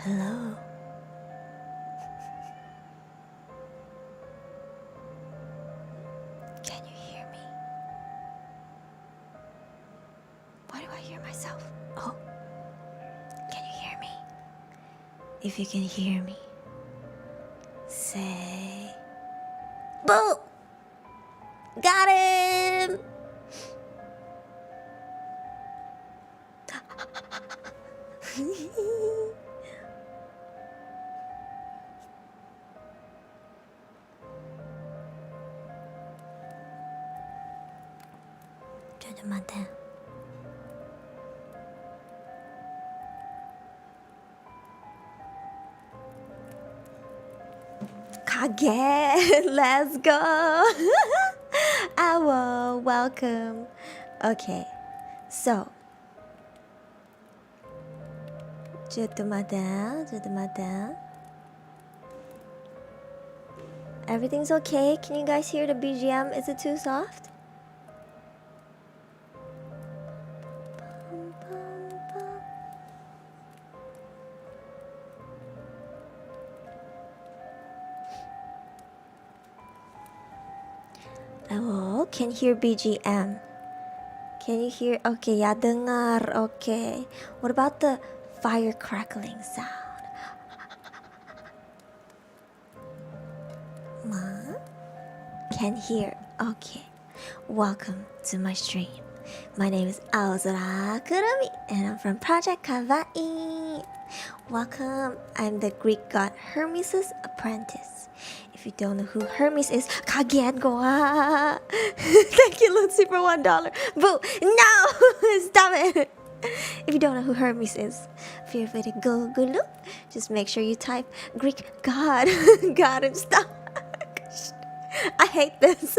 Hello. Can you hear me? Why do I hear myself? Oh. Can you hear me? If you can hear me, say boo! Got him! 조금만 가게. Let's go. Owl, welcome. Okay, so 조금만 Everything's okay. Can you guys hear the BGM? Is it too soft? Oh, can hear BGM. Can you hear? Okay, ya dengar. Okay. What about the fire crackling sound? Can hear. Okay. Welcome to my stream. My name is Aozora Kurumi and I'm from Project Kavvaii. Welcome. I'm the Greek god Hermes' apprentice. If you don't know who Hermes is, kaget goa. Thank you, Lucy, for $1. Boo! No! Stop it! If you don't know who Hermes is, feel free to Google. Just make sure you type Greek god. God and stop. I hate this.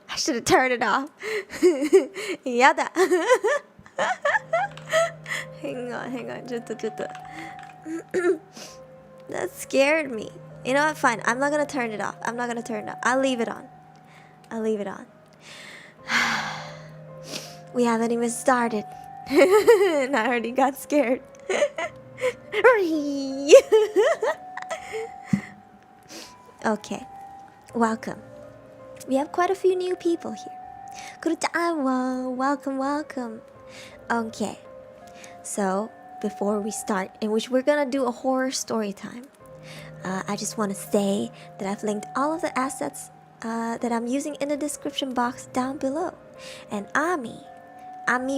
I should have turned it off. Yada. Hang on. That scared me. You know what? Fine. I'm not gonna turn it off. I'll leave it on. We haven't even started. And I already got scared. Okay. Welcome. We have quite a few new people here. Welcome. Okay. So, before we start, in which we're gonna do a horror story time, I just want to say that I've linked all of the assets that I'm using in the description box down below. And Ami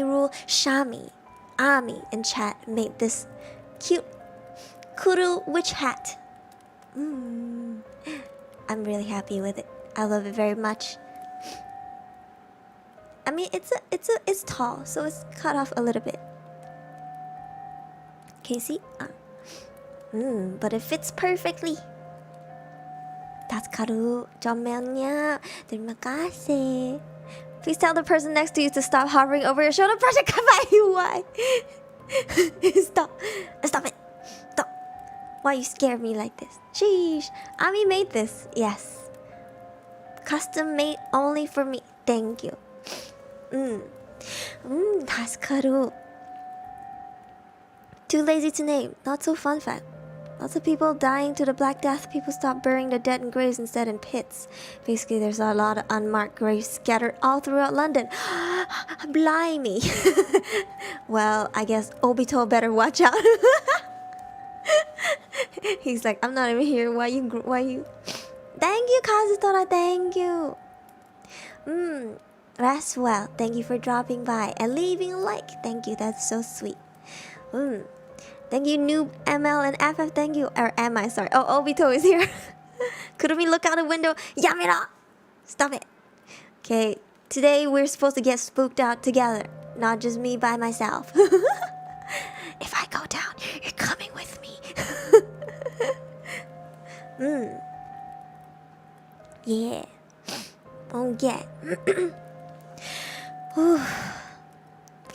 Rule Shami, Ami in chat made this cute Kuru witch hat. I'm really happy with it. I love it very much. I mean, it's tall, so it's cut off a little bit. Can you see? But it fits perfectly. That's Karu. Jomelnya. Terima kasih. Please tell the person next to you to stop hovering over your shoulder. Project Kavvaii. Why? Stop it. Stop. Why you scare me like this? Sheesh. Ami made this. Yes. Custom made only for me. Thank you. That's Karu. Too lazy to name. Not so fun fact. Lots of people dying to the Black Death. People stop burying their dead in graves instead in pits. Basically, there's a lot of unmarked graves scattered all throughout London. Blimey. Well, I guess Obito better watch out. He's like, I'm not even here. Why you? Thank you, Kazutora. Thank you. Rest well. Thank you for dropping by and leaving a like. Thank you. That's so sweet. Thank you, Noob, ML, and FF. Thank you. Or am I? Sorry. Oh, Obito is here. Kurumi, look out the window. Yamira! Stop it. Okay, today we're supposed to get spooked out together. Not just me by myself. If I go down, you're coming with me. Yeah. Okay.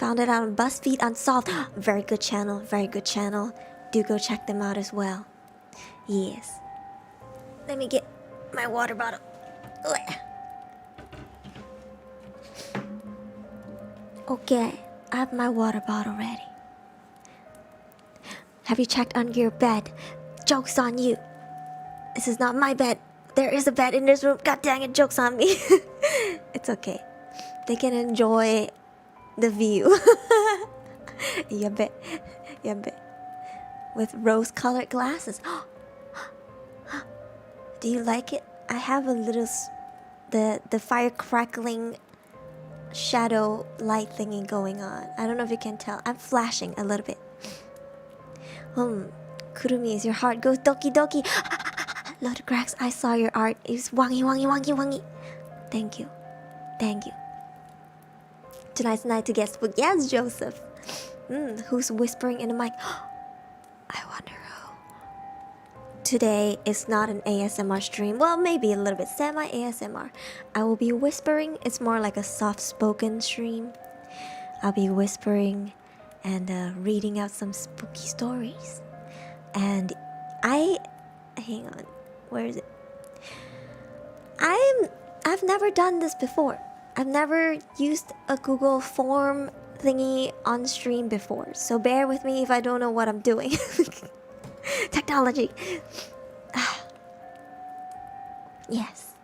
Found it out on BuzzFeed Unsolved. Very good channel. Do go check them out as well. Yes. Let me get my water bottle. Okay, I have my water bottle ready. Have you checked under your bed? Joke's on you. This is not my bed. There is a bed in this room. God dang it, joke's on me. It's okay. They can enjoy the view. Yabe. Yabe. With rose-colored glasses. Do you like it? I have a little... the fire crackling shadow light thingy going on. I don't know if you can tell. I'm flashing a little bit. Kurumi, is your heart goes doki doki. Lord Grax, I saw your art. It's wangy wangy wangy wangy. Thank you. Thank you. Tonight's night to get spooked. Yes, Joseph. Who's whispering in the mic? I wonder who. Today is not an ASMR stream. Well, maybe a little bit semi-ASMR. I will be whispering. It's more like a soft-spoken stream. I'll be whispering and reading out some spooky stories. And hang on. Where is it? I've never done this before. I've never used a Google form thingy on stream before. So bear with me if I don't know what I'm doing. Technology. Yes.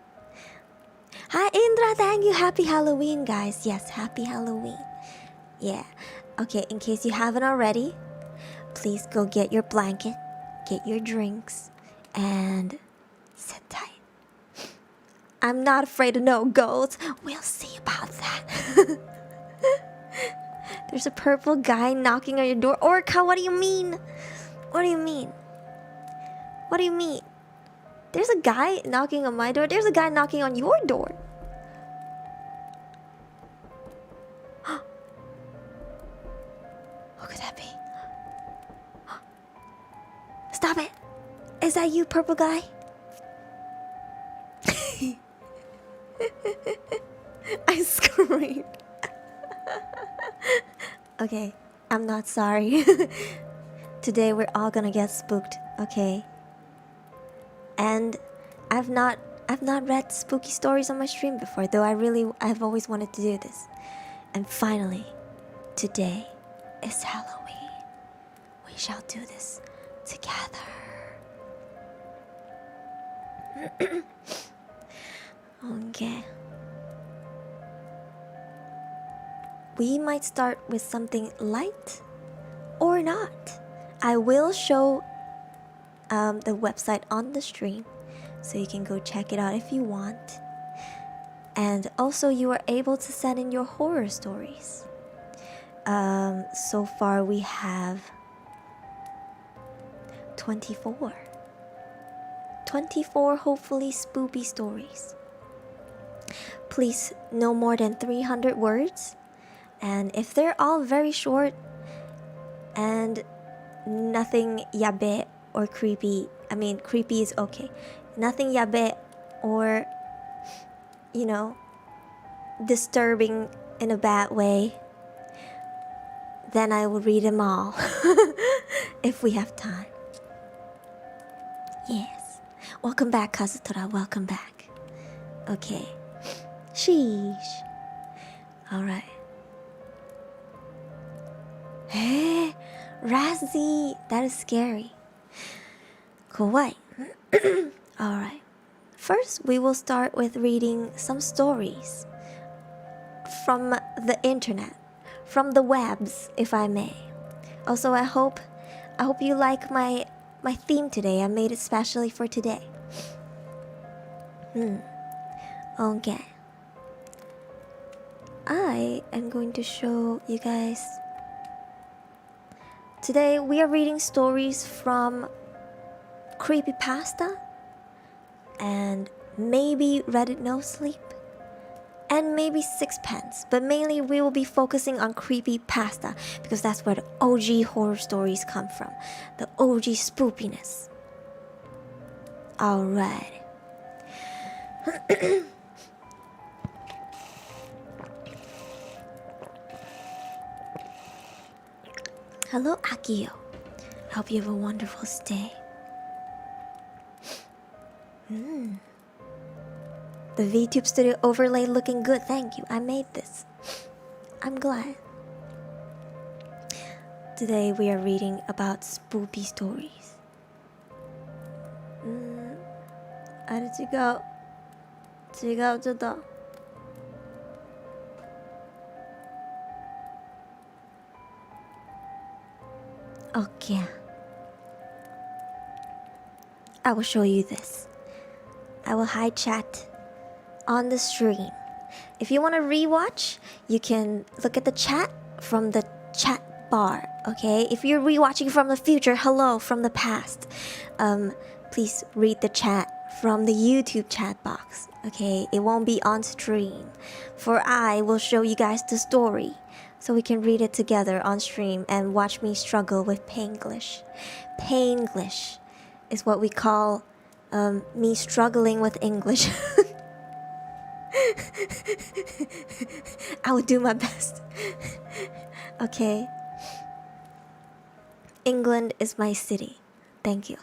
Hi Indra, thank you. Happy Halloween, guys. Yes, happy Halloween. Yeah. Okay, in case you haven't already, please go get your blanket, get your drinks, and sit tight. I'm not afraid of no ghosts. We'll see about that. There's a purple guy knocking on your door. Orca, what do you mean? What do you mean? What do you mean? There's a guy knocking on my door. There's a guy knocking on your door. Who could that be? Stop it! Is that you, purple guy? I screamed. Okay, I'm not sorry. Today we're all gonna get spooked, okay? And I've not read spooky stories on my stream before, though I've always wanted to do this. And finally, today is Halloween. We shall do this together. Okay. We might start with something light or not. I will show the website on the stream, so you can go check it out if you want. And also you are able to send in your horror stories. So far we have 24 hopefully spoopy stories. Please no more than 300 words, and if they're all very short and nothing yabe or creepy, I mean creepy is okay, nothing yabe or, you know, disturbing in a bad way, then I will read them all. If we have time. Yes. Welcome back, Kazutora. Welcome back. Okay. Sheesh. Alright. Hey, Razzie. That is scary. Kawaii. Alright. First, we will start with reading some stories from the internet, from the webs, if I may. Also, I hope you like my theme today. I made it specially for today. Okay. I am going to show you guys. Today we are reading stories from Creepypasta and maybe Reddit NoSleep and maybe Sixpence, but mainly we will be focusing on Creepypasta because that's where the OG horror stories come from, the OG spoopiness. Alright. Hello, Akio. I hope you have a wonderful stay. The VTube Studio overlay looking good, thank you. I made this. I'm glad. Today we are reading about spoopy stories. 아래 지가 Okay. I will show you this. I will hide chat on the stream. If you want to rewatch, you can look at the chat from the chat bar, okay? If you're rewatching from the future, hello from the past. Please read the chat from the YouTube chat box, okay? It won't be on stream, for I will show you guys the story so we can read it together on stream and watch me struggle with Paynglish. Paynglish is what we call me struggling with English. I will do my best. Okay. England is my city. Thank you.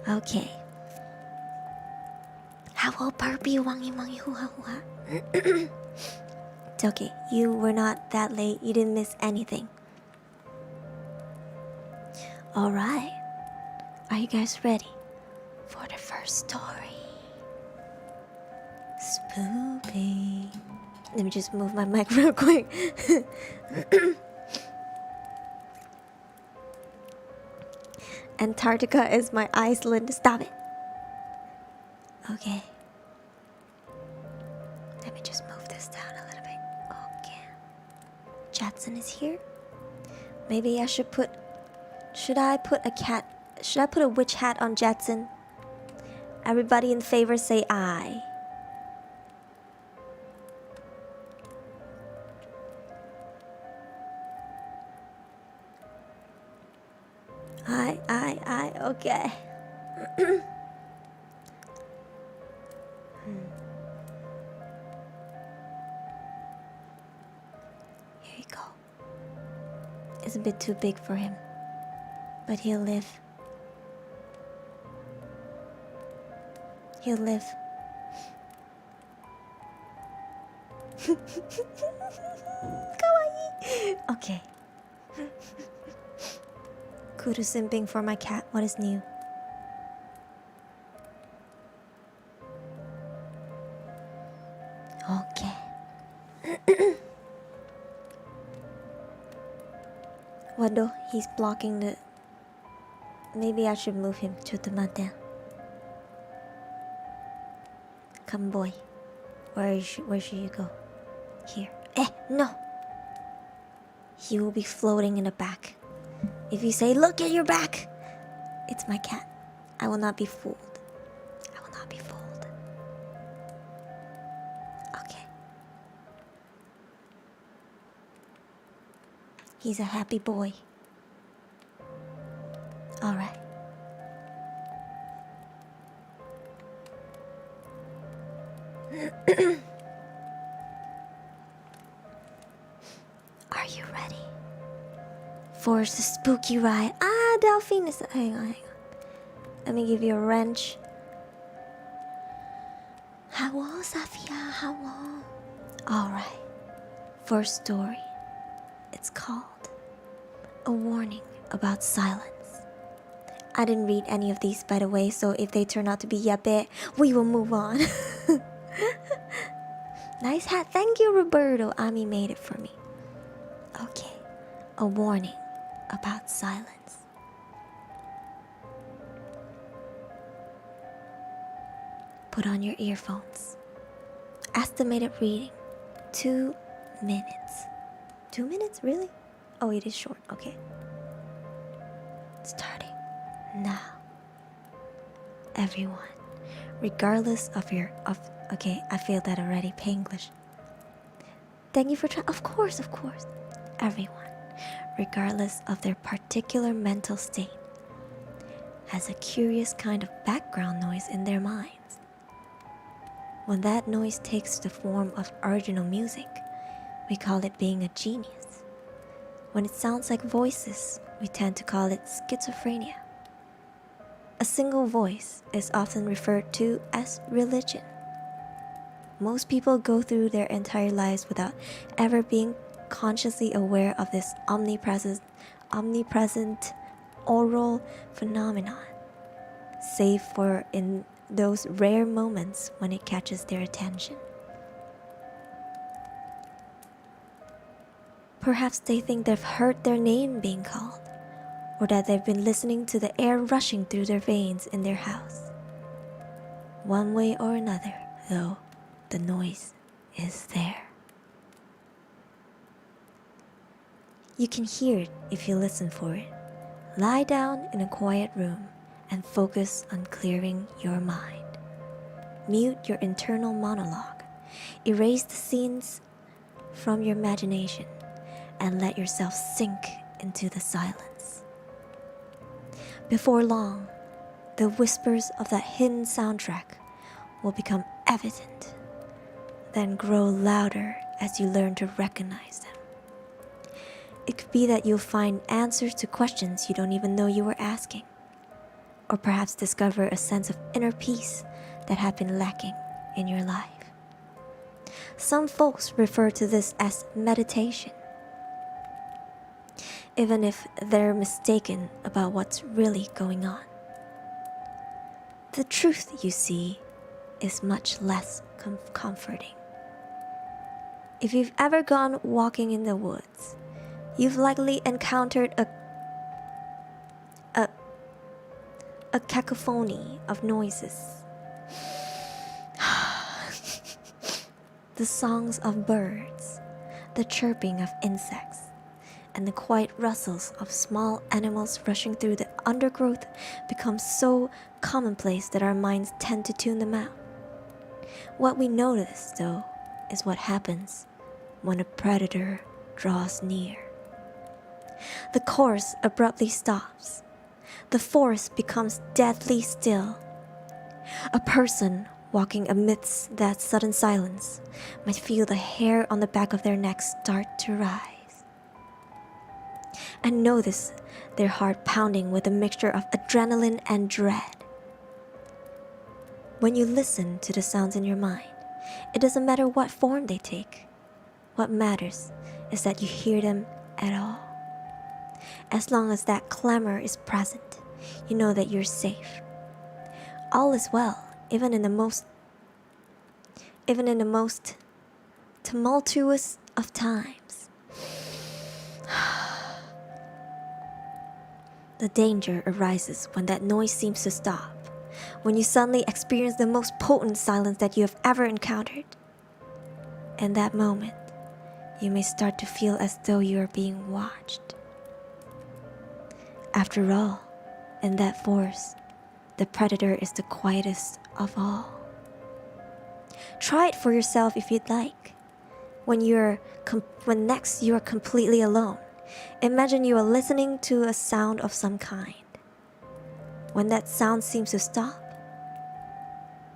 Okay. How burpee wangi wangi hua hua. It's okay. You were not that late. You didn't miss anything. Alright. Are you guys ready for the first story? Spoopy. Let me just move my mic real quick. Antarctica is my Iceland. Stop it. Okay. Let me just move this down a little bit. Okay. Jetson is here. Maybe I should put... Should I put a witch hat on Jetson? Everybody in favor say aye. Aye, okay. Here you go. It's a bit too big for him, but he'll live. He'll live. Kawaii. Okay. Kudu simping for my cat. What is new? Okay. Wado, he's blocking the... Maybe I should move him to the matin. Come boy. Where should you go? Here. No! He will be floating in the back. If you say, look at your back, it's my cat. I will not be fooled. I will not be fooled. Okay. He's a happy boy. Alright. Are you ready for the spooky ride? Delphine is... Hang on. Let me give you a wrench. Hello, Safia. Hello. Alright. First story. It's called A Warning About Silence. I didn't read any of these, by the way, so if they turn out to be yabe, we will move on. Nice hat. Thank you, Roberto. Ami made it for me. Okay. A warning about silence. Put on your earphones. Estimated reading 2 minutes. 2 minutes? Really? Oh, it is short. Okay. Starting now. Everyone, regardless of your... Okay, I failed that already. Paynglish. Thank you for trying. Of course. Everyone, regardless of their particular mental state, has a curious kind of background noise in their minds. When that noise takes the form of original music, we call it being a genius. When it sounds like voices, we tend to call it schizophrenia. A single voice is often referred to as religion. most people go through their entire lives without ever being consciously aware of this omnipresent oral phenomenon, save for in those rare moments when it catches their attention. Perhaps they think they've heard their name being called, or that they've been listening to the air rushing through their veins in their house. One way or another, though, the noise is there. You can hear it if you listen for it. Lie down in a quiet room and focus on clearing your mind. Mute your internal monologue. Erase the scenes from your imagination and let yourself sink into the silence. Before long, the whispers of that hidden soundtrack will become evident, then grow louder as you learn to recognize them. It could be that you'll find answers to questions you don't even know you were asking, or perhaps discover a sense of inner peace that had been lacking in your life. Some folks refer to this as meditation, even if they're mistaken about what's really going on. The truth, you see, is much less comforting. If you've ever gone walking in the woods, you've likely encountered a cacophony of noises. The songs of birds, the chirping of insects, and the quiet rustles of small animals rushing through the undergrowth become so commonplace that our minds tend to tune them out. What we notice, though, is what happens when a predator draws near. The course abruptly stops. The forest becomes deadly still. A person walking amidst that sudden silence might feel the hair on the back of their neck start to rise, and notice their heart pounding with a mixture of adrenaline and dread. When you listen to the sounds in your mind, it doesn't matter what form they take. What matters is that you hear them at all. As long as that clamor is present, you know that you're safe. All is well, even in the most tumultuous of times. The danger arises when that noise seems to stop, when you suddenly experience the most potent silence that you have ever encountered. In that moment, you may start to feel as though you are being watched. After all, in that forest, the predator is the quietest of all. Try it for yourself if you'd like. When next you are completely alone, imagine you are listening to a sound of some kind. When that sound seems to stop,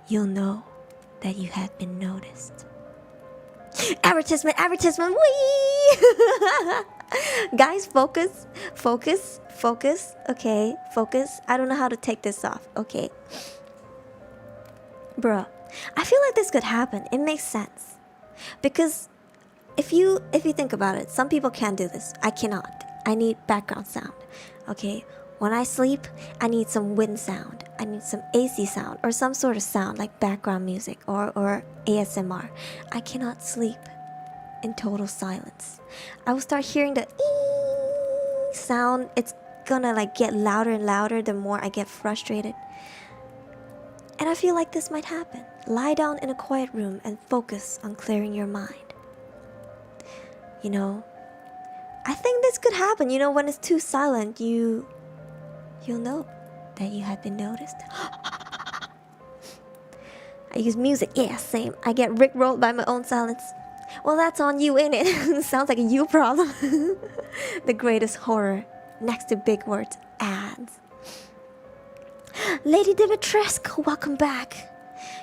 you'll know that you had been noticed. Advertisement, wee! Guys, focus. Okay, focus. I don't know how to take this off. Okay. Bruh, I feel like this could happen. It makes sense. Because if you think about it, some people can't do this. I cannot. I need background sound. Okay? When I sleep, I need some wind sound. I need some AC sound or some sort of sound like background music or ASMR. I cannot sleep in total silence. I will start hearing the sound. It's gonna like get louder and louder the more I get frustrated. And I feel like this might happen. Lie down in a quiet room and focus on clearing your mind. You know, I think this could happen. You know, when it's too silent, you'll know that you have been noticed. I use music. Yeah, same. I get rickrolled by my own silence. Well, that's on you, ain't it? Sounds like a you problem. The greatest horror, next to big words, ads. Lady Dimitrescu, welcome back.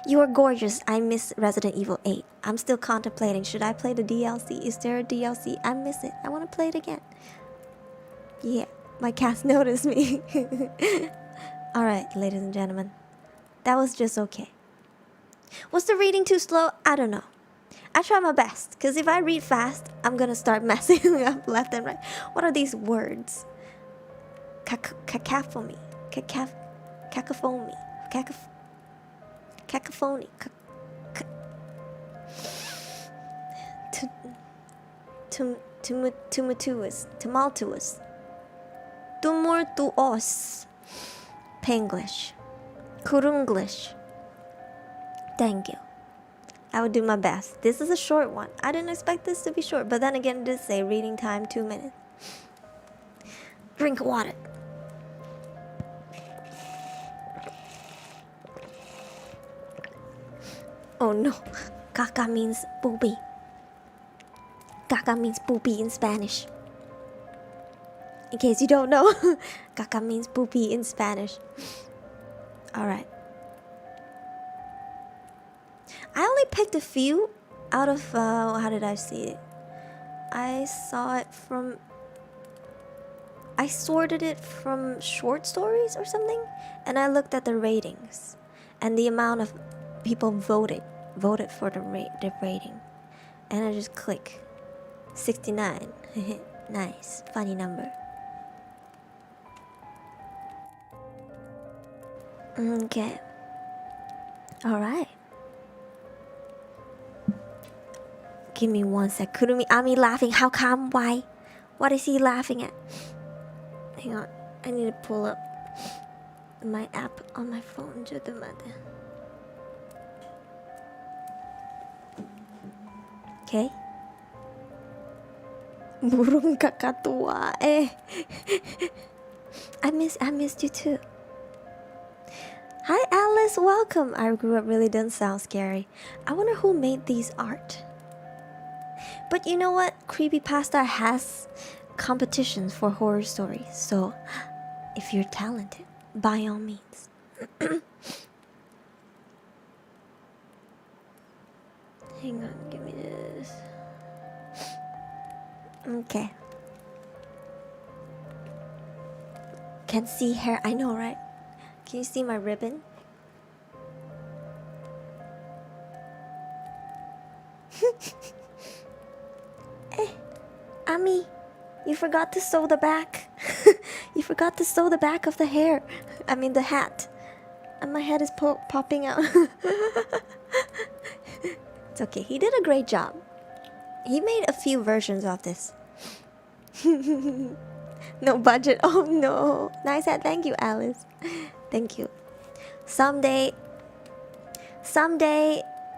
You are gorgeous. I miss Resident Evil 8. I'm still contemplating. Should I play the DLC? Is there a DLC? I miss it. I want to play it again. Yeah, my cats noticed me. Alright, ladies and gentlemen. That was just okay. Was the reading too slow? I don't know. I try my best, because if I read fast, I'm gonna start messing up left and right. What are these words? Cacophony. Cacophony. Cacophony. Tumultuous. Tumultuous. Penglish. Kurunglish. Thank you. I will do my best. This is a short one. I didn't expect this to be short, but then again, it did say reading time 2 minutes. Drink water. Oh no. Caca means poopy. Caca means poopy in Spanish. In case you don't know, caca means poopy in Spanish. Alright. I only picked a few out of, how did I see it? I sorted it from short stories or something, and I looked at the ratings and the amount of people voted for the rating, and I just click 69. Nice, funny number. Okay. Alright. Give me 1 sec. Kurumi, Ami laughing. How come? Why? What is he laughing at? Hang on. I need to pull up my app on my phone. Okay. Burung kakatua. I missed you too. Hi Alice, welcome. I grew up really doesn't sound scary. I wonder who made these art. But you know what? Creepypasta has competitions for horror stories. So if you're talented, by all means. Hang on, give me this. Okay. Can see hair, I know, right? Can you see my ribbon? Ami, you forgot to sew the back. You forgot to sew the back of the hair. I mean the hat. And my head is popping out. It's okay, he did a great job. He made a few versions of this. No budget, oh no. Nice hat, thank you Alice. Thank you. Someday,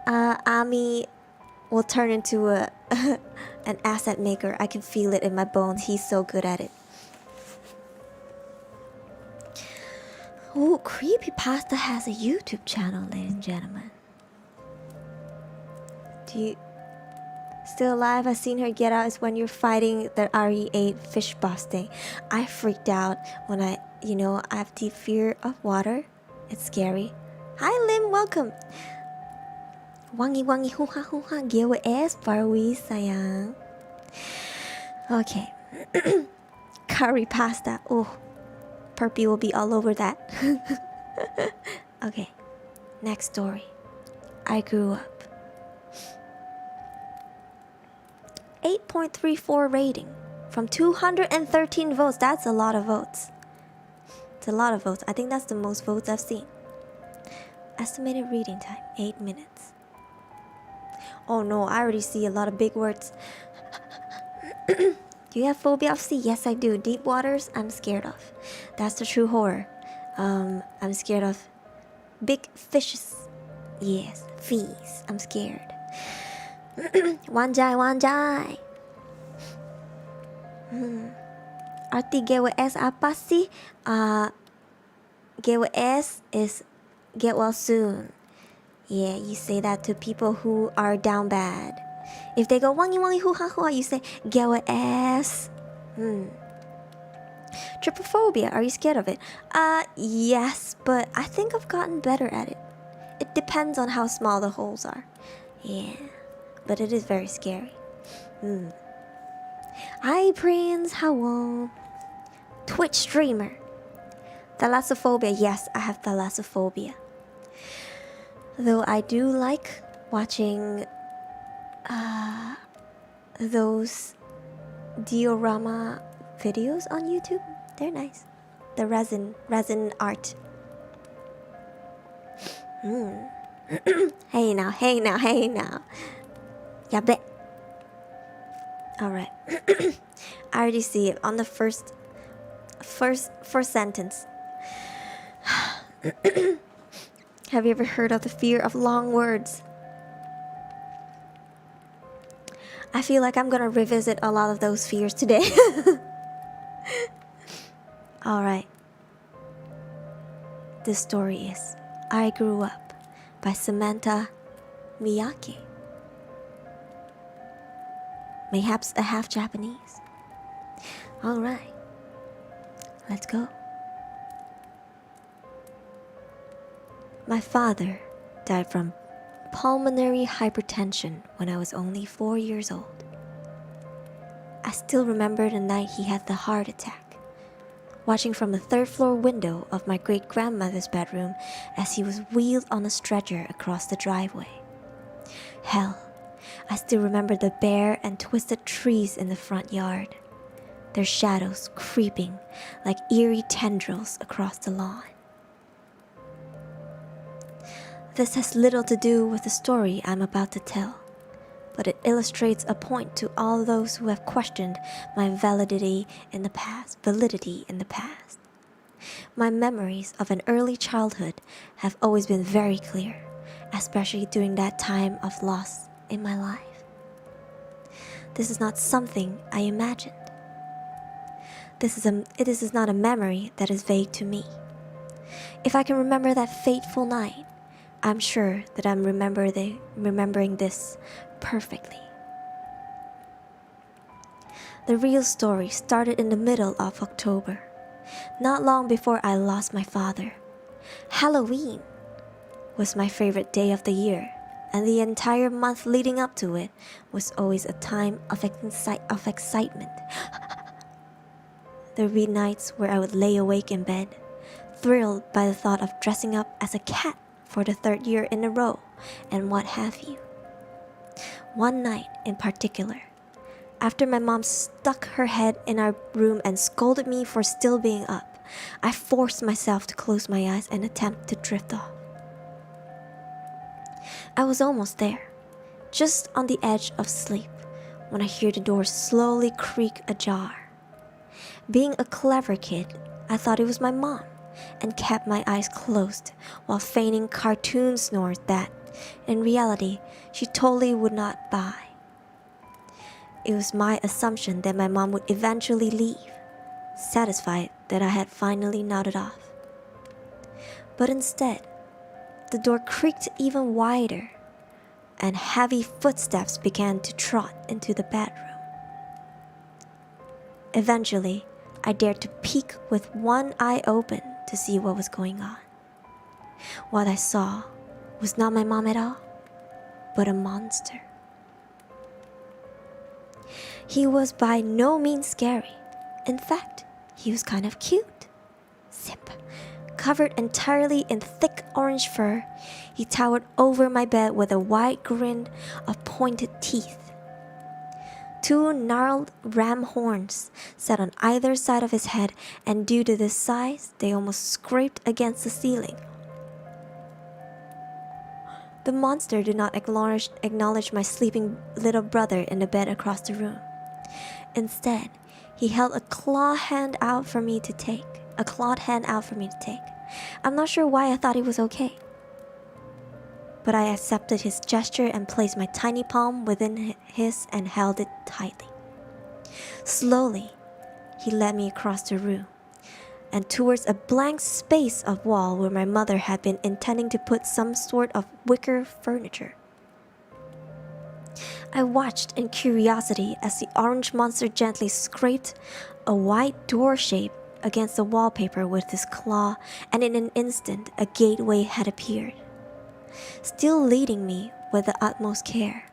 Ami will turn into an asset maker. I can feel it in my bones. He's so good at it. Oh, Creepypasta has a YouTube channel, ladies and gentlemen. Do you still alive? I seen her get out. Is when you're fighting the RE8 fish boss thing. I freaked out when I have deep fear of water. It's scary. Hi Lim, welcome. Wangi wangi hoo ha give S Barwi sayang. Okay. Curry pasta. Oh, Perpy will be all over that. Okay. Next story. I grew up. 8.34 rating from 213 votes. That's a lot of votes. It's a lot of votes. I think that's the most votes I've seen. Estimated reading time 8 minutes. Oh no, I already see a lot of big words. Do you have phobia of sea? Yes, I do. Deep waters, I'm scared of. That's the true horror. I'm scared of big fishes. Yes, fees. I'm scared. Wanjai. Arti GWS apa sih? GWS is get well soon. Yeah, you say that to people who are down bad. If they go wangi wangi hoo ha hoo, you say GWS. Trypophobia, are you scared of it? Yes, but I think I've gotten better at it. It depends on how small the holes are. Yeah, but it is very scary. Hi Prince, how? Twitch streamer. Thalassophobia, yes, I have thalassophobia. Though I do like watching those diorama videos on YouTube. They're nice. The resin art. Hey now. Yabe. Alright. I already see it on the first sentence. Have you ever heard of the fear of long words? I feel like I'm gonna revisit a lot of those fears today. Alright. This story is I Grew Up by Samantha Miyake. Mayhaps a half Japanese. Alright. Let's go. My father died from pulmonary hypertension when I was only 4 years old. I still remember the night he had the heart attack, watching from the third-floor window of my great-grandmother's bedroom as he was wheeled on a stretcher across the driveway. Hell, I still remember the bare and twisted trees in the front yard, their shadows creeping like eerie tendrils across the lawn. This has little to do with the story I'm about to tell, but it illustrates a point to all those who have questioned my validity in the past. My memories of an early childhood have always been very clear, especially during that time of loss in my life. This is not something I imagined. This is not a memory that is vague to me. If I can remember that fateful night, I'm sure that I'm remembering this perfectly. The real story started in the middle of October, not long before I lost my father. Halloween was my favorite day of the year, and the entire month leading up to it was always a time of excitement. There would be nights where I would lay awake in bed, thrilled by the thought of dressing up as a cat for the 3rd year in a row, and what have you. One night in particular, after my mom stuck her head in our room and scolded me for still being up, I forced myself to close my eyes and attempt to drift off. I was almost there, just on the edge of sleep, when I hear the door slowly creak ajar. Being a clever kid, I thought it was my mom, and kept my eyes closed while feigning cartoon snores that, in reality, she totally would not buy. It was my assumption that my mom would eventually leave, satisfied that I had finally nodded off. But instead, the door creaked even wider, and heavy footsteps began to trot into the bedroom. Eventually, I dared to peek with one eye open to see what was going on. What I saw was not my mom at all, but a monster. He was by no means scary. In fact, he was kind of cute. Zip. Covered entirely in thick orange fur, he towered over my bed with a wide grin of pointed teeth. 2 gnarled ram horns sat on either side of his head, and due to this size, they almost scraped against the ceiling. The monster did not acknowledge my sleeping little brother in the bed across the room. Instead, he held a clawed hand out for me to take. I'm not sure why I thought it was okay, but I accepted his gesture and placed my tiny palm within his and held it tightly. Slowly, he led me across the room and towards a blank space of wall where my mother had been intending to put some sort of wicker furniture. I watched in curiosity as the orange monster gently scraped a white door shape against the wallpaper with his claw, and in an instant a gateway had appeared, still leading me with the utmost care.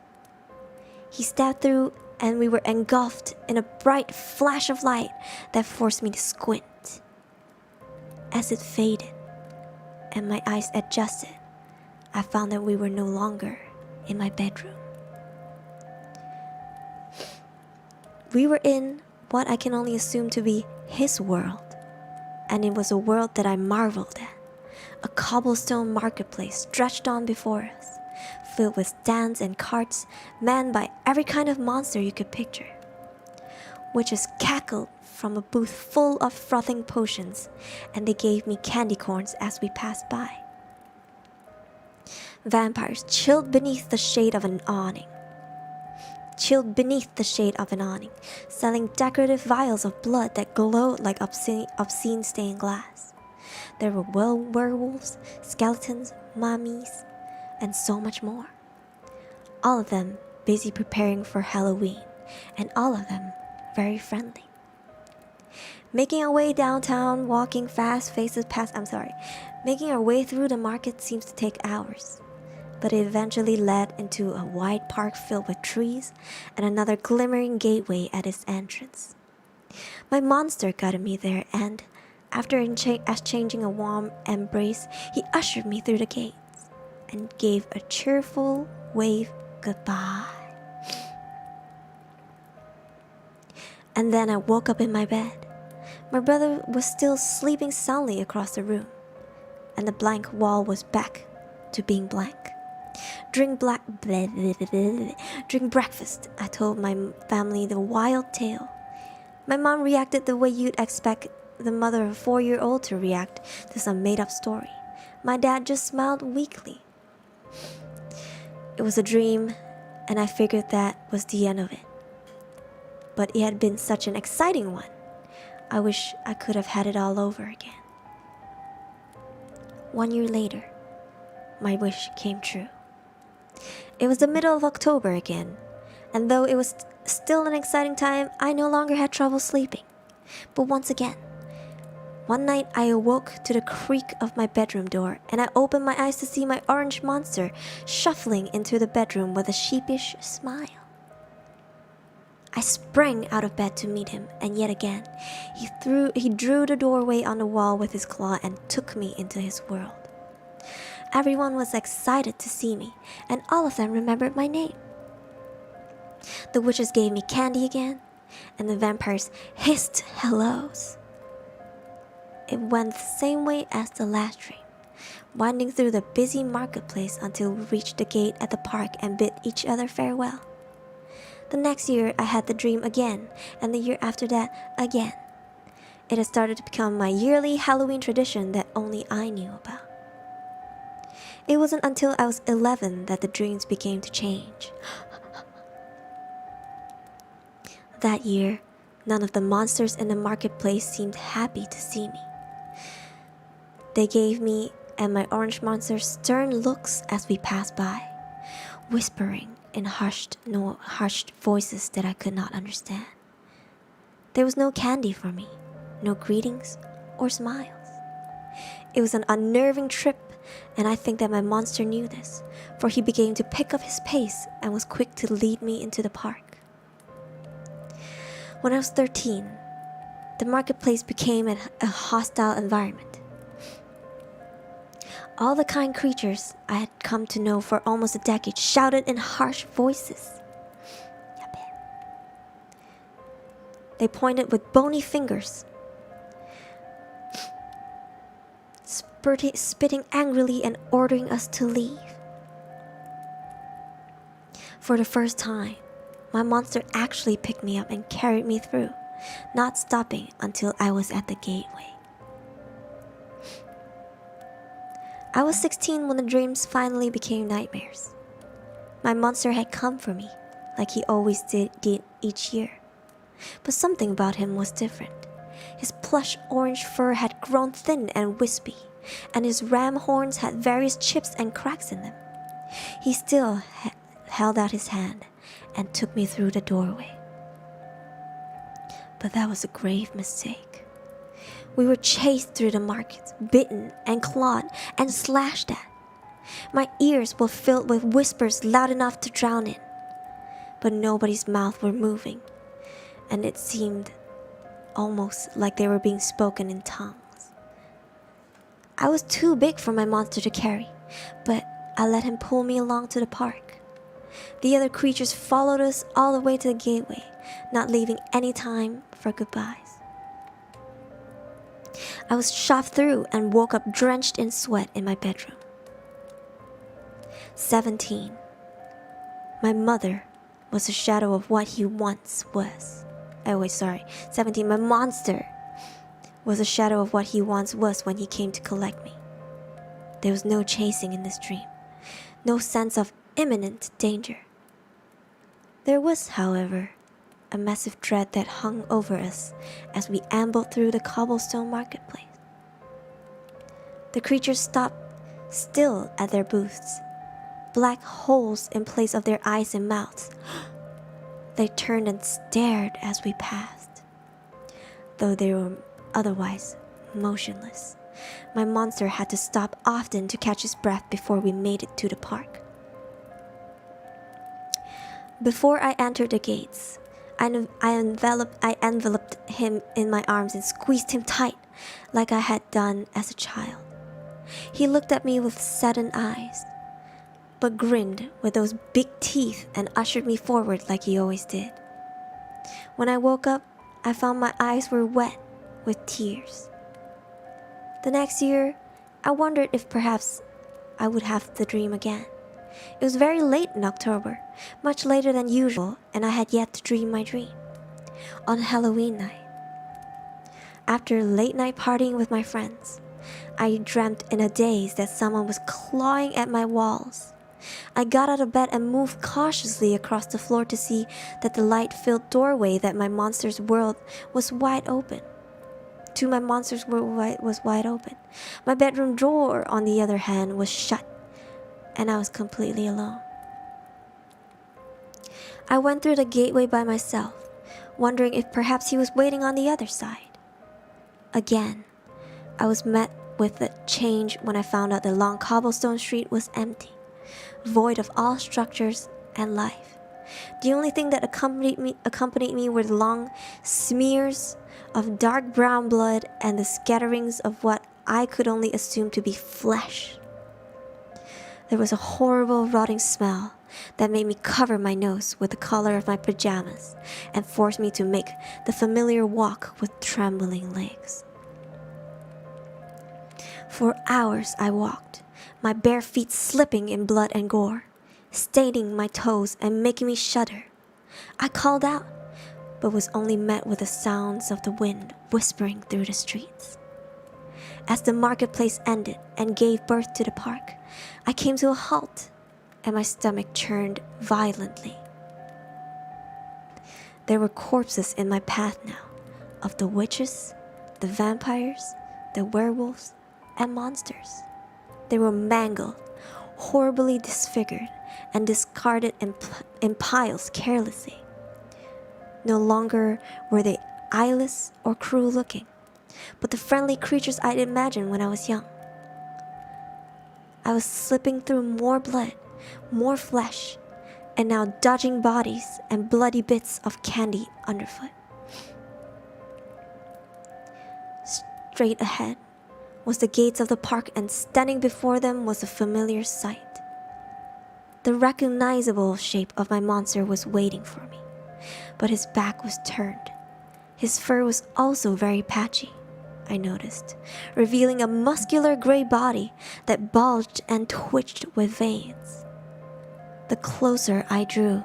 He stepped through, and we were engulfed in a bright flash of light that forced me to squint. As it faded and my eyes adjusted, I found that we were no longer in my bedroom. We were in what I can only assume to be his world, and it was a world that I marveled at. A cobblestone marketplace stretched on before us, filled with stands and carts manned by every kind of monster you could picture. Witches cackled from a booth full of frothing potions, and they gave me candy corns as we passed by. Vampires chilled beneath the shade of an awning, selling decorative vials of blood that glowed like obscene stained glass. There were werewolves, skeletons, mummies, and so much more. All of them busy preparing for Halloween, and all of them very friendly. Making our way downtown, walking fast faces past. Making our way through the market seems to take hours, but it eventually led into a wide park filled with trees and another glimmering gateway at its entrance. My monster guided me there, and after exchanging a warm embrace, he ushered me through the gates and gave a cheerful wave goodbye. And then I woke up in my bed. My brother was still sleeping soundly across the room, and the blank wall was back to being blank. Drink breakfast, I told my family the wild tale. My mom reacted the way you'd expect the mother of a 4-year-old to react to some made-up story. My dad just smiled weakly. It was a dream, and I figured that was the end of it. But it had been such an exciting one. I wish I could have had it all over again. 1 year later, my wish came true. It was the middle of October again, and though it was still an exciting time, I no longer had trouble sleeping. But once again, one night I awoke to the creak of my bedroom door, and I opened my eyes to see my orange monster shuffling into the bedroom with a sheepish smile. I sprang out of bed to meet him, and yet again, he drew the doorway on the wall with his claw and took me into his world. Everyone was excited to see me, and all of them remembered my name. The witches gave me candy again, and the vampires hissed hellos. It went the same way as the last dream, winding through the busy marketplace until we reached the gate at the park and bid each other farewell. The next year I had the dream again, and the year after that again. It had started to become my yearly Halloween tradition that only I knew about. It wasn't until I was 11 that the dreams began to change. That year, none of the monsters in the marketplace seemed happy to see me. They gave me and my orange monster stern looks as we passed by, whispering in hushed voices that I could not understand. There was no candy for me, no greetings or smiles. It was an unnerving trip, and I think that my monster knew this, for he began to pick up his pace and was quick to lead me into the park. When I was 13, the marketplace became a hostile environment. All the kind creatures I had come to know for almost a decade shouted in harsh voices. They pointed with bony fingers, spitting angrily and ordering us to leave. For the first time, my monster actually picked me up and carried me through, not stopping until I was at the gateway. I was 16 when the dreams finally became nightmares. My monster had come for me, like he always did each year. But something about him was different. His plush orange fur had grown thin and wispy, and his ram horns had various chips and cracks in them. He still held out his hand and took me through the doorway. But that was a grave mistake. We were chased through the markets, bitten and clawed and slashed at. My ears were filled with whispers loud enough to drown in, but nobody's mouth were moving, and it seemed almost like they were being spoken in tongues. I was too big for my monster to carry, but I let him pull me along to the park. The other creatures followed us all the way to the gateway, not leaving any time for goodbyes. I was shoved through and woke up drenched in sweat in my bedroom. 17. My mother was a shadow of what he once was. 17. My monster was a shadow of what he once was when he came to collect me. There was no chasing in this dream, no sense of imminent danger. There was, however, a massive dread that hung over us as we ambled through the cobblestone marketplace. The creatures stopped still at their booths, black holes in place of their eyes and mouths. They turned and stared as we passed, though they were otherwise motionless. My monster had to stop often to catch his breath before we made it to the park. Before I entered the gates, I enveloped him in my arms and squeezed him tight like I had done as a child. He looked at me with sudden eyes, but grinned with those big teeth and ushered me forward like he always did. When I woke up, I found my eyes were wet with tears. The next year, I wondered if perhaps I would have the dream again. It was very late in October, much later than usual, and I had yet to dream my dream. On Halloween night, after late night partying with my friends, I dreamt in a daze that someone was clawing at my walls. I got out of bed and moved cautiously across the floor to see that the light-filled doorway that my monster's world was wide open. My monster's world was wide open. My bedroom door, on the other hand, was shut, and I was completely alone. I went through the gateway by myself, wondering if perhaps he was waiting on the other side. Again, I was met with a change when I found out the long cobblestone street was empty, void of all structures and life. The only thing that accompanied me were the long smears of dark brown blood and the scatterings of what I could only assume to be flesh. There was a horrible rotting smell that made me cover my nose with the collar of my pajamas and forced me to make the familiar walk with trembling legs. For hours I walked, my bare feet slipping in blood and gore, staining my toes and making me shudder. I called out, but was only met with the sounds of the wind whispering through the streets. As the marketplace ended and gave birth to the park, I came to a halt, and my stomach churned violently. There were corpses in my path now, of the witches, the vampires, the werewolves, and monsters. They were mangled, horribly disfigured, and discarded in piles carelessly. No longer were they eyeless or cruel-looking, but the friendly creatures I'd imagined when I was young. I was slipping through more blood, more flesh, and now dodging bodies and bloody bits of candy underfoot. Straight ahead was the gates of the park, and standing before them was a familiar sight. The recognizable shape of my monster was waiting for me, but his back was turned. His fur was also very patchy, I noticed, revealing a muscular gray body that bulged and twitched with veins. The closer I drew,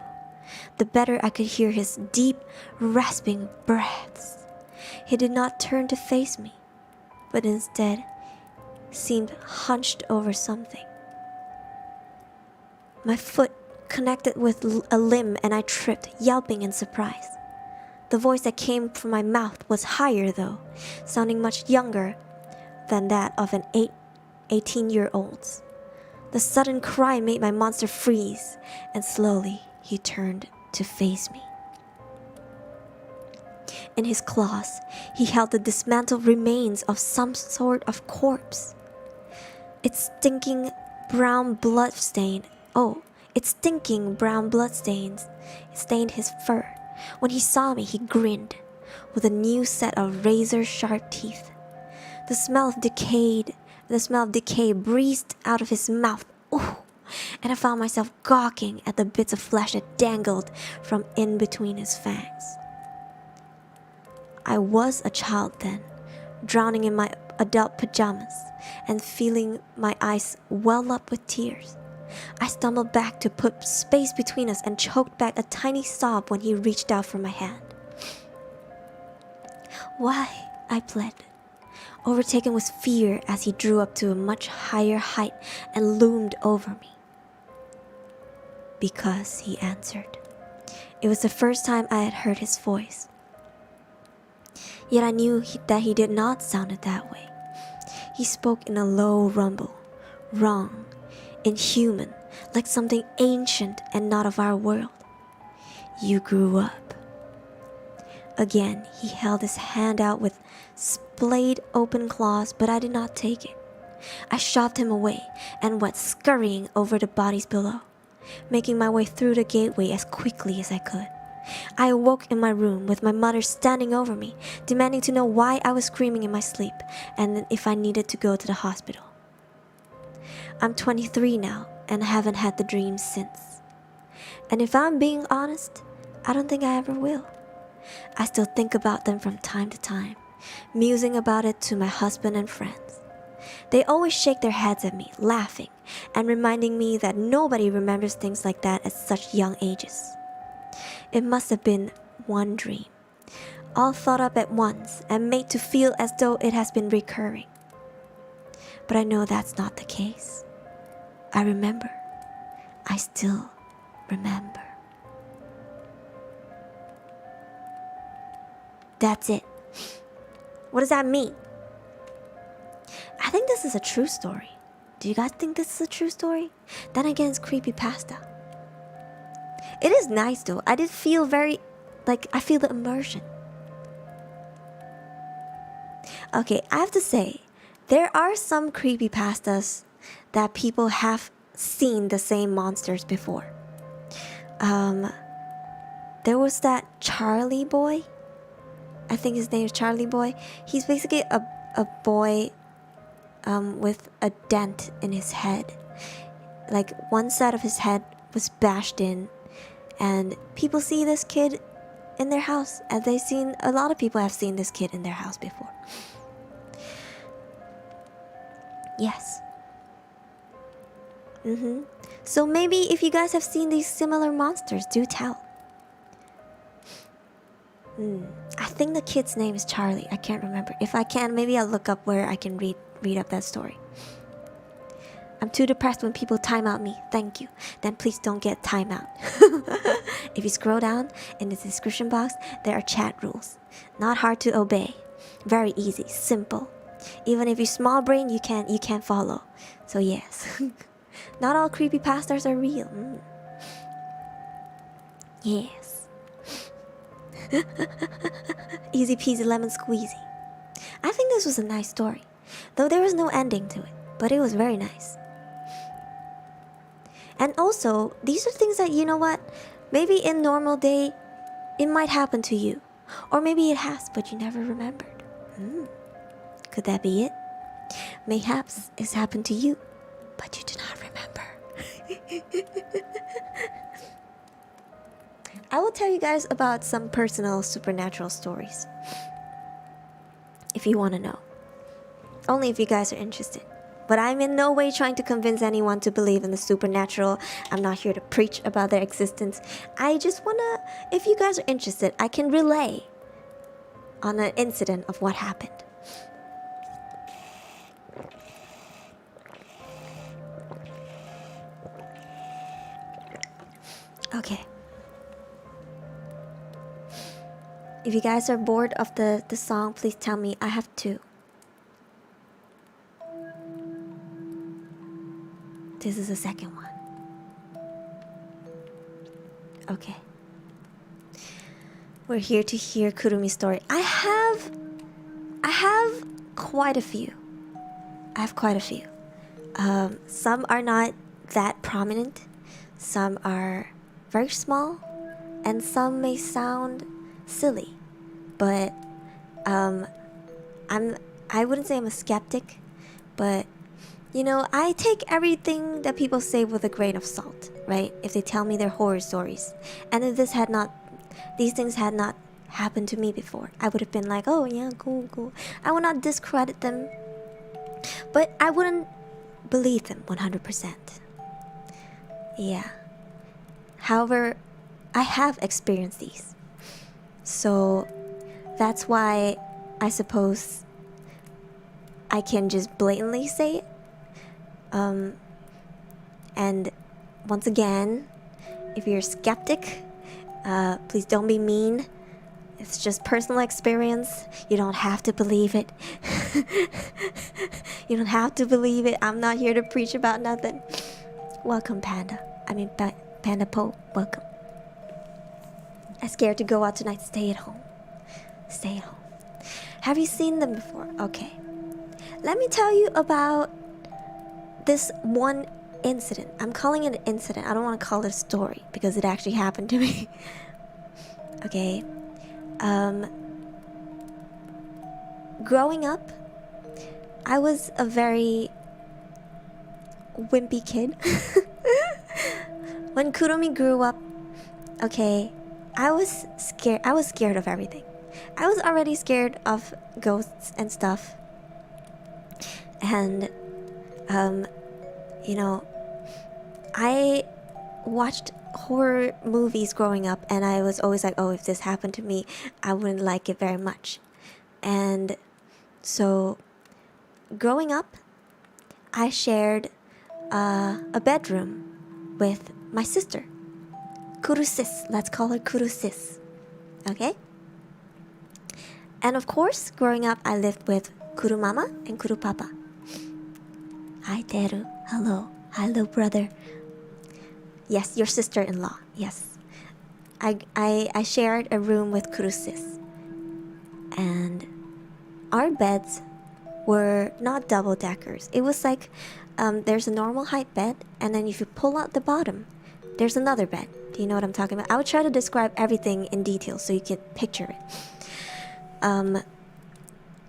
the better I could hear his deep, rasping breaths. He did not turn to face me, but instead seemed hunched over something. My foot connected with a limb and I tripped, yelping in surprise. The voice that came from my mouth was higher though, sounding much younger than that of an 18-year-old's. The sudden cry made my monster freeze, and slowly he turned to face me. In his claws, he held the dismantled remains of some sort of corpse. Its stinking brown blood stained stained his fur. When he saw me, he grinned with a new set of razor-sharp teeth. The smell of decay breezed out of his mouth. Ooh, and I found myself gawking at the bits of flesh that dangled from in between his fangs. I was a child then, drowning in my adult pajamas and feeling my eyes well up with tears. I stumbled back to put space between us and choked back a tiny sob when he reached out for my hand. "Why?" I pled, overtaken with fear as he drew up to a much higher height and loomed over me. "Because," he answered. It was the first time I had heard his voice. Yet I knew that he did not sound it that way. He spoke in a low rumble, wrong, inhuman, like something ancient and not of our world. "You grew up." Again, he held his hand out with splayed open claws, but I did not take it. I shoved him away and went scurrying over the bodies below, making my way through the gateway as quickly as I could. I awoke in my room with my mother standing over me, demanding to know why I was screaming in my sleep and if I needed to go to the hospital. I'm 23 now and haven't had the dreams since. And if I'm being honest, I don't think I ever will. I still think about them from time to time, musing about it to my husband and friends. They always shake their heads at me, laughing, and reminding me that nobody remembers things like that at such young ages. It must have been one dream, all thought up at once and made to feel as though it has been recurring. But I know that's not the case. I remember. I still remember. That's it. What does that mean? I think this is a true story. Do you guys think this is a true story? Then again, it's creepypasta. It is nice though. I did feel very, I feel the immersion. Okay, I have to say, there are some creepypastas that people have seen the same monsters before. There was that Charlie boy. I think his name is Charlie Boy. He's basically a boy with a dent in his head. Like one side of his head was bashed in, and people see this kid in their house, and a lot of people have seen this kid in their house before. Yes. So maybe if you guys have seen these similar monsters, do tell. I think the kid's name is Charlie. I can't remember. If I can, maybe I'll look up where I can read up that story. I'm too depressed when people time out me. Thank you. Then please don't get time out. If you scroll down in the description box, there are chat rules. Not hard to obey. Very easy, simple. Even if you're small brain, you can follow. So yes. Not all creepypastas are real. Yes. Easy peasy lemon squeezy. I think this was a nice story, though there was no ending to it, but it was very nice. And also, these are things that, you know what, maybe in normal day it might happen to you, or maybe it has but you never remembered. Could that be it? Mayhaps it's happened to you, but you do not remember. I will tell you guys about some personal supernatural stories, if you want to know. Only if you guys are interested. But I'm in no way trying to convince anyone to believe in the supernatural. I'm not here to preach about their existence. I just wanna, if you guys are interested, I can relay on an incident of what happened. Okay. If you guys are bored of the song, please tell me. I have two. This is the second one. Okay. We're here to hear Kurumi's story. I have quite a few. Some are not that prominent. Some are very small, and some may sound silly. But I wouldn't say I'm a skeptic, but You know, I take everything that people say with a grain of salt, right? If they tell me their horror stories. And if these things had not happened to me before, I would have been like, oh yeah, cool, cool. I would not discredit them, but I wouldn't believe them 100%. Yeah. However, I have experienced these. So that's why I suppose I can just blatantly say it. And once again, if you're a skeptic, please don't be mean. It's just personal experience. You don't have to believe it. You don't have to believe it. I'm not here to preach about nothing. Welcome, Panda. Panda Po, welcome. I'm scared to go out tonight. Stay at home. Stay at home. Have you seen them before? Okay. Let me tell you about this one incident. I'm calling it an incident. I don't want to call it a story because it actually happened to me. Okay. Growing up, I was a very wimpy kid. When Kurumi grew up, okay, I was scared. I was scared of everything. I was already scared of ghosts and stuff. And you know, I watched horror movies growing up, and I was always like, oh, if this happened to me, I wouldn't like it very much. And so growing up, I shared a bedroom with my sister, Kurusis. Let's call her Kurusis. Okay? And of course, growing up, I lived with Kurumama and Kurupapa. Hi, Teru. Hello. Hello, brother. Yes, your sister-in-law. Yes. I shared a room with Kurusis. And our beds were not double-deckers. It was like there's a normal height bed, and then if you pull out the bottom, there's another bed. Do you know what I'm talking about? I would try to describe everything in detail so you can picture it.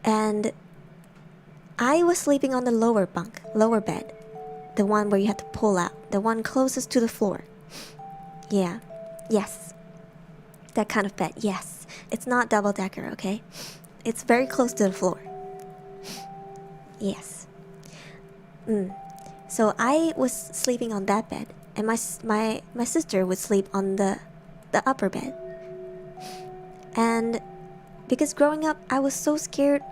And I was sleeping on the lower bed. The one where you had to pull out. The one closest to the floor. Yeah. Yes. That kind of bed. Yes. It's not double-decker, okay? It's very close to the floor. Yes. So I was sleeping on that bed, and my sister would sleep on the upper bed. And because growing up, I was so scared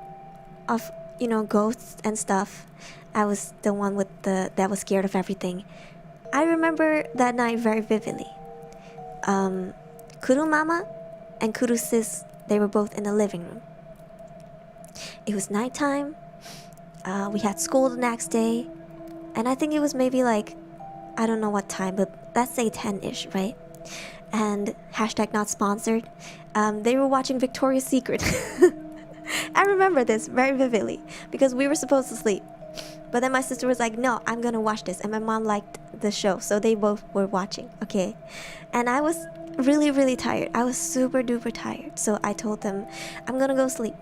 of, you know, ghosts and stuff. I was the one that was scared of everything. I remember that night very vividly. Kurumama and Kurusis, they were both in the living room. It was nighttime. We had school the next day. And I think it was maybe like, I don't know what time, but let's say 10-ish, right? And hashtag not sponsored. They were watching Victoria's Secret. I remember this very vividly because we were supposed to sleep. But then my sister was like, no, I'm gonna watch this. And my mom liked the show, so they both were watching, okay? And I was really, really tired. I was super duper tired. So I told them, I'm gonna go sleep.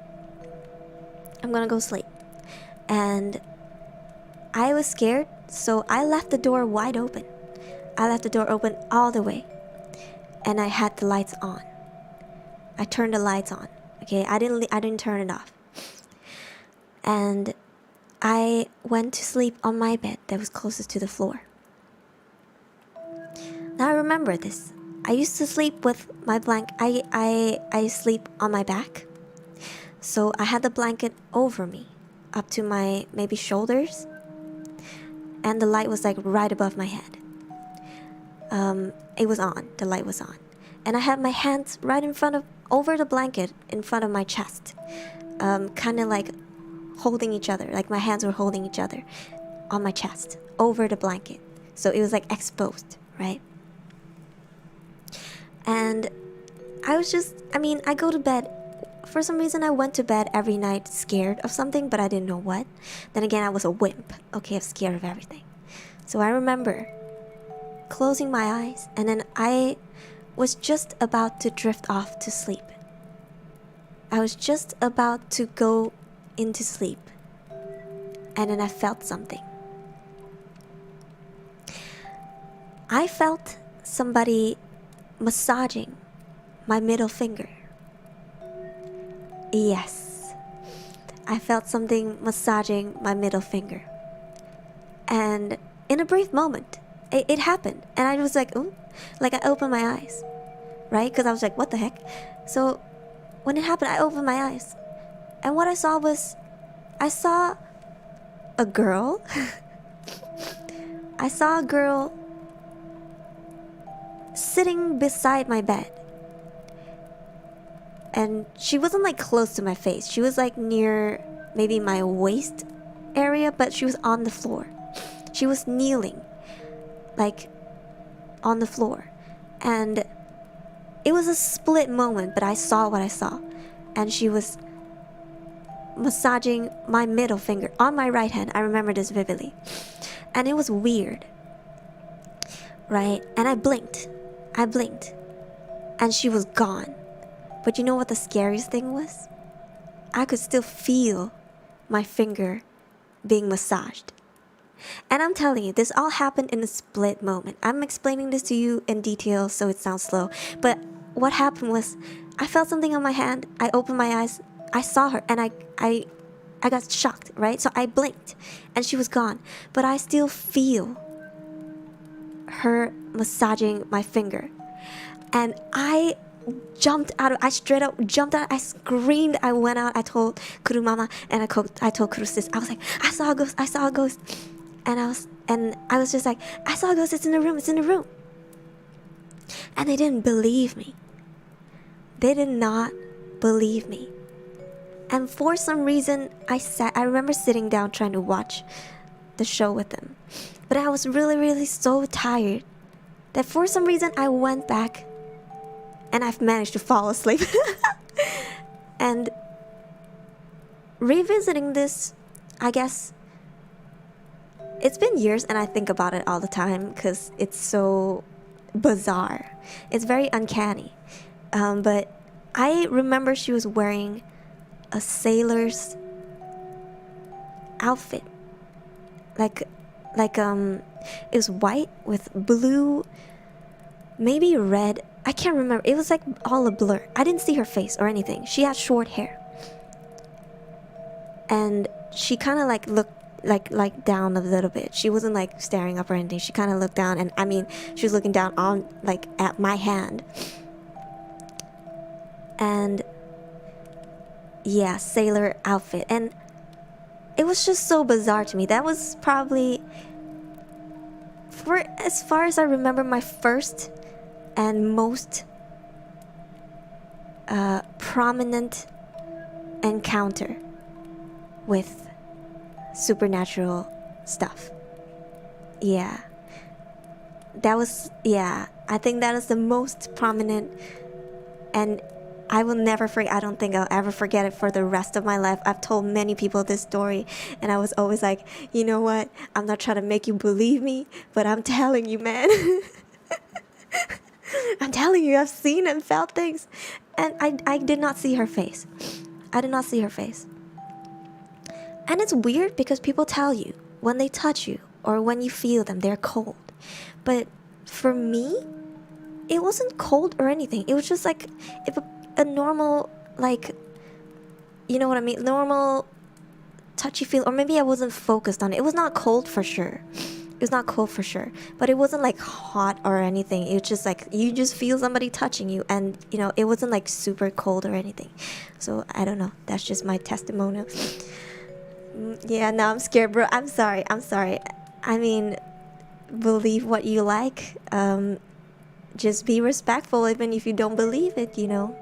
I'm gonna go sleep. And I was scared, so I left the door wide open. I left the door open all the way. And I had the lights on. I turned the lights on. Okay, I didn't turn it off. And I went to sleep on my bed that was closest to the floor. Now I remember this. I used to sleep with my blanket. I sleep on my back. So I had the blanket over me, up to my maybe shoulders. And the light was like right above my head. It was on. The light was on. And I had my hands right in front of, over the blanket, in front of my chest. Kind of like holding each other. Like my hands were holding each other on my chest, over the blanket. So it was like exposed, right? And I was just, I go to bed. For some reason, I went to bed every night scared of something, but I didn't know what. Then again, I was a wimp. Okay, I was scared of everything. So I remember closing my eyes, and then I was just about to drift off to sleep. I was just about to go into sleep. And then I felt something. I felt somebody massaging my middle finger. Yes, I felt something massaging my middle finger. And in a brief moment, it happened. And I was like, ooh, like I opened my eyes, right? Because I was like, what the heck? So when it happened, I opened my eyes. And what I saw was, I saw a girl. I saw a girl sitting beside my bed. And she wasn't like close to my face. She was like near maybe my waist area, but she was on the floor. She was kneeling, like on the floor. And it was a split moment, but I saw what I saw. And she was massaging my middle finger on my right hand. I remember this vividly. And it was weird, right? And I blinked. And she was gone. But you know what the scariest thing was? I could still feel my finger being massaged. And I'm telling you, this all happened in a split moment. I'm explaining this to you in detail so it sounds slow. But what happened was, I felt something on my hand. I opened my eyes. I saw her and I got shocked, right? So I blinked and she was gone. But I still feel her massaging my finger. And I straight up jumped out. I screamed. I went out. I told Kuru Mama and I told Kuru sis. I was like, I saw a ghost. And I was just like, I saw a ghost. It's in the room. And they didn't believe me. They did not believe me. And for some reason, I remember sitting down trying to watch the show with them. But I was really, really so tired that for some reason I went back and I've managed to fall asleep. And revisiting this, I guess, it's been years and I think about it all the time because it's so bizarre. It's very uncanny. But I remember she was wearing a sailor's outfit. Like it was white with blue, maybe red. I can't remember. It was like all a blur. I didn't see her face or anything. She had short hair. And she kind of like looked like down a little bit. She wasn't like staring up or anything. She kind of looked down, and I mean, she was looking down on like at my hand. And yeah, sailor outfit. And it was just so bizarre to me. That was probably, for as far as I remember, my first and most prominent encounter with supernatural stuff. Yeah. I think that is the most prominent, and I will never forget. I don't think I'll ever forget it for the rest of my life. I've told many people this story, and I was always like, you know what? I'm not trying to make you believe me, but I'm telling you, man. I'm telling you, I've seen and felt things. And I did not see her face. And it's weird because people tell you when they touch you or when you feel them, they're cold. But for me, it wasn't cold or anything. It was just like if a normal, like, you know what I mean? Normal touchy feel, or maybe I wasn't focused on it. It was not cold for sure. But it wasn't like hot or anything. It was just like you just feel somebody touching you, and you know, it wasn't like super cold or anything. So I don't know. That's just my testimonial. Yeah, now I'm scared, bro. I'm sorry. I mean, believe what you like. Just be respectful even if you don't believe it, you know.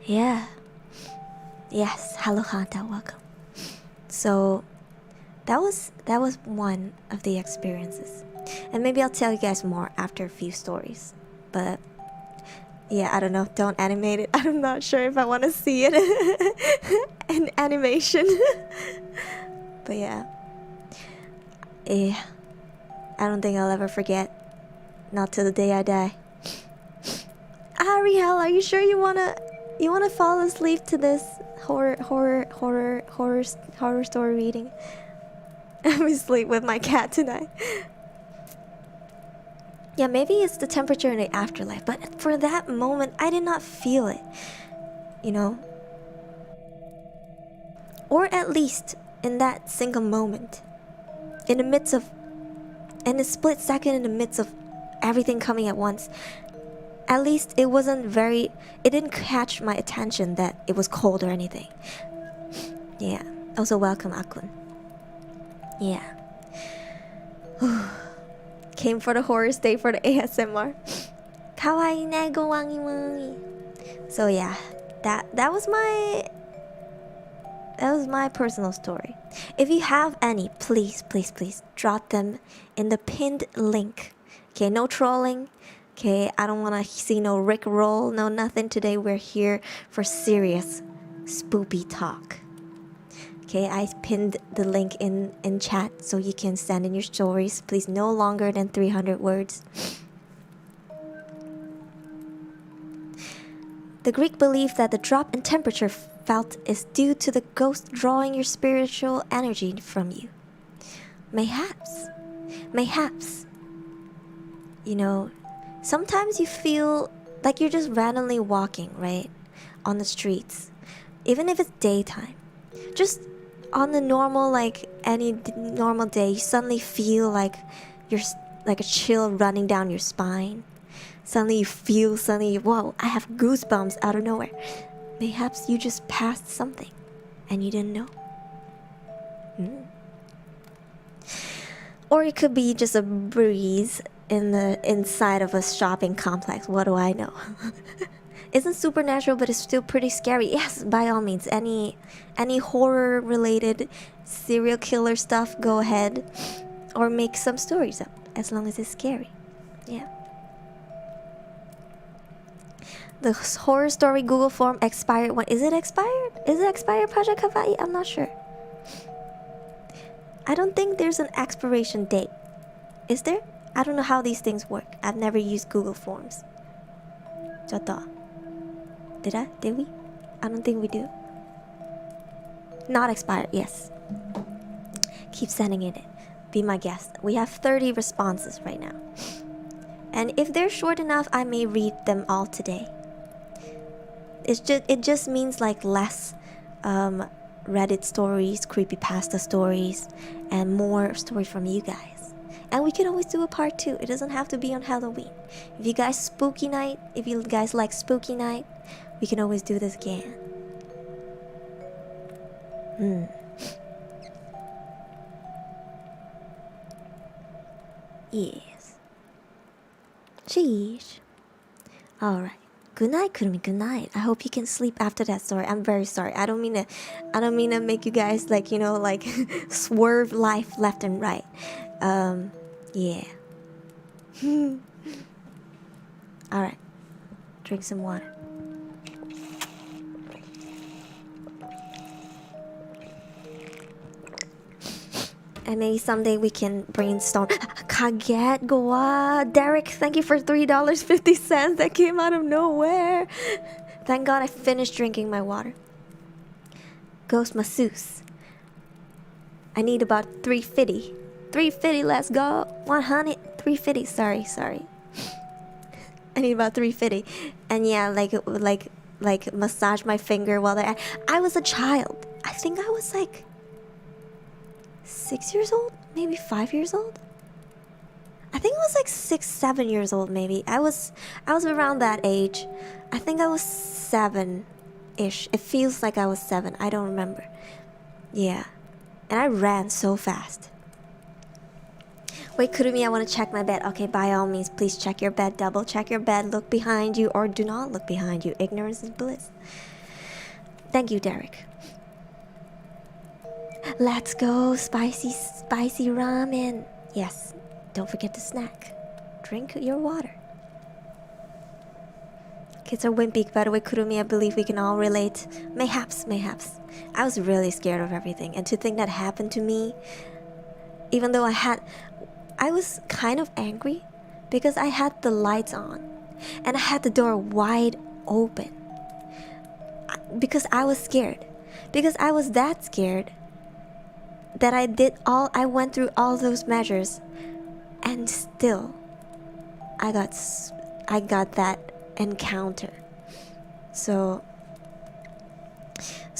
Yeah. Yes, hello Hanta, welcome. So that was one of the experiences. And maybe I'll tell you guys more after a few stories. But yeah, I don't know, don't animate it. I'm not sure if I want to see it in animation. But yeah. I don't think I'll ever forget. Not till the day I die. Ariel, are you sure you wanna fall asleep to this horror story reading? I'm asleep with my cat tonight. Yeah, maybe it's the temperature in the afterlife, but for that moment, I did not feel it. You know? Or at least in that single moment. In a split second in the midst of everything coming at once. At least it didn't catch my attention that it was cold or anything. Yeah. Also welcome, Akun. Yeah. Came for the horror, stay for the ASMR. Kawaii ne go wangi wangi. So yeah, that was my personal story. If you have any, please drop them in the pinned link. Okay, no trolling. Okay, I don't wanna see no Rick roll, no nothing today. We're here for serious spoopy talk. Okay, I pinned the link in chat so you can send in your stories. Please, no longer than 300 words. The Greek believed that the drop in temperature felt is due to the ghost drawing your spiritual energy from you. Mayhaps. You know, sometimes you feel like you're just randomly walking, right? On the streets. Even if it's daytime. Just on the normal, like any normal day, you suddenly feel like you're like a chill running down your spine. Suddenly, whoa, I have goosebumps out of nowhere. Mayhaps you just passed something and you didn't know. Or it could be just a breeze in the inside of a shopping complex. What do I know? Isn't supernatural, but it's still pretty scary. Yes, by all means, any horror related serial killer stuff, go ahead, or make some stories up as long as it's scary. Yeah. The horror story Google form expired. When is it expired? Is it expired, Project Kavvaii? I'm not sure. I don't think there's an expiration date. Is there? I don't know how these things work. I've never used Google Forms. Jota. Did I? Did we? I don't think we do. Not expired, yes. Keep sending it in. Be my guest. We have 30 responses right now. And if they're short enough, I may read them all today. It just means like less Reddit stories, creepypasta stories, and more stories from you guys. And we can always do a part 2. It doesn't have to be on Halloween. If you guys like spooky night, we can always do this again. Yes. Sheesh. Alright. Good night, Kurumi. Good night. I hope you can sleep after that story. I'm very sorry. I don't mean to make you guys like, you know, like swerve life left and right. Yeah. Alright. Drink some water. And maybe someday we can brainstorm. Kaget Goa. Derek, thank you for $3.50. That came out of nowhere. Thank God I finished drinking my water. Ghost masseuse. I need about 350. 350, let's go. 100. 350. Sorry. I need about 350. And yeah, like massage my finger while I was a child. I think I was like 6 years old, maybe 5 years old. I think it was like 6, 7 years old, maybe. I was around that age. I think I was 7-ish. It feels like I was 7. I don't remember. Yeah, and I ran so fast. Wait, Kurumi, I want to check my bed. Okay, by all means, please check your bed. Double check your bed. Look behind you, or do not look behind you. Ignorance is bliss. Thank you, Derek. Let's go, spicy ramen. Yes, don't forget to snack. Drink your water. Kids are wimpy. By the way, Kurumi, I believe we can all relate. Mayhaps. I was really scared of everything, and to think that happened to me, even though I was kind of angry because I had the lights on and I had the door wide open because I was scared. Because I was that scared that I went through all those measures, and still I got that encounter. So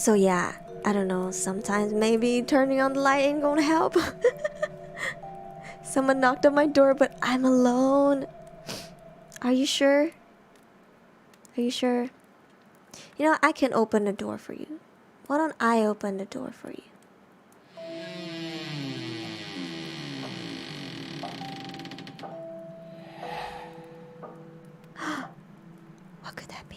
yeah, I don't know, sometimes maybe turning on the light ain't gonna help. Someone knocked on my door, but I'm alone. Are you sure? Are you sure? You know, I can open the door for you. Why don't I open the door for you? What could that be?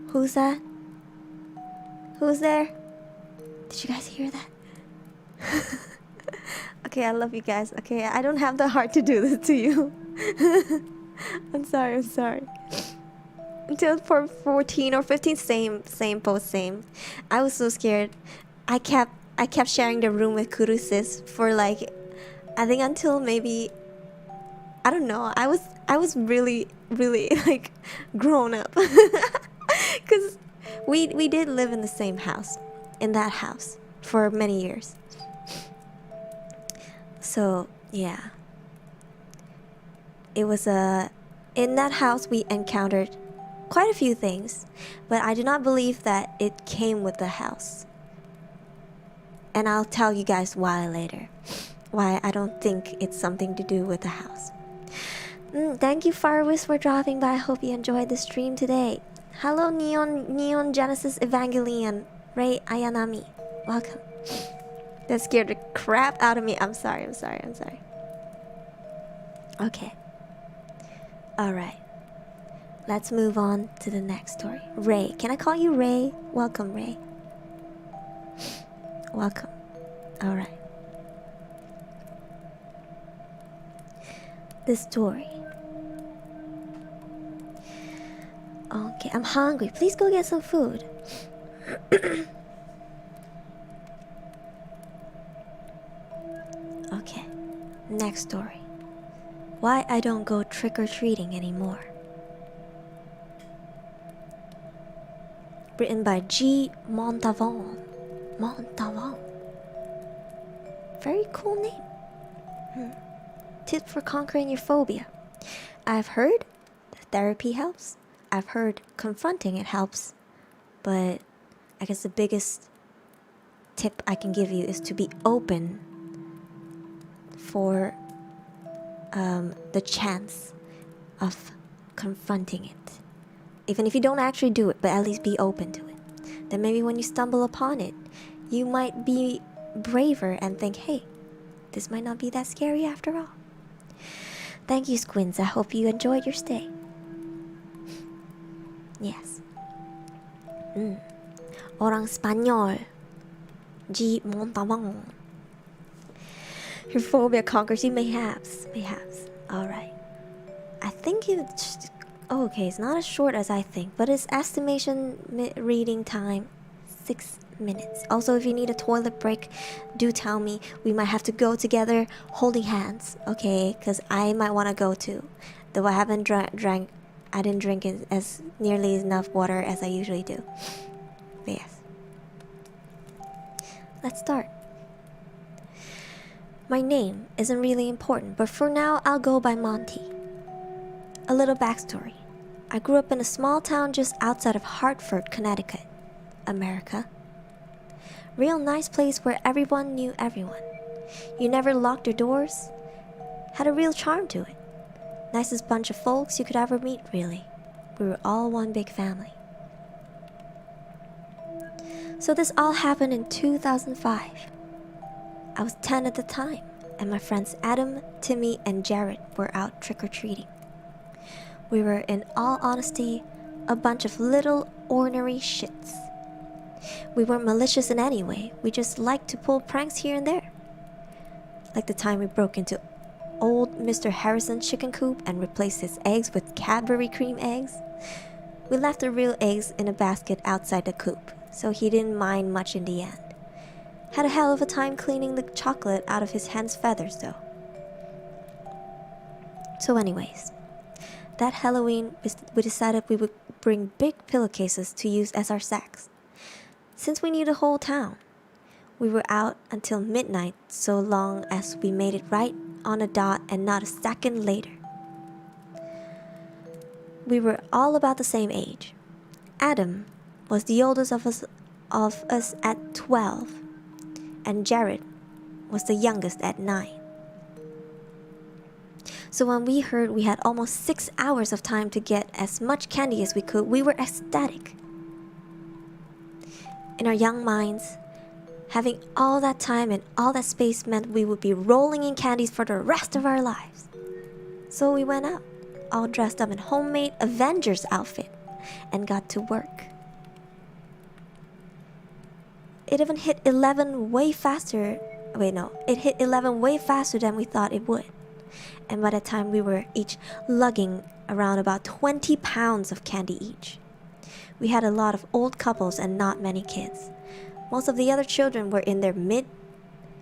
Who's that? Who's there? Did you guys hear that? Okay, I love you guys. Okay, I don't have the heart to do this to you. I'm sorry. Until for 14 or 15, same post, same. I was so scared. I kept sharing the room with Kurusis for like, I think until maybe, I don't know. I was really like grown up. Cause we did live in the same house, in that house for many years. So yeah, it was in that house we encountered quite a few things, but I do not believe that it came with the house. And I'll tell you guys why later. Why I don't think it's something to do with the house. Thank you, Farwiz, for dropping by. I hope you enjoyed the stream today. Hello, Neon Genesis Evangelion, Ray Ayanami. Welcome. That scared the crap out of me. I'm sorry. Okay. Alright. Let's move on to the next story. Ray. Can I call you Ray? Welcome, Ray. Welcome. Alright. This story. Okay, I'm hungry. Please go get some food. Okay, next story. Why I don't go trick-or-treating anymore. Written by G. Montavon. Very cool name. Tip for conquering your phobia. I've heard that therapy helps. I've heard confronting it helps. But I guess the biggest tip I can give you is to be open for the chance of confronting it. Even if you don't actually do it, but at least be open to it. Then maybe when you stumble upon it, you might be braver and think, hey, this might not be that scary after all. Thank you, Squints. I hope you enjoyed your stay. Yes. Orang Spanyol. G. Montalban. Your phobia conquers you, mayhaps. Alright. I think it's... Oh, okay, it's not as short as I think, but its estimation reading time 6 minutes. Also, if you need a toilet break, do tell me. We might have to go together holding hands, okay? Because I might want to go too. Though I haven't I didn't drink as nearly enough water as I usually do. But yes. Let's start. My name isn't really important, but for now I'll go by Monty. A little backstory. I grew up in a small town just outside of Hartford, Connecticut, America. Real nice place where everyone knew everyone. You never locked your doors. Had a real charm to it. Nicest bunch of folks you could ever meet, really. We were all one big family. So this all happened in 2005. I was 10 at the time, and my friends Adam, Timmy, and Jared were out trick-or-treating. We were, in all honesty, a bunch of little ornery shits. We weren't malicious in any way, we just liked to pull pranks here and there. Like the time we broke into old Mr. Harrison's chicken coop and replaced his eggs with Cadbury cream eggs. We left the real eggs in a basket outside the coop, so he didn't mind much in the end. Had a hell of a time cleaning the chocolate out of his hen's feathers though. So anyways, that Halloween we decided we would bring big pillowcases to use as our sacks. Since we knew the whole town, we were out until midnight so long as we made it right on a dot and not a second later. We were all about the same age. Adam was the oldest of us at 12, and Jared was the youngest at 9. So when we heard we had almost 6 hours of time to get as much candy as we could, we were ecstatic. In our young minds, having all that time and all that space meant we would be rolling in candies for the rest of our lives. So we went out, all dressed up in homemade Avengers outfit, and got to work. It even hit 11 way faster. It hit 11 way faster than we thought it would. And by the time we were each lugging around about 20 pounds of candy each. We had a lot of old couples and not many kids. Most of the other children were in their mid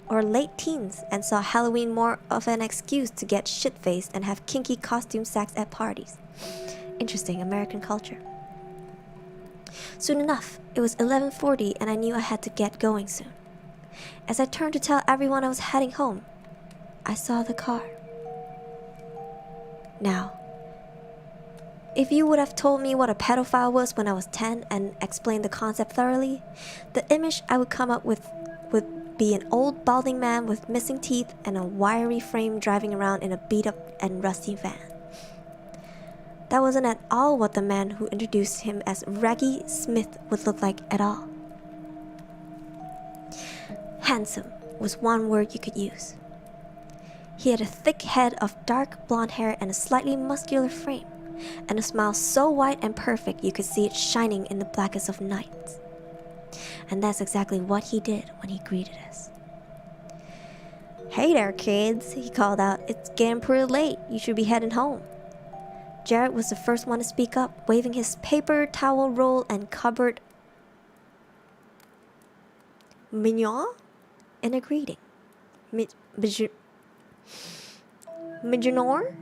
or late teens and saw Halloween more of an excuse to get shit-faced and have kinky costume sex at parties. Interesting American culture. Soon enough, it was 11:40 and I knew I had to get going soon. As I turned to tell everyone I was heading home, I saw the car. Now, if you would have told me what a pedophile was when I was 10 and explained the concept thoroughly, the image I would come up with would be an old balding man with missing teeth and a wiry frame driving around in a beat-up and rusty van. That wasn't at all what the man who introduced him as Reggie Smith would look like at all. Handsome was one word you could use. He had a thick head of dark blonde hair and a slightly muscular frame, and a smile so white and perfect you could see it shining in the blackest of nights. And that's exactly what he did when he greeted us. "Hey there, kids," he called out. "It's getting pretty late. You should be heading home." Jared was the first one to speak up, waving his paper towel roll and cupboard mignon in a greeting. Mijanor?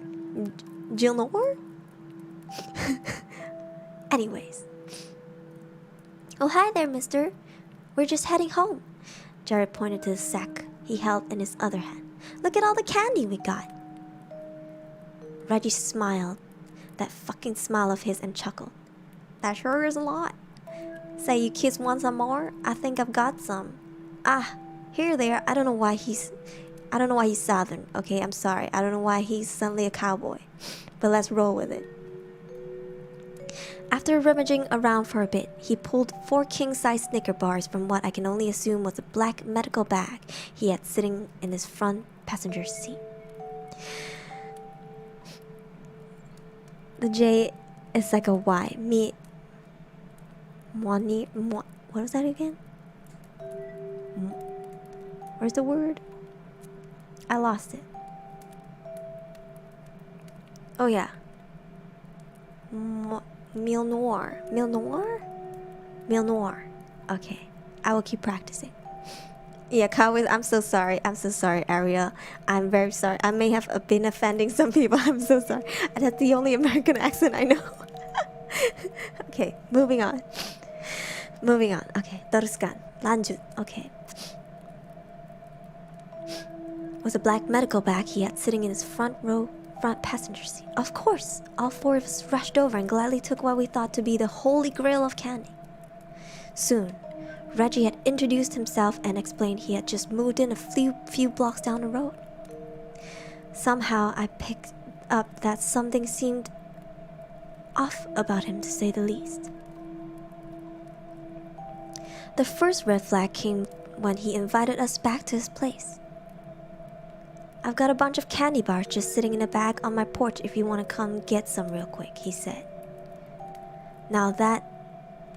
Gilnor? Anyways. "Oh, hi there, mister. We're just heading home." Jared pointed to the sack he held in his other hand. "Look at all the candy we got." Reggie smiled, that fucking smile of his, and chuckled. "That sure is a lot. Say, you kids want some more? I think I've got some." Here they are. I don't know why he's Southern. Okay, I'm sorry. I don't know why he's suddenly a cowboy. But let's roll with it. After rummaging around for a bit, he pulled 4 king-size Snicker bars from what I can only assume was a black medical bag he had sitting in his front passenger seat. The J is like a Y. What was that again? Where's the word? I lost it. Oh yeah. Mille noir. Okay, I will keep practicing. Yeah, Kavvaii, I'm so sorry, Ariel. I'm very sorry. I may have been offending some people. I'm so sorry. That's the only American accent I know. Okay, moving on. Okay, teruskan. Lanjut. Okay. Was a black medical bag he had sitting in his front passenger seat. Of course, all 4 of us rushed over and gladly took what we thought to be the holy grail of candy. Soon, Reggie had introduced himself and explained he had just moved in a few blocks down the road. Somehow, I picked up that something seemed off about him, to say the least. The first red flag came when he invited us back to his place. "I've got a bunch of candy bars just sitting in a bag on my porch if you want to come get some real quick," he said. Now that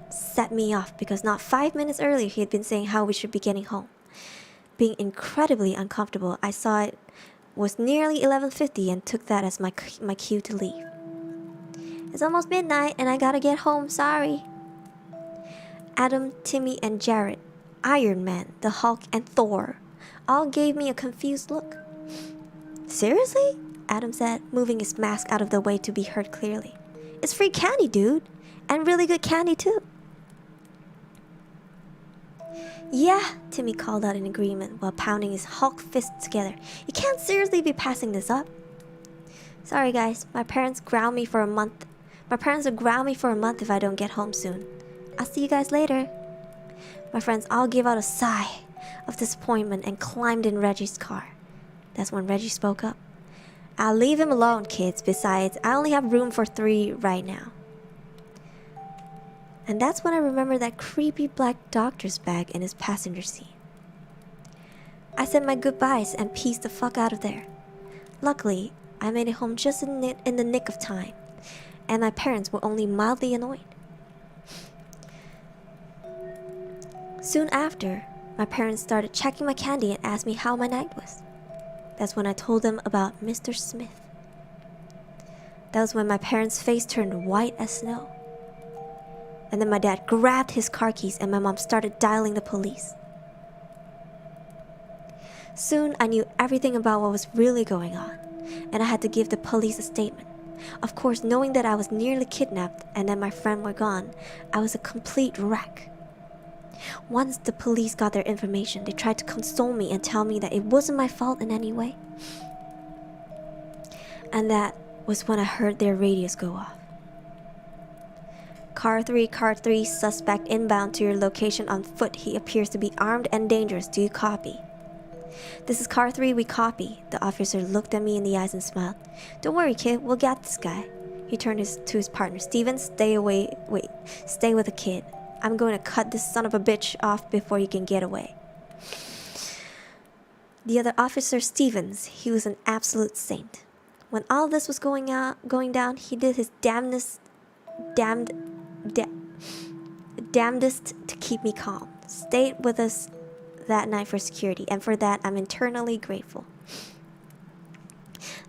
set me off because not 5 minutes earlier he had been saying how we should be getting home. Being incredibly uncomfortable, I saw it was nearly 11:50 and took that as my cue to leave. "It's almost midnight and I gotta get home, sorry." Adam, Timmy, and Jared, Iron Man, the Hulk, and Thor all gave me a confused look. "Seriously?" Adam said, moving his mask out of the way to be heard clearly. "It's free candy, dude. And really good candy, too." Yeah, Timmy called out in agreement while pounding his Hulk fists together. You can't seriously be passing this up. Sorry guys, my parents ground me for a month. My parents will ground me for a month if I don't get home soon. I'll see you guys later. My friends all gave out a sigh of disappointment and climbed in Reggie's car. That's when Reggie spoke up. I'll leave him alone, kids. Besides, I only have room for 3 right now. And that's when I remembered that creepy black doctor's bag in his passenger seat. I said my goodbyes and peaced the fuck out of there. Luckily, I made it home just in the nick of time, and my parents were only mildly annoyed. Soon after, my parents started checking my candy and asked me how my night was. That's when I told them about Mr. Smith. That was when my parents' face turned white as snow. And then my dad grabbed his car keys and my mom started dialing the police. Soon I knew everything about what was really going on, and I had to give the police a statement. Of course, knowing that I was nearly kidnapped and that my friend were gone, I was a complete wreck. Once the police got their information, they tried to console me and tell me that it wasn't my fault in any way. And that was when I heard their radios go off. Car 3, suspect inbound to your location on foot. He appears to be armed and dangerous. Do you copy? This is Car 3, we copy. The officer looked at me in the eyes and smiled. Don't worry, kid, we'll get this guy. He turned to his partner. Steven, stay with the kid. I'm going to cut this son of a bitch off before you can get away. The other officer, Stevens, he was an absolute saint. When all this was going down, he did his damnedest to keep me calm. Stayed with us that night for security, and for that I'm eternally grateful.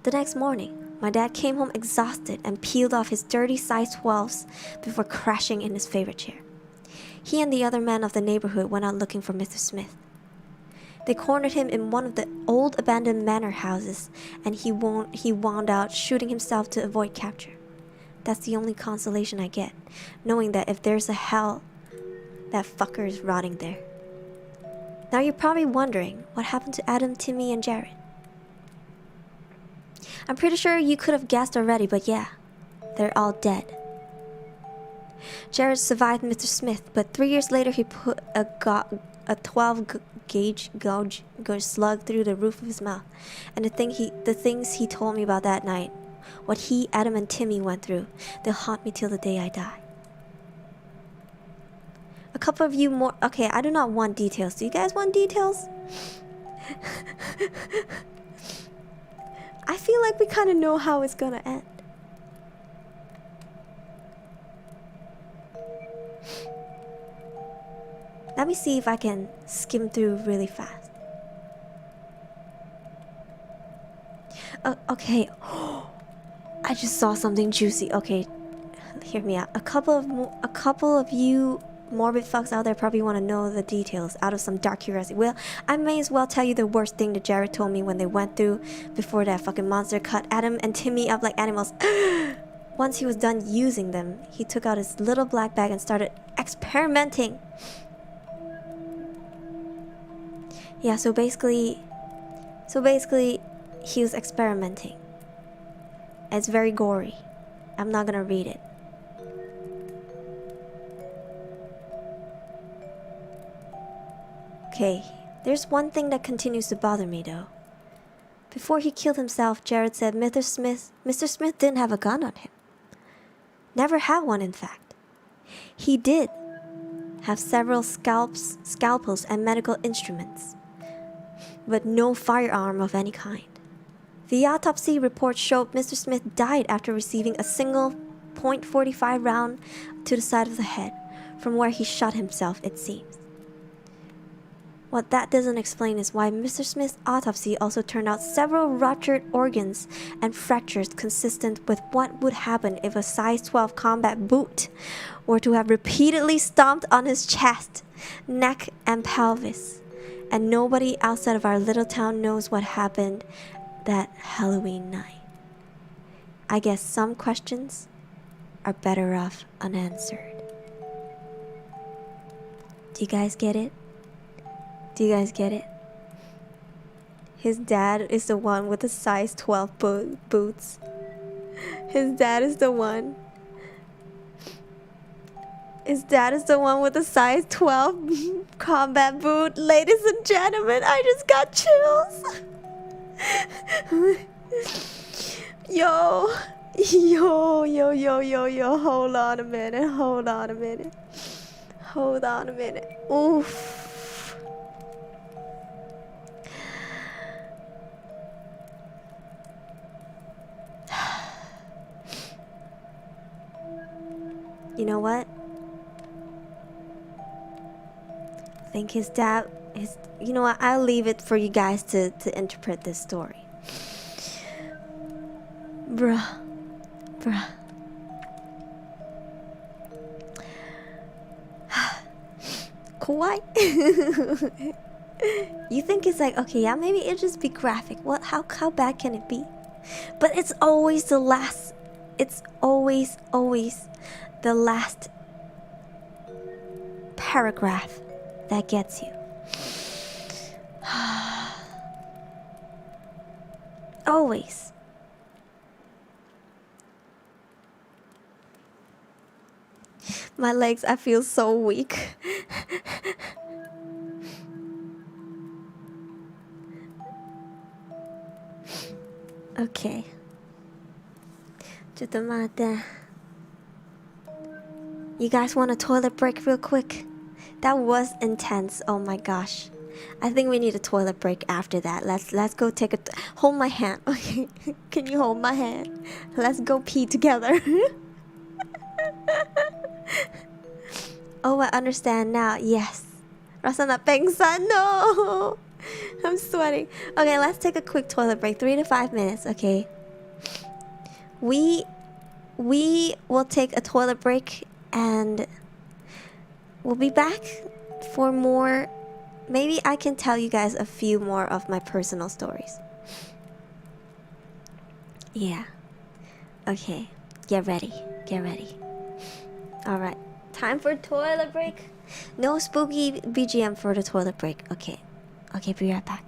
The next morning, my dad came home exhausted and peeled off his dirty size 12s before crashing in his favorite chair. He and the other men of the neighborhood went out looking for Mr. Smith. They cornered him in one of the old abandoned manor houses, and he wound out shooting himself to avoid capture. That's the only consolation I get, knowing that if there's a hell, that fucker is rotting there. Now you're probably wondering what happened to Adam, Timmy, and Jared. I'm pretty sure you could have guessed already, but yeah, they're all dead. Jared survived Mr. Smith, but 3 years later he put a 12-gauge slug through the roof of his mouth. And the things he told me about that night, what he, Adam, and Timmy went through, they'll haunt me till the day I die. A couple of you more. Okay, I do not want details. Do you guys want details? I feel like we kind of know how it's gonna end. Let me see if I can skim through really fast. Okay. I just saw something juicy. Okay, hear me out. A couple of you morbid fucks out there probably want to know the details out of some dark curiosity. Well, I may as well tell you the worst thing that Jared told me when they went through before that fucking monster cut Adam and Timmy up like animals. Once he was done using them, he took out his little black bag and started experimenting. Yeah, so basically he was experimenting. It's very gory. I'm not gonna read it. Okay, there's one thing that continues to bother me though. Before he killed himself, Jared said Mr. Smith didn't have a gun on him. Never had one, in fact. He did have several scalpels and medical instruments, but no firearm of any kind. The autopsy report showed Mr. Smith died after receiving a single .45 round to the side of the head, from where he shot himself, it seems. What that doesn't explain is why Mr. Smith's autopsy also turned out several ruptured organs and fractures consistent with what would happen if a size 12 combat boot were to have repeatedly stomped on his chest, neck, and pelvis. And nobody outside of our little town knows what happened that Halloween night. I guess some questions are better off unanswered. Do you guys get it? Do you guys get it? His dad is the one with the size 12 boots. His dad is the one. His dad is the one with the size 12 combat boot. Ladies and gentlemen, I just got chills. Yo. Hold on a minute. Oof. You know what? I think his dad is... You know what? I'll leave it for you guys to interpret this story. Bruh. Kawaii. You think it's like, okay, yeah, maybe it'll just be graphic. What? How bad can it be? But it's always the last... It's always the last paragraph that gets you. Always. My legs, I feel so weak. Okay. ちょっと待って. You guys want a toilet break real quick? That was intense. Oh my gosh. I think we need a toilet break after that. Let's go take a... Hold my hand. Okay. Can you hold my hand? Let's go pee together. Oh, I understand now. Yes. Rasana Pengsan. No. I'm sweating. Okay, let's take a quick toilet break. 3 to 5 minutes, okay? We will take a toilet break and we'll be back for more. Maybe I can tell you guys a few more of my personal stories. Yeah. Okay. Get ready. Alright. Time for toilet break. No spooky BGM for the toilet break. Okay. Okay, be right back.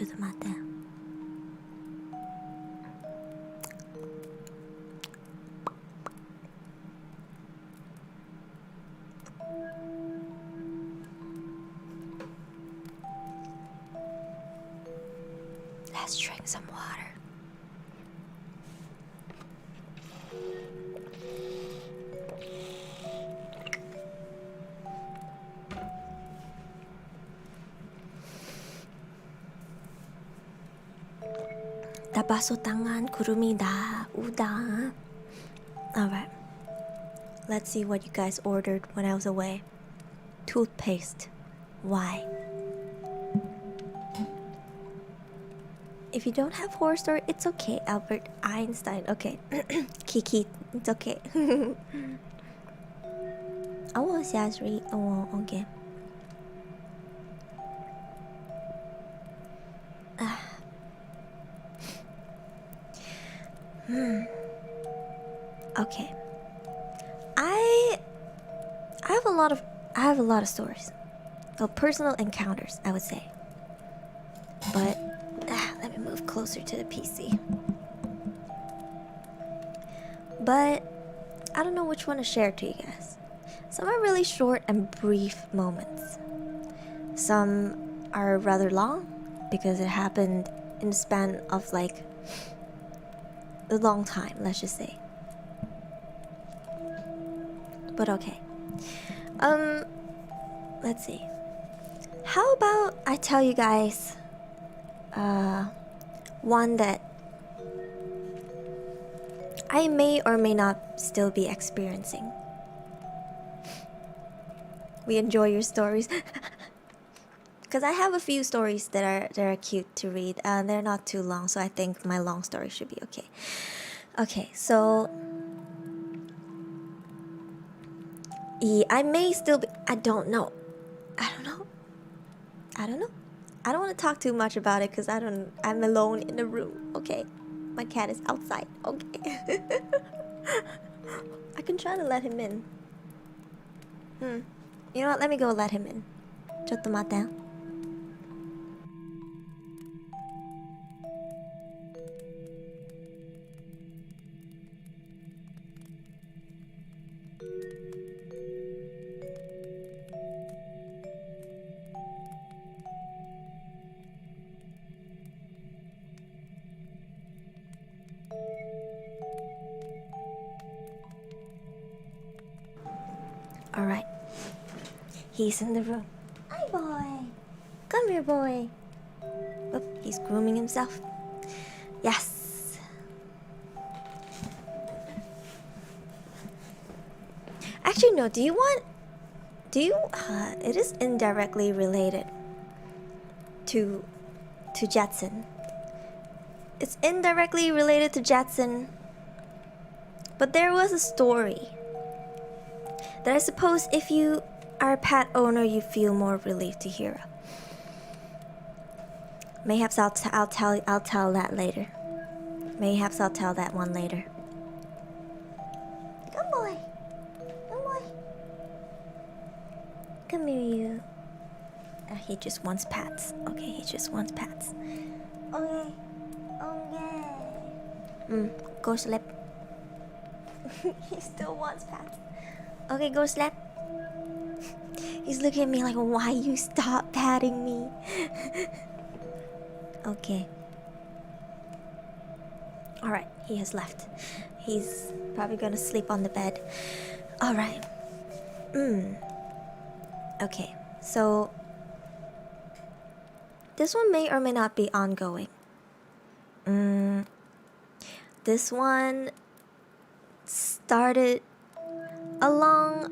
ちょっと待って。Let's drink some water. Tabaso tangan kurumi da uda. Alright. Let's see what you guys ordered when I was away. Toothpaste. Why? If you don't have horror story, it's okay. Albert Einstein. Okay. Kiki, it's okay. I want Sasri. Oh, okay. Okay. I have a lot of stories. Well, personal encounters, I would say. But let me move closer to the PC. But I don't know which one to share to you guys. Some are really short and brief moments. Some are rather long because it happened in the span of like a long time, let's just say. But okay. Let's see. How about I tell you guys one that I may or may not still be experiencing. We enjoy your stories. Because I have a few stories that are cute to read. They're not too long, so I think my long story should be okay. Okay, so I may still be. I don't know. I don't want to talk too much about it because I'm alone in the room. Okay, my cat is outside. Okay. I can try to let him in. You know what? Let me go let him in. ちょっと待って. Alright. He's in the room. Hi, boy. Come here, boy. Oop, he's grooming himself. Yes. Actually, no. It is indirectly related to Jetson. It's indirectly related to Jetson. But there was a story that I suppose if you are a pet owner, you feel more relieved to hear. Mayhaps I'll tell that later. Mayhaps I'll tell that one later. Come boy. Come boy. Come here, you. He just wants pats. Okay, he just wants pats. Okay. Okay. Go sleep. He still wants pats. Okay, go sleep. He's looking at me like, why you stop patting me? Okay. Alright, he has left. He's probably gonna sleep on the bed. Alright. Okay, so this one may or may not be ongoing. This one started a long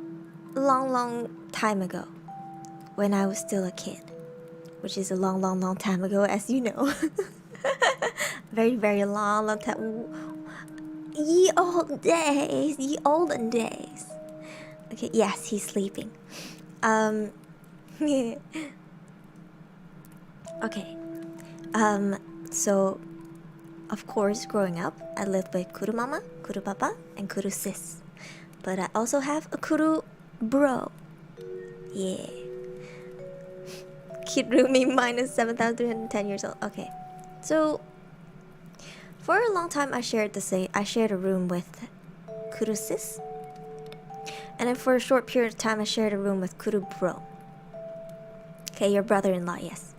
time ago when I was still a kid, which is a long time ago, as you know. Very long time. Ye olden days. Okay, yes, he's sleeping. Okay. So of course, growing up, I lived with Kuru Mama, Kuru Papa, and Kuru Sis. But I also have a Kuru Bro. Yeah. Kirumi minus 7,310 years old. Okay, so for a long time I shared a room with Kurusis, and then for a short period of time I shared a room with Kurubro. Okay, your brother-in-law, yes.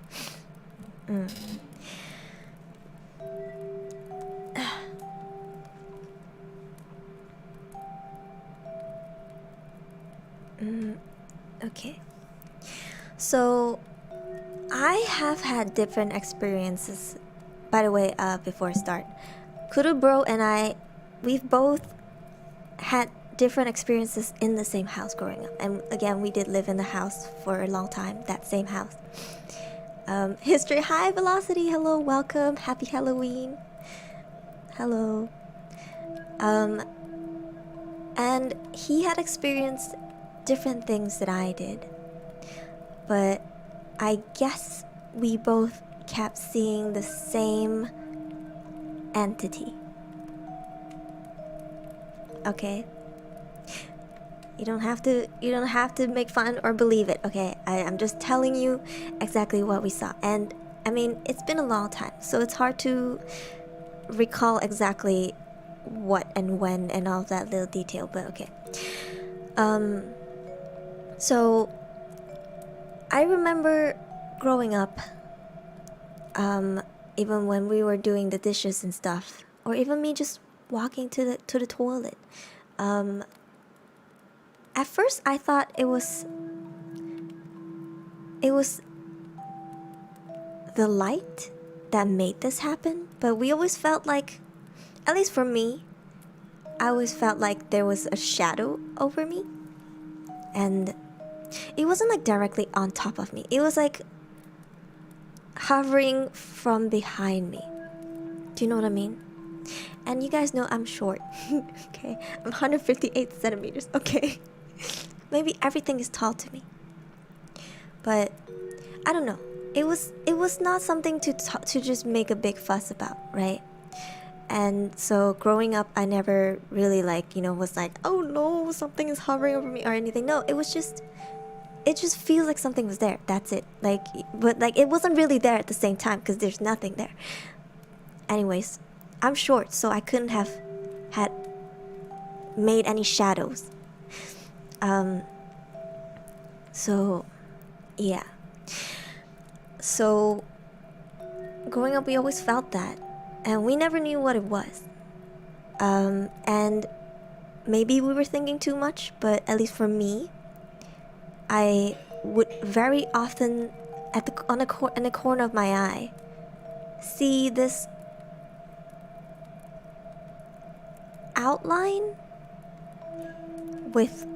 Okay. So, I have had different experiences. By the way, before I start, Kurubro and we've both had different experiences in the same house growing up. And again, we did live in the house for a long time, that same house. History, hi Velocity, hello, welcome, happy Halloween. Hello. And he had experienced different things that I did. But I guess we both kept seeing the same entity. Okay? You don't have to make fun or believe it, okay? I'm just telling you exactly what we saw. And I mean, it's been a long time, so it's hard to recall exactly what and when and all of that little detail, but okay. So I remember growing up, even when we were doing the dishes and stuff, or even me just walking to the toilet. At first I thought it was the light that made this happen, but we always felt like, at least for me, I always felt like there was a shadow over me. And it wasn't like directly on top of me. It was like hovering from behind me. Do you know what I mean? And you guys know I'm short. Okay, I'm 158 centimeters. Okay, maybe everything is tall to me, but I don't know. It was not something to just make a big fuss about, right? And so growing up, I never really was like, oh no, something is hovering over me or anything. No, it just feels like something was there. That's it. But it wasn't really there at the same time because there's nothing there. Anyways, I'm short, so I couldn't have had made any shadows. So yeah. So growing up, we always felt that, and we never knew what it was. And maybe we were thinking too much, but at least for me, I would very often in the corner of my eye see this outline with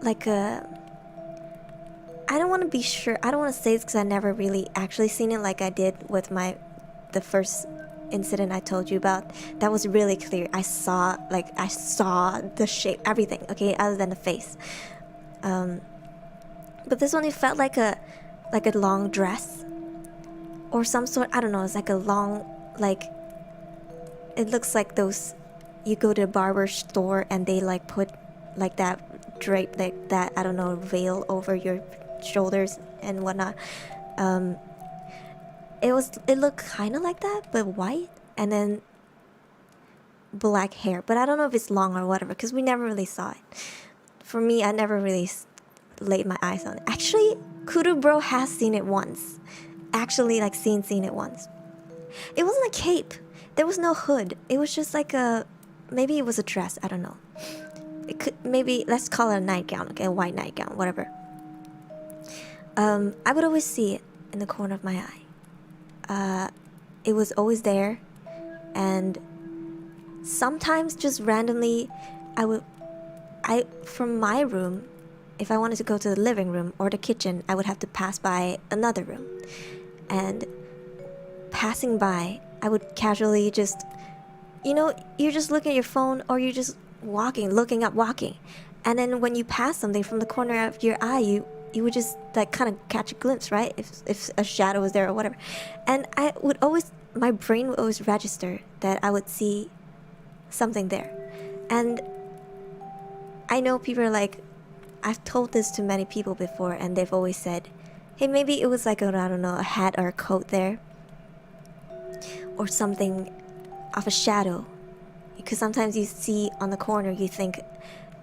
like a, I don't want to be sure, I don't want to say this because I never really actually seen it like I did with the first incident I told you about. That was really clear. I saw the shape, everything, okay, other than the face. But this one, it felt like a long dress or some sort. I don't know. It's like a long, it looks like those, you go to a barber store and they put that drape, that, I don't know, veil over your shoulders and whatnot. It looked kind of like that, but white, and then black hair. But I don't know if it's long or whatever because we never really saw it. For me, I never really laid my eyes on it. Actually, Kurubro has seen it once. Actually, seen it once. It wasn't a cape. There was no hood. It was just maybe it was a dress. I don't know. It could, maybe, let's call it a nightgown, okay, a white nightgown, whatever. I would always see it in the corner of my eye. It was always there, and sometimes just randomly, from my room, if I wanted to go to the living room or the kitchen, I would have to pass by another room. And passing by, I would casually just, you're just looking at your phone or you're just looking up, walking. And then when you pass something from the corner of your eye, you would just kind of catch a glimpse, right? If a shadow was there or whatever. And my brain would always register that I would see something there. And I know people are I've told this to many people before, and they've always said, hey, maybe it was like a, I don't know, a hat or a coat there, or something of a shadow, because sometimes you see on the corner, you think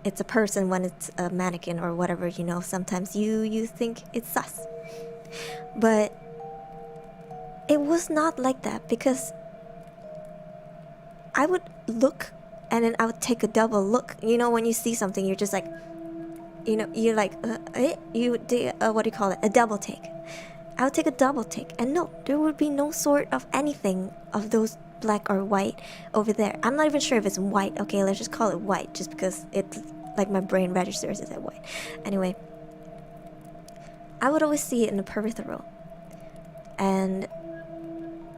it's a person when it's a mannequin or whatever, you know. Sometimes you think it's sus, but it was not like that, because I would look and then I would take a double look. You know, when you see something, you're just like, you know, you're like, you do what do you call it? A double take. I would take a double take, and no, there would be no sort of anything of those black or white over there. I'm not even sure if it's white. Okay, let's just call it white, just because it's like my brain registers as white. Anyway, I would always see it in the peripheral. And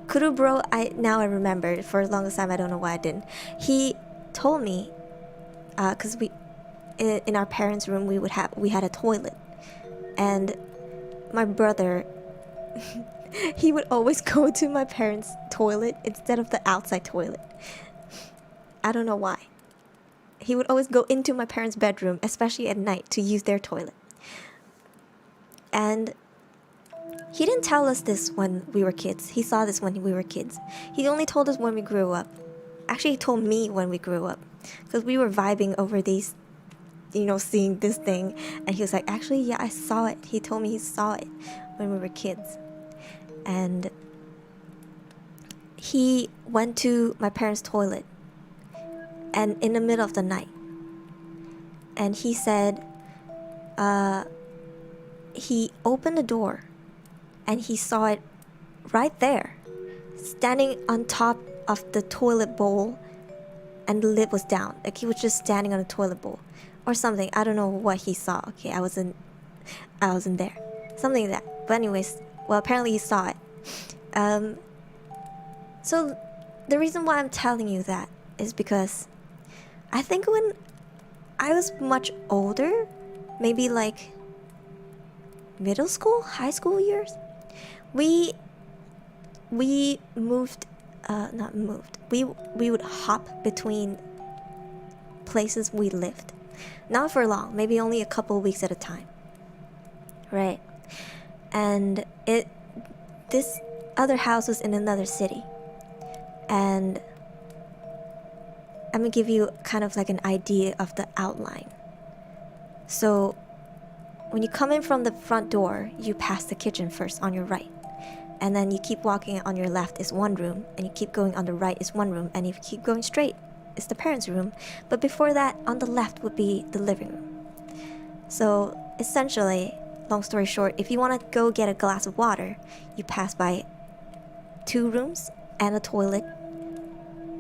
Kuru bro, now I remember. For the longest time, I don't know why I didn't. He told me, because we, in our parents' room, we had a toilet, and my brother, he would always go to my parents' toilet instead of the outside toilet. I don't know why. He would always go into my parents' bedroom, especially at night, to use their toilet. And he didn't tell us this when we were kids. He saw this when we were kids. He only told us when we grew up. Actually, he told me when we grew up, because we were vibing over these, you know, seeing this thing. And he was like, actually, yeah, I saw it. He told me he saw it when we were kids. And he went to my parents' toilet, and in the middle of the night, and he said, he opened the door, and he saw it right there, standing on top of the toilet bowl, and the lid was down. Like, he was just standing on the toilet bowl or something. I don't know what he saw. Okay, I wasn't there. Something like that. But anyways, well, apparently he saw it. So the reason why I'm telling you that is because I think when I was much older, maybe like middle school, high school years, we moved, not moved, we would hop between places we lived. Not for long, maybe only a couple weeks at a time, right? And this other house was in another city, and I'm gonna give you kind of like an idea of the outline. So when you come in from the front door, you pass the kitchen first on your right, and then you keep walking. On your left is one room, and you keep going on the right is one room, and if you keep going straight, it's the parents' room. But before that, on the left would be the living room. So essentially, long story short, if you want to go get a glass of water, you pass by 2 rooms and a toilet,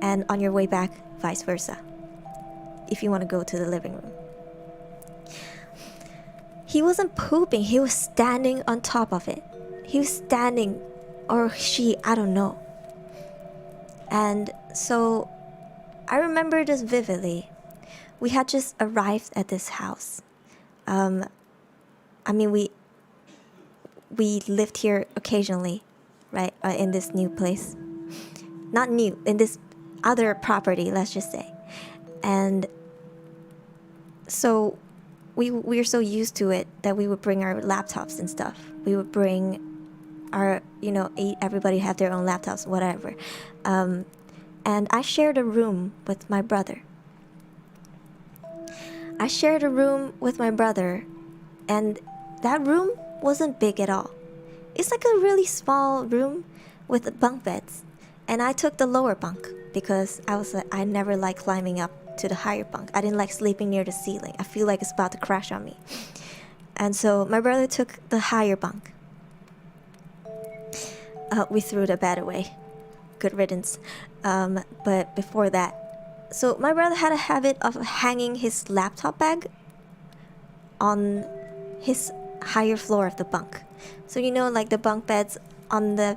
and on your way back, vice versa, if you want to go to the living room. He wasn't pooping, he was standing on top of it. He was standing, or she, I don't know. And so I remember this vividly. We had just arrived at this house. I mean, we lived here occasionally, right? In this new place. Not new, in this other property, let's just say. And so we were so used to it that we would bring our laptops and stuff. We would bring our, you know, everybody have their own laptops, whatever. And I shared a room with my brother. And that room wasn't big at all. It's like a really small room with bunk beds. And I took the lower bunk because I never liked climbing up to the higher bunk. I didn't like sleeping near the ceiling. I feel like it's about to crash on me. And so my brother took the higher bunk. We threw the bed away. Good riddance. But before that, so my brother had a habit of hanging his laptop bag on his higher floor of the bunk. So you know, like the bunk beds on the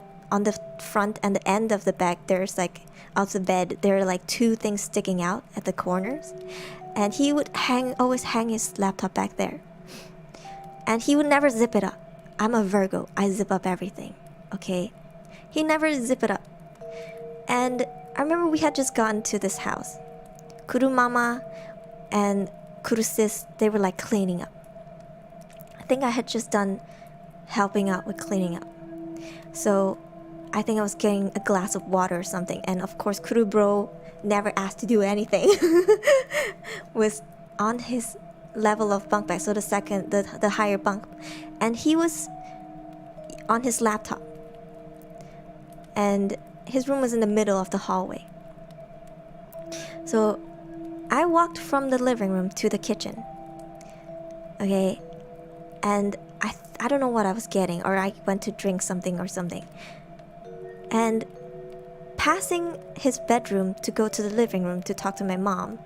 front and the end of the bag, there's like, of the bed, there are like 2 things sticking out at the corners, and he would always hang his laptop back there, and he would never zip it up. I'm a Virgo, I zip up everything, okay? He never zip it up. And I remember we had just gotten to this house. Kuru mama and Kuru sis, they were like cleaning up. I think I had just done helping out with cleaning up. So I think I was getting a glass of water or something, and of course Kuru bro never asked to do anything. Was on his level of bunk bed, so the higher bunk, and he was on his laptop, and his room was in the middle of the hallway. So I walked from the living room to the kitchen, okay, and I don't know what I was getting, or I went to drink something or something, and passing his bedroom to go to the living room to talk to my mom,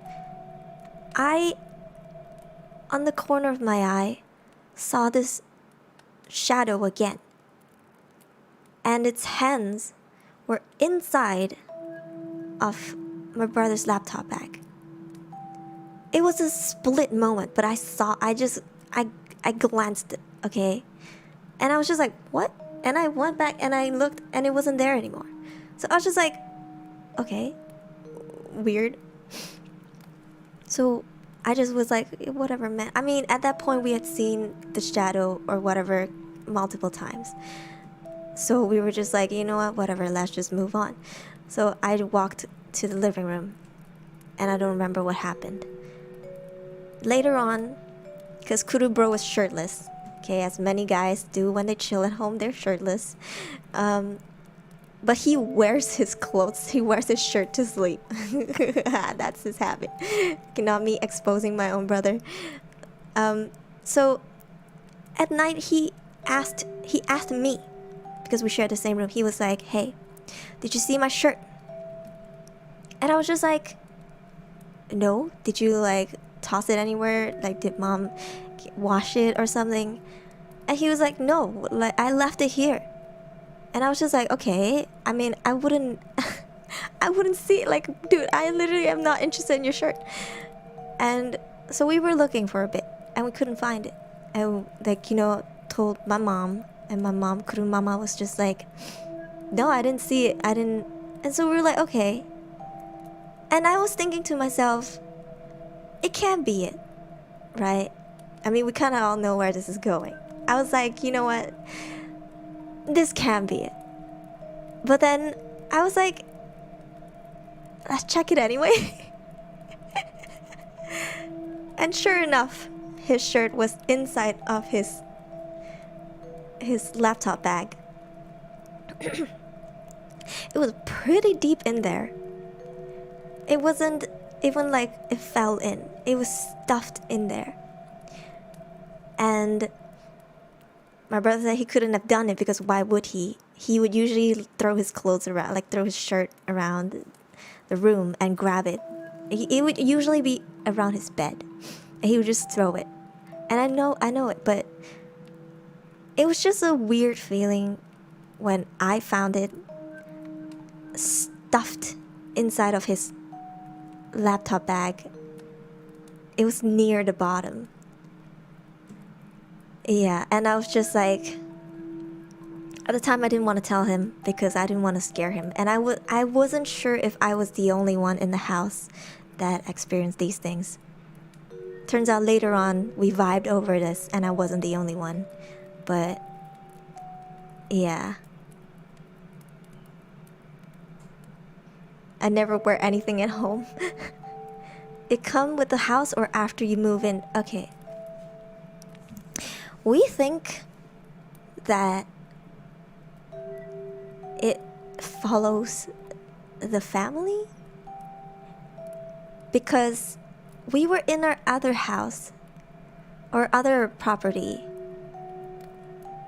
on the corner of my eye, saw this shadow again, and its hands were inside of my brother's laptop bag. It was a split moment, but I glanced, okay? And I was just like, what? And I went back and I looked and it wasn't there anymore. So I was just like, okay, weird. So I just was like, whatever, man. I mean, at that point we had seen the shadow or whatever multiple times. So we were just like, you know what, whatever, let's just move on. So I walked to the living room and I don't remember what happened. Later on, because Kuru bro was shirtless, okay, as many guys do when they chill at home, they're shirtless. But he wears his clothes, he wears his shirt to sleep. That's his habit. Not me exposing my own brother. So at night he asked me, because we shared the same room, he was like, hey, did you see my shirt? And I was just like, no. Did you like toss it anywhere? Like, did mom wash it or something? And he was like, no, like I left it here. And I was just like, okay. I mean, I wouldn't see it. Like, dude, I literally am not interested in your shirt. And so we were looking for a bit and we couldn't find it. And like, you know, told my mom, and my mom, Kuru mama, was just like, no, I didn't see it. I didn't. And so we were like, okay. And I was thinking to myself, it can't be it, right? I mean, we kind of all know where this is going. I was like, you know what? This can't be it. But then I was like, let's check it anyway. And sure enough, his shirt was inside of his laptop bag. It was pretty deep in there. It wasn't even like it fell in. It was stuffed in there. And my brother said he couldn't have done it because why would he? He would usually throw his clothes around, like throw his shirt around the room and grab it. It would usually be around his bed, and he would just throw it. And I know it, but it was just a weird feeling when I found it stuffed inside of his laptop bag. It was near the bottom. Yeah, and I was just like, at the time I didn't want to tell him because I didn't want to scare him, and I wasn't sure if I was the only one in the house that experienced these things. Turns out later on we vibed over this and I wasn't the only one. But yeah, I never wear anything at home. It come with the house or after you move in. Okay, we think that it follows the family because we were in our other house or other property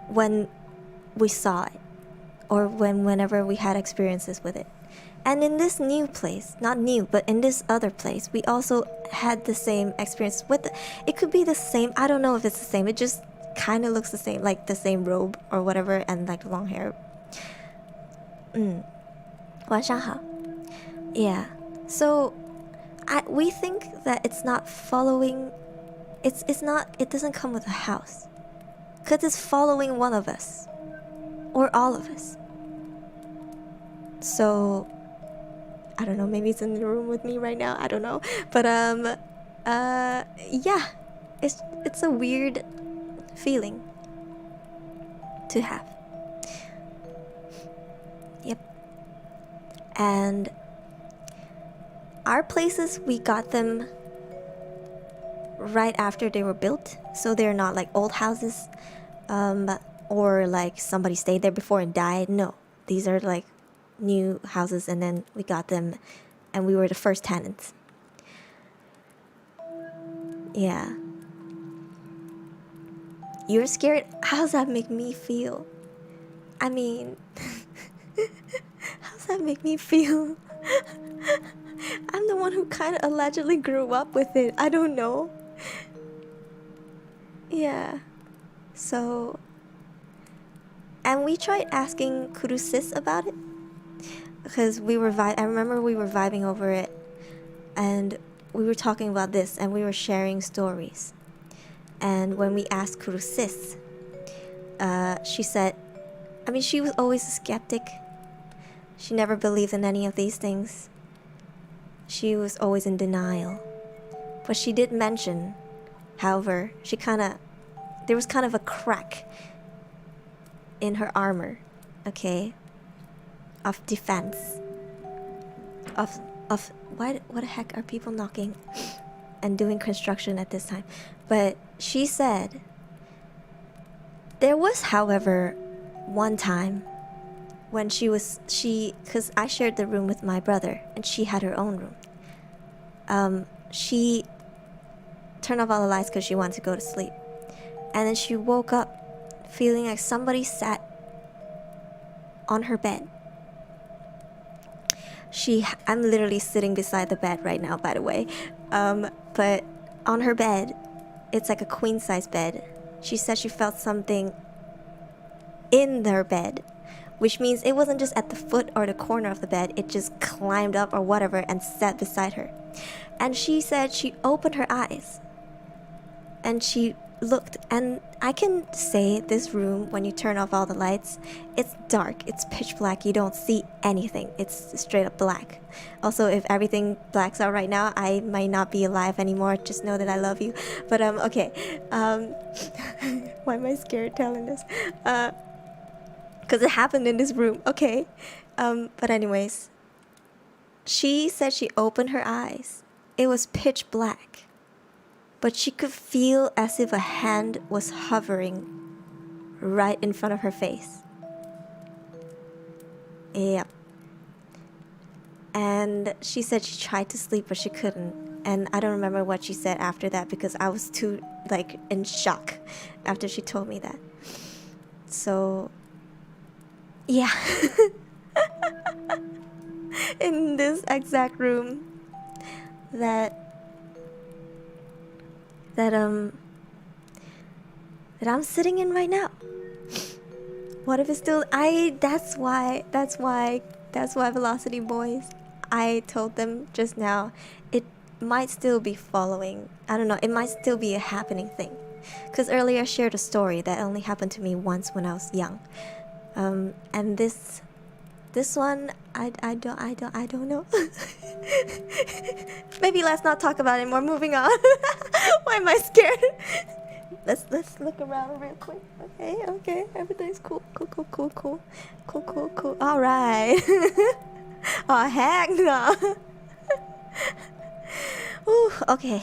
when we saw it, or whenever we had experiences with it. And in this new place, not new, but in this other place, we also had the same experience with it. It could be the same. I don't know if it's the same. It just kind of looks the same, like the same robe or whatever, and like long hair. 晚上好. Yeah. So we think that it's not following. It's not. It doesn't come with a house, cause it's following one of us, or all of us. So I don't know. Maybe it's in the room with me right now. I don't know. But yeah, it's a weird feeling. to have. Yep. And our places, we got them right after they were built, so they're not like old houses, or like somebody stayed there before and died. No, these are like new houses, and then we got them and we were the first tenants. Yeah. You're scared? How does that make me feel? I mean, how does that make me feel? I'm the one who kind of allegedly grew up with it. I don't know. Yeah. So, and we tried asking Kurusis about it, because I remember we were vibing over it, and we were talking about this, and we were sharing stories. And when we asked Kurusis, she said, I mean, she was always a skeptic. She never believed in any of these things. She was always in denial. But she did mention, however, there was kind of a crack in her armor, okay, of defense. Of what the heck are people knocking and doing construction at this time? But she said there was, however, one time when because I shared the room with my brother and she had her own room. She turned off all the lights because she wanted to go to sleep, and then she woke up feeling like somebody sat on her bed. I'm literally sitting beside the bed right now, by the way. But on her bed, it's like a queen size bed. She said she felt something in her bed, which means it wasn't just at the foot or the corner of the bed, it just climbed up or whatever and sat beside her. And she said she opened her eyes and she looked, and I can say this room, when you turn off all the lights, it's dark, it's pitch black, you don't see anything, it's straight up black. Also, if everything blacks out right now, I might not be alive anymore, just know that I love you. But okay, why am I scared telling this? Because it happened in this room, okay. But anyways, she said she opened her eyes, it was pitch black, but she could feel as if a hand was hovering right in front of her face. Yep. And she said she tried to sleep, but she couldn't. And I don't remember what she said after that, because I was too, like, in shock after she told me that. So, yeah. In this exact room that I'm sitting in right now. What if it's still that's why Velocity Boys, I told them just now, it might still be following. I don't know, it might still be a happening thing. Because earlier I shared a story that only happened to me once when I was young. And this one, I don't know. Maybe let's not talk about it more. Moving on. Why am I scared? Let's look around real quick. Okay. Everything's cool. All right. Oh heck no. Ooh, okay.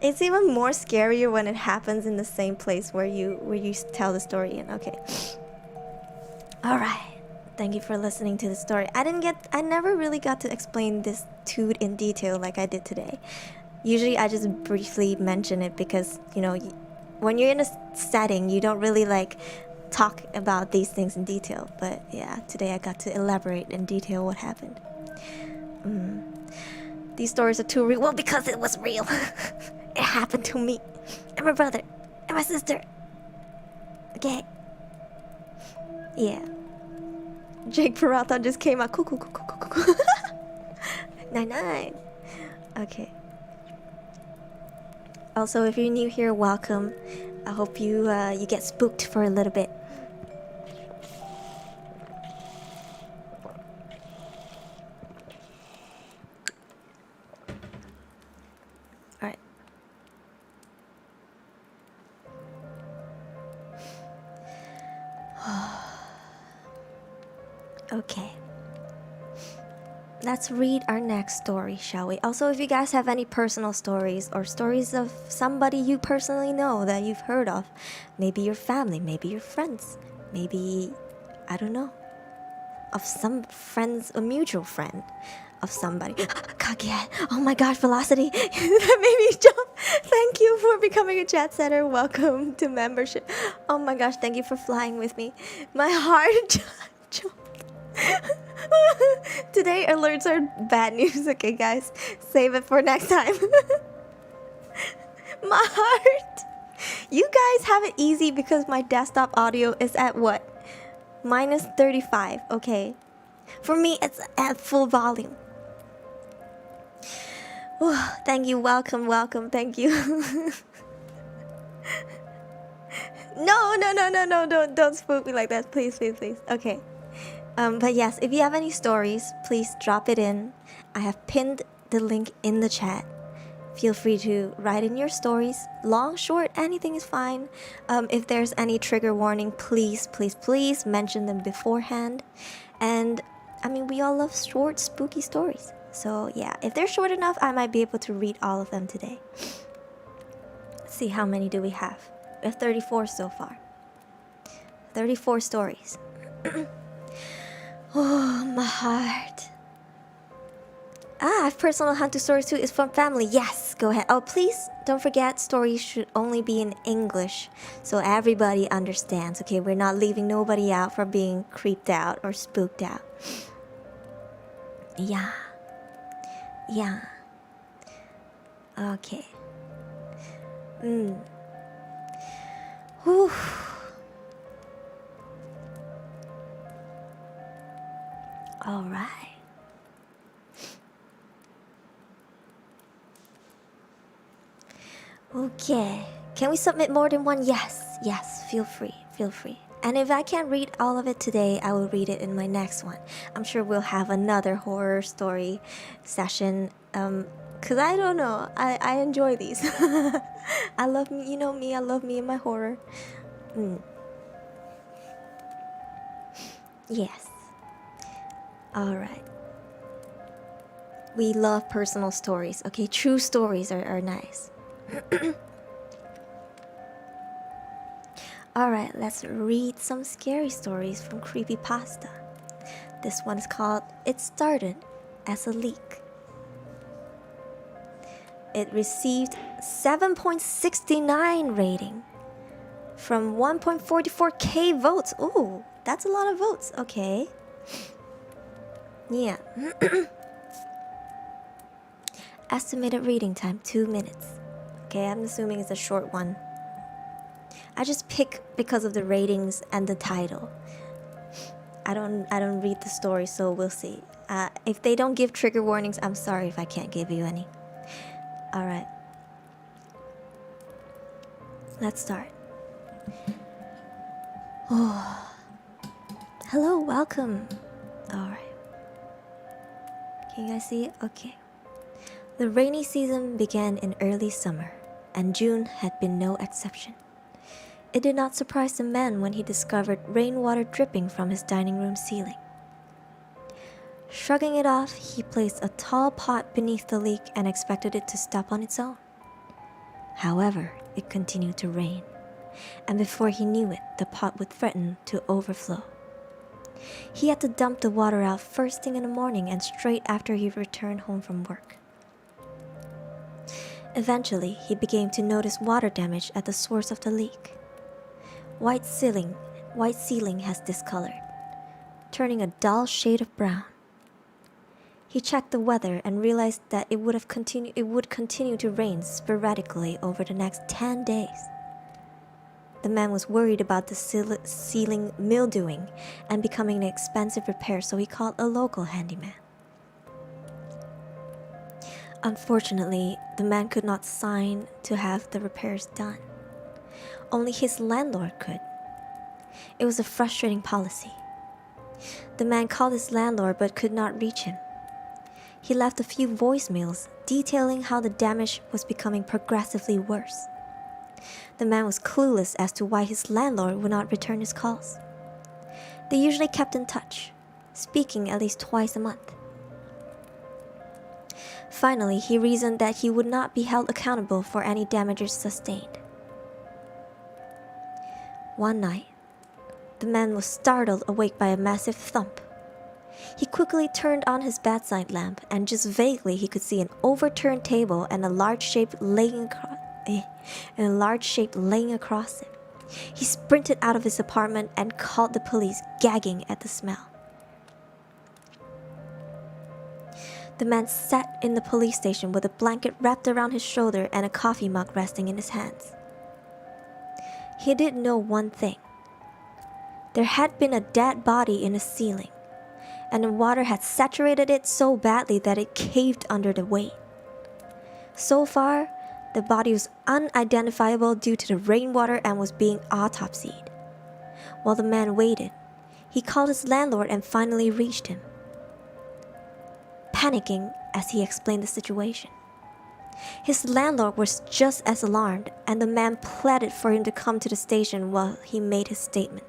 It's even more scarier when it happens in the same place where you tell the story in. Okay. All right. Thank you for listening to the story. I never really got to explain this too in detail like I did today. Usually I just briefly mention it because, when you're in a setting, you don't really like talk about these things in detail. But yeah, today I got to elaborate in detail what happened. These stories are too real. Well, because it was real. It happened to me and my brother and my sister. Okay. Yeah. Jake Peralta just came out. Cool. 9. Okay. Also, if you're new here, welcome. I hope you get spooked for a little bit. Alright. Okay. Let's read our next story, shall we? Also, if you guys have any personal stories or stories of somebody you personally know that you've heard of, maybe your family, maybe your friends, maybe, I don't know, of some friends, a mutual friend of somebody. Kaguya, oh my gosh, velocity, that made me jump. Thank you for becoming a jet setter. Welcome to membership. Oh my gosh, thank you for flying with me. My heart jumped. Today alerts are bad news, okay guys? Save it for next time. My heart. You guys have it easy because my desktop audio is at what? Minus 35, okay? For me, it's at full volume. Oh, thank you, welcome, thank you. No, don't spook me like that, please. Okay. But yes, if you have any stories, please drop it in. I have pinned the link in the chat. Feel free to write in your stories. Long, short, anything is fine. If there's any trigger warning, please mention them beforehand. And I mean, we all love short, spooky stories. So yeah, if they're short enough, I might be able to read all of them today. Let's see, how many do we have? We have 34 so far. 34 stories. Oh, my heart. Personal hunter stories too is from family. Yes, go ahead. Oh, please don't forget, stories should only be in English so everybody understands. Okay, we're not leaving nobody out for being creeped out or spooked out. Yeah. Okay. Whew. All right. Okay. Can we submit more than one? Yes. Feel free. And if I can't read all of it today, I will read it in my next one. I'm sure we'll have another horror story session. Cause I don't know. I enjoy these. I love me. You know me. I love me and my horror. Yes. All right. We love personal stories. Okay, true stories are nice. Alright, let's read some scary stories from Creepypasta. This one is called It Started as a Leak. It received 7.69 rating from 1.44k votes. Ooh, that's a lot of votes. Okay. Yeah. Estimated reading time 2 minutes. Okay, I'm assuming it's a short one. I just pick because of the ratings and the title. I don't read the story, so we'll see. If they don't give trigger warnings, I'm sorry if I can't give you any. All right. Let's start. Oh. Hello, welcome. All right. Can you guys see it? Okay. The rainy season began in early summer, and June had been no exception. It did not surprise the man when he discovered rainwater dripping from his dining room ceiling. Shrugging it off, he placed a tall pot beneath the leak and expected it to stop on its own. However, it continued to rain, and before he knew it, the pot would threaten to overflow. He had to dump the water out first thing in the morning and straight after he returned home from work. Eventually, he began to notice water damage at the source of the leak. White ceiling has discolored, turning a dull shade of brown. He checked the weather and realized that it would continue to rain sporadically over the next 10 days. The man was worried about the ceiling mildewing and becoming an expensive repair, so he called a local handyman. Unfortunately, the man could not sign to have the repairs done. Only his landlord could. It was a frustrating policy. The man called his landlord but could not reach him. He left a few voicemails detailing how the damage was becoming progressively worse. The man was clueless as to why his landlord would not return his calls. They usually kept in touch, speaking at least twice a month. Finally, he reasoned that he would not be held accountable for any damages sustained. One night, the man was startled awake by a massive thump. He quickly turned on his bedside lamp, and just vaguely he could see an overturned table and a large shape laying across it. He sprinted out of his apartment and called the police, gagging at the smell. The man sat in the police station with a blanket wrapped around his shoulder and a coffee mug resting in his hands. He did know one thing. There had been a dead body in the ceiling, and the water had saturated it so badly that it caved under the weight. So far, the body was unidentifiable due to the rainwater and was being autopsied. While the man waited, he called his landlord and finally reached him. Panicking as he explained the situation. His landlord was just as alarmed, and the man pleaded for him to come to the station while he made his statement.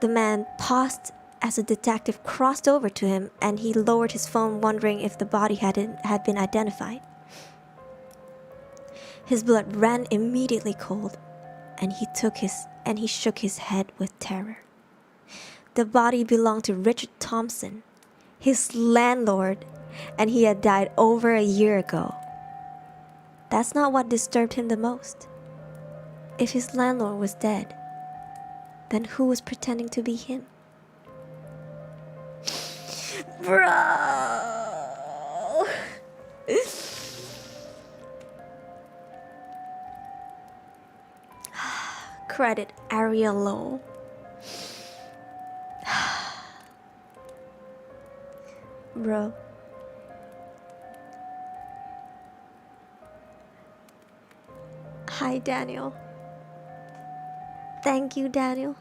The man paused as a detective crossed over to him, and he lowered his phone, wondering if the body had been identified. His blood ran immediately cold, and he shook his head with terror. The body belonged to Richard Thompson, his landlord, and he had died over a year ago. That's not what disturbed him the most. If his landlord was dead, then who was pretending to be him? Bro! Credit Ariel Low. Bro. Hi, Daniel. Thank you, Daniel.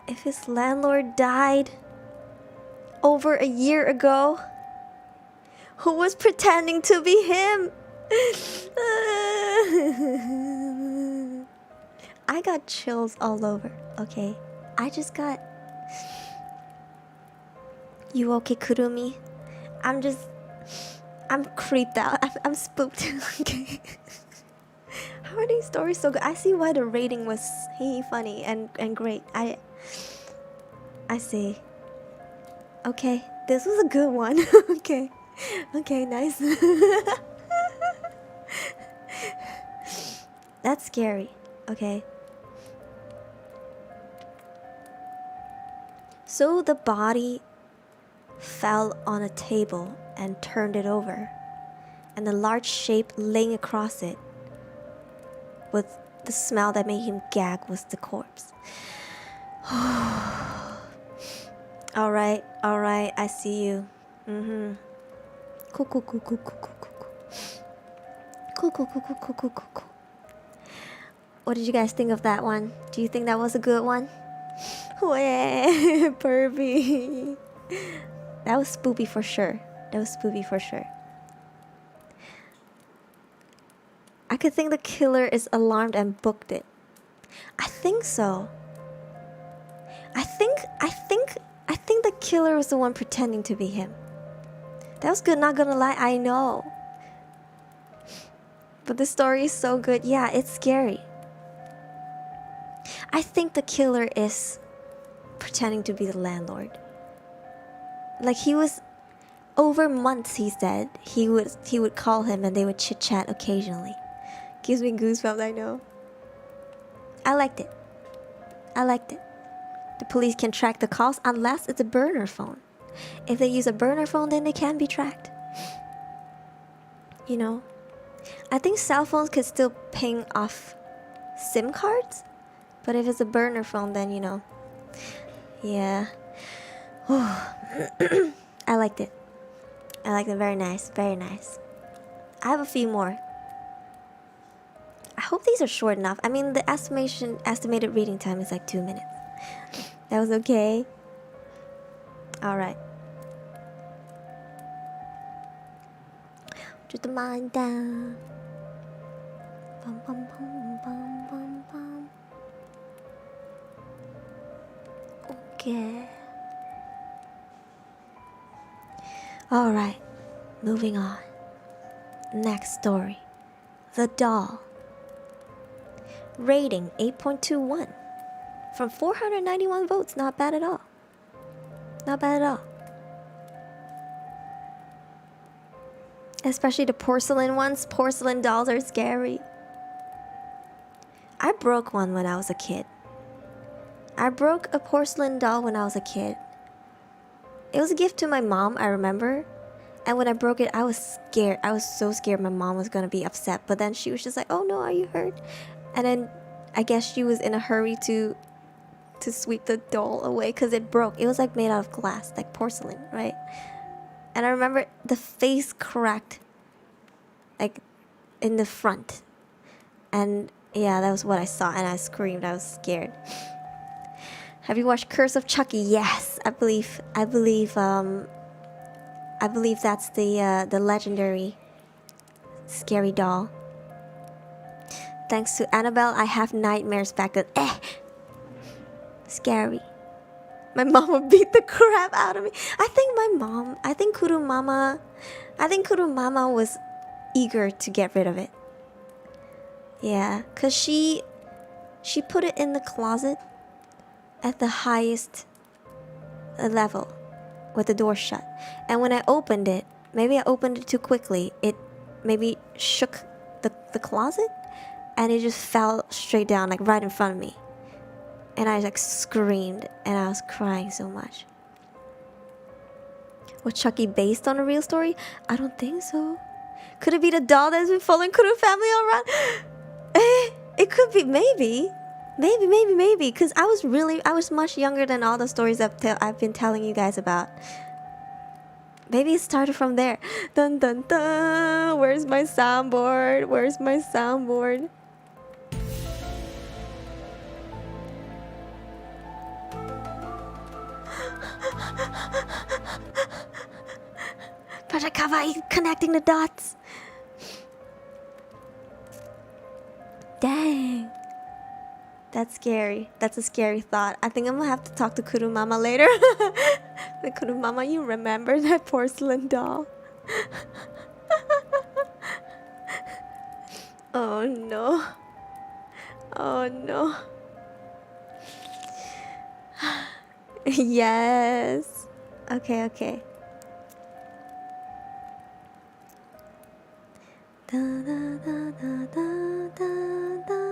If his landlord died over a year ago, who was pretending to be him? I got chills all over, okay? I just got... You okay, Kurumi? I'm creeped out. I'm spooked, okay? How are these stories so good? I see why the rating was funny and great. I see. Okay, this was a good one. Okay, nice. That's scary. Okay. So the body fell on a table and turned it over, and the large shape laying across it with the smell that made him gag was the corpse. Alright, I see you. Cool. What did you guys think of that one? Do you think that was a good one? Pervy. That was spoopy for sure. I could think the killer is alarmed and booked it. I think so. I think the killer was the one pretending to be him. That was good, not gonna lie, I know. But the story is so good. Yeah, it's scary. I think the killer is pretending to be the landlord. Like, he was over months, he said. He would call him and they would chit chat occasionally. Gives me goosebumps, I know. I liked it. The police can track the calls unless it's a burner phone. If they use a burner phone, then they can be tracked. You know? I think cell phones could still ping off SIM cards. But if it's a burner phone, then, you know. Yeah. I liked it. Very nice. I have a few more. I hope these are short enough. I mean, the estimated reading time is like 2 minutes. That was okay. Alright. Just a mind down. Bum, bum, bum, bum, bum, bum. Okay. Alright, moving on. Next story. The Doll. Rating 8.21. From 491 votes, not bad at all. Not bad at all. Especially the porcelain ones. Porcelain dolls are scary. I broke one when I was a kid. I broke a porcelain doll when I was a kid. It was a gift to my mom, I remember. And when I broke it, I was scared. I was so scared my mom was gonna be upset. But then she was just like, oh no, are you hurt? And then I guess she was in a hurry to sweep the doll away because it broke. It was like made out of glass, like porcelain, right? And I remember the face cracked, like in the front. And yeah, that was what I saw, and I screamed. I was scared. Have you watched Curse of Chucky? Yes, I believe that's the legendary scary doll. Thanks to Annabelle, I have nightmares back then. Scary. My mom would beat the crap out of me. I think Kurumama was eager to get rid of it. Yeah, cause she put it in the closet at the highest level with the door shut. And when I opened it, maybe I opened it too quickly. It maybe shook the closet, and it just fell straight down, like right in front of me. And I like screamed, and I was crying so much. Was Chucky based on a real story? I don't think so. Could it be the doll that's been following Kuru family all around? It could be, maybe. Because I was much younger than all the stories I've been telling you guys about. Maybe it started from there. Dun dun dun. Where's my soundboard? Project Kavvaii connecting the dots. Dang. That's scary. That's a scary thought. I think I'm gonna have to talk to Kurumama later. The Kurumama, you remember that porcelain doll? Oh no. Oh no. Yes. Okay. Da, da, da, da, da, da, da.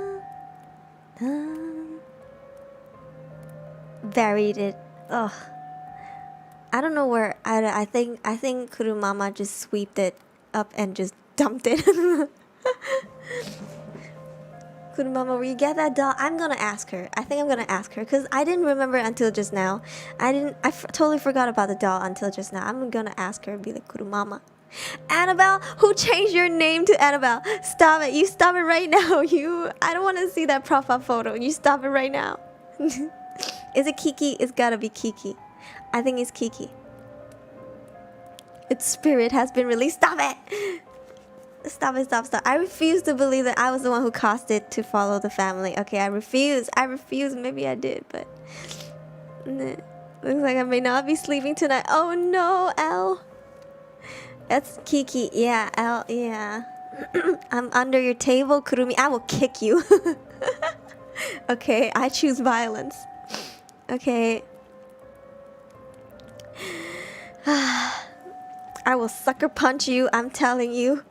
Buried it. Ugh. I don't know where. I think Kurumama just swept it up and just dumped it. Kurumama, will you get that doll? I'm gonna ask her. I think I'm gonna ask her because I didn't remember until just now. Totally forgot about the doll until just now. I'm gonna ask her and be like, Kurumama. Annabelle, who changed your name to Annabelle? Stop it. You stop it right now. I don't want to see that profile photo. You stop it right now. Is it Kiki? It's gotta be Kiki. I think it's Kiki. Its spirit has been released. Stop it. Stop. I refuse to believe that I was the one who caused it to follow the family. Okay, I refuse. Maybe I did, but looks like I may not be sleeping tonight. Oh no, Elle. That's Kiki. Yeah, Elle. Yeah. I'm under your table, Kurumi. I will kick you. Okay, I choose violence. Okay. I will sucker punch you, I'm telling you.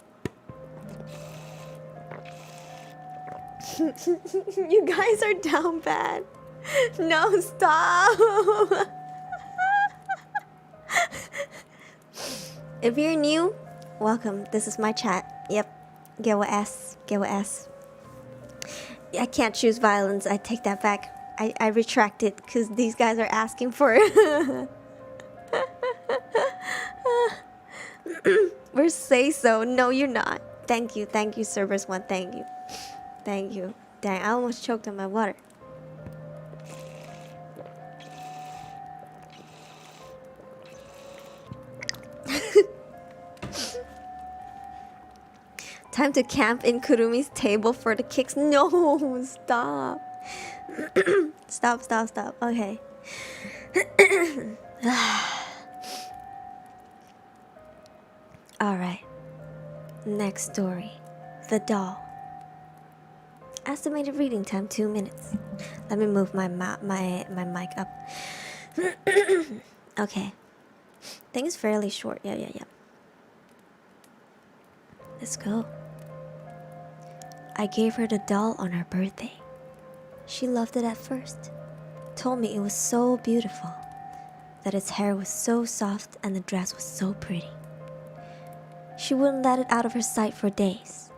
You guys are down bad. No, stop. If you're new, welcome. This is my chat. Yep. Get with S. I can't choose violence. I take that back. I retract it because these guys are asking for it. We're say so. No, you're not. Thank you, Cerberus One. Thank you. Dang, I almost choked on my water. Time to camp in Kurumi's table for the kicks. No, stop. Stop. Okay. Alright. Next story. The doll. Estimated reading time 2 minutes. Let me move my mic up. Okay. I think it's fairly short. Yeah. Let's go. I gave her the doll on her birthday. She loved it at first. Told me it was so beautiful, that its hair was so soft and the dress was so pretty. She wouldn't let it out of her sight for days.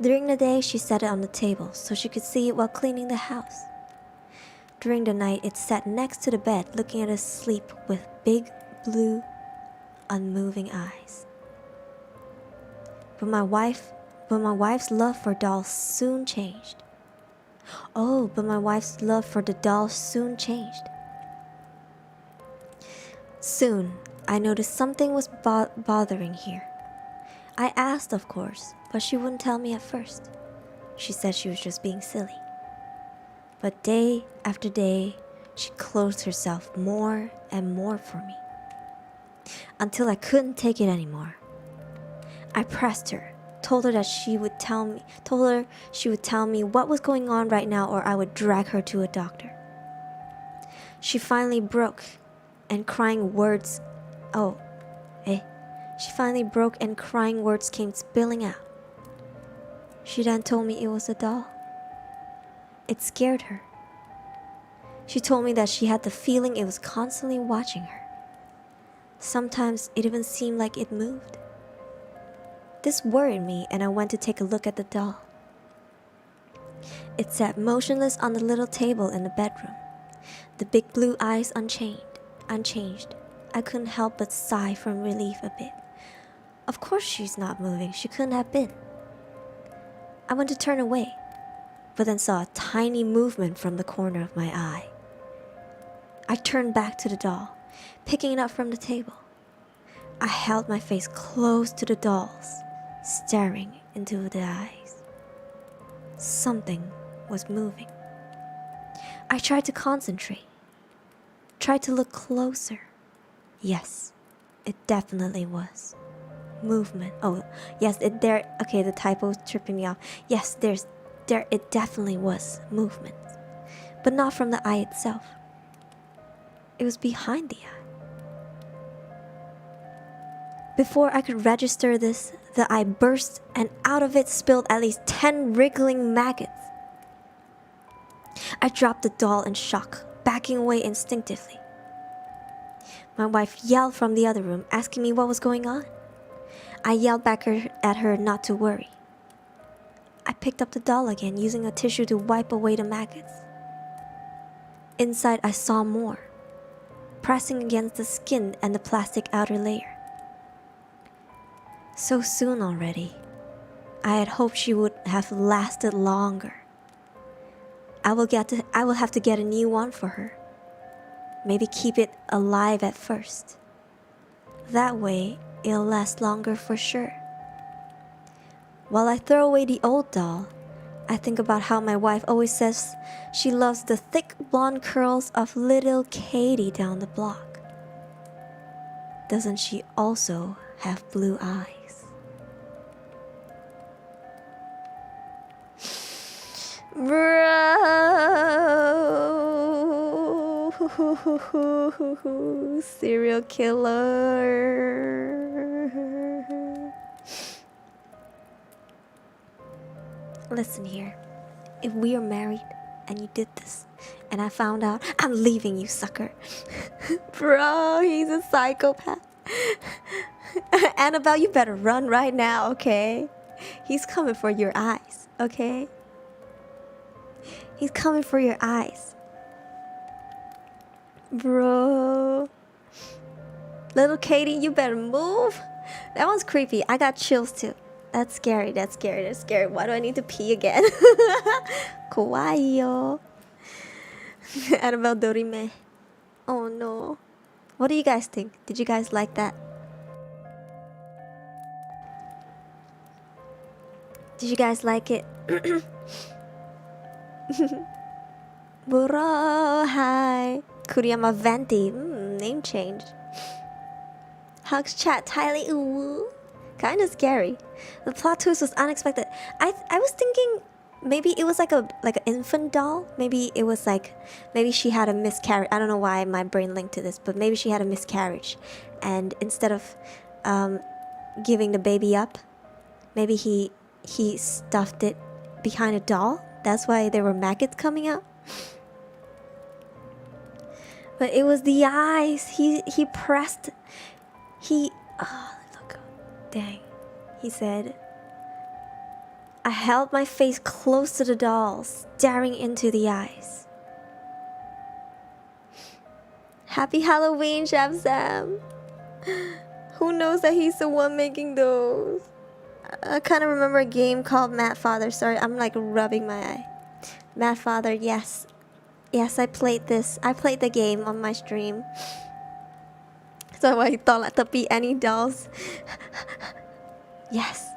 During the day, she set it on the table so she could see it while cleaning the house. During the night, it sat next to the bed looking at us sleep with big, blue, unmoving eyes. But my wife's love for dolls soon changed. But my wife's love for the doll soon changed. Soon, I noticed something was bothering here. I asked, of course, but she wouldn't tell me at first. She said she was just being silly. But day after day, she closed herself more and more for me, until I couldn't take it anymore. I pressed her, told her she would tell me what was going on right now, or I would drag her to a doctor. She finally broke, and crying words came spilling out. She then told me it was a doll. It scared her. She told me that she had the feeling it was constantly watching her. Sometimes it even seemed like it moved. This worried me, and I went to take a look at the doll. It sat motionless on the little table in the bedroom, the big blue eyes unchanged. I couldn't help but sigh from relief a bit. Of course she's not moving, she couldn't have been. I went to turn away, but then saw a tiny movement from the corner of my eye. I turned back to the doll, picking it up from the table. I held my face close to the doll's, staring into the eyes. Something was moving. I tried to concentrate, tried to look closer. Yes, it definitely was. Movement. Okay, the typo's tripping me off. Yes, it definitely was movement. But not from the eye itself. It was behind the eye. Before I could register this, the eye burst, and out of it spilled at least 10 wriggling maggots. I dropped the doll in shock, backing away instinctively. My wife yelled from the other room, asking me what was going on. I yelled back at her not to worry. I picked up the doll again, using a tissue to wipe away the maggots. Inside, I saw more, pressing against the skin and the plastic outer layer. So soon already. I had hoped she would have lasted longer. I will have to get a new one for her. Maybe keep it alive at first. That way, it'll last longer for sure. While I throw away the old doll, I think about how my wife always says she loves the thick blonde curls of little Katie down the block. Doesn't she also have blue eyes? Bro, serial killer. Listen here, if we are married and you did this and I found out, I'm leaving you, sucker. Bro, he's a psychopath. Annabelle, you better run right now, okay? He's coming for your eyes, okay? He's coming for your eyes. Bro. Little Katie, you better move. That one's creepy. I got chills too. That's scary. Why do I need to pee again? Kawaii, yo. Annabelle Dorime. Oh no. What do you guys think? Did you guys like that? Did you guys like it? Buro, hi. Kuriyama Venti, name change. Hugs chat, Tylee, ooh. Kinda scary. The plot twist was unexpected. I was thinking maybe it was like an infant doll. Maybe it was like, maybe she had a miscarriage. I don't know why my brain linked to this, but maybe she had a miscarriage. And instead of giving the baby up, maybe he stuffed it behind a doll. That's why there were maggots coming out. But it was the eyes. He pressed. Oh, look. Dang. He said, I held my face close to the doll, staring into the eyes. Happy Halloween, Chef Sam. Who knows that he's the one making those? I kind of remember a game called Mad Father. Sorry, I'm like rubbing my eye. Mad Father, yes. Yes, I played this. I played the game on my stream. So I thought like to be any dolls. Yes.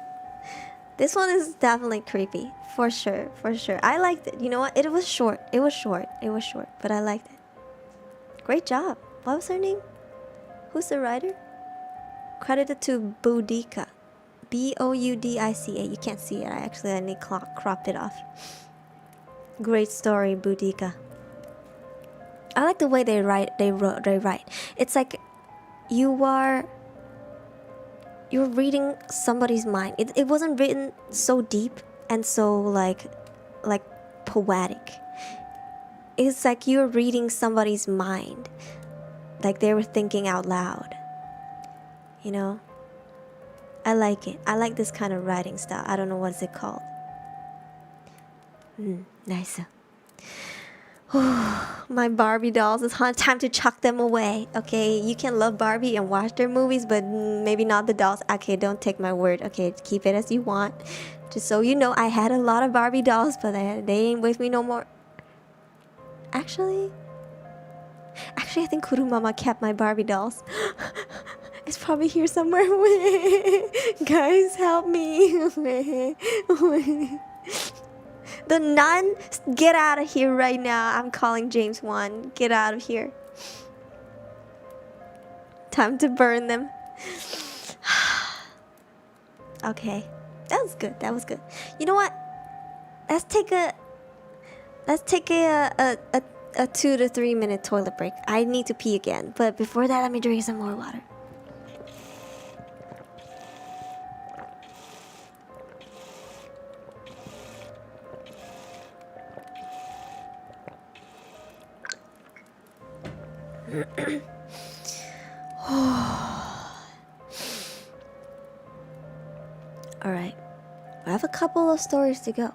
This one is definitely creepy. For sure, for sure. I liked it. You know what? It was short. It was short. But I liked it. Great job. What was her name? Who's the writer? Credited to Boudica. Boudica. You can't see it. I accidentally cropped it off. Great story, Boudica. I like the way they write. It's like you're reading somebody's mind. It wasn't written so deep and so like poetic. It's like you're reading somebody's mind, like they were thinking out loud. You know, I like it. I like this kind of writing style. I don't know what is it called. Nice. My Barbie dolls, it's time to chuck them away. Okay, you can love Barbie and watch their movies, but maybe not the dolls. Okay, don't take my word. Okay, keep it as you want. Just so you know, I had a lot of Barbie dolls, but they ain't with me no more. Actually, I think Kurumama kept my Barbie dolls. It's probably here somewhere. Guys, help me. The nun, get out of here right now. I'm calling James 1. Get out of here. Time to burn them. Okay. That was good. You know what? Let's take a 2 to 3 minute toilet break. I need to pee again. But before that, let me drink some more water. Alright. I have a couple of stories to go.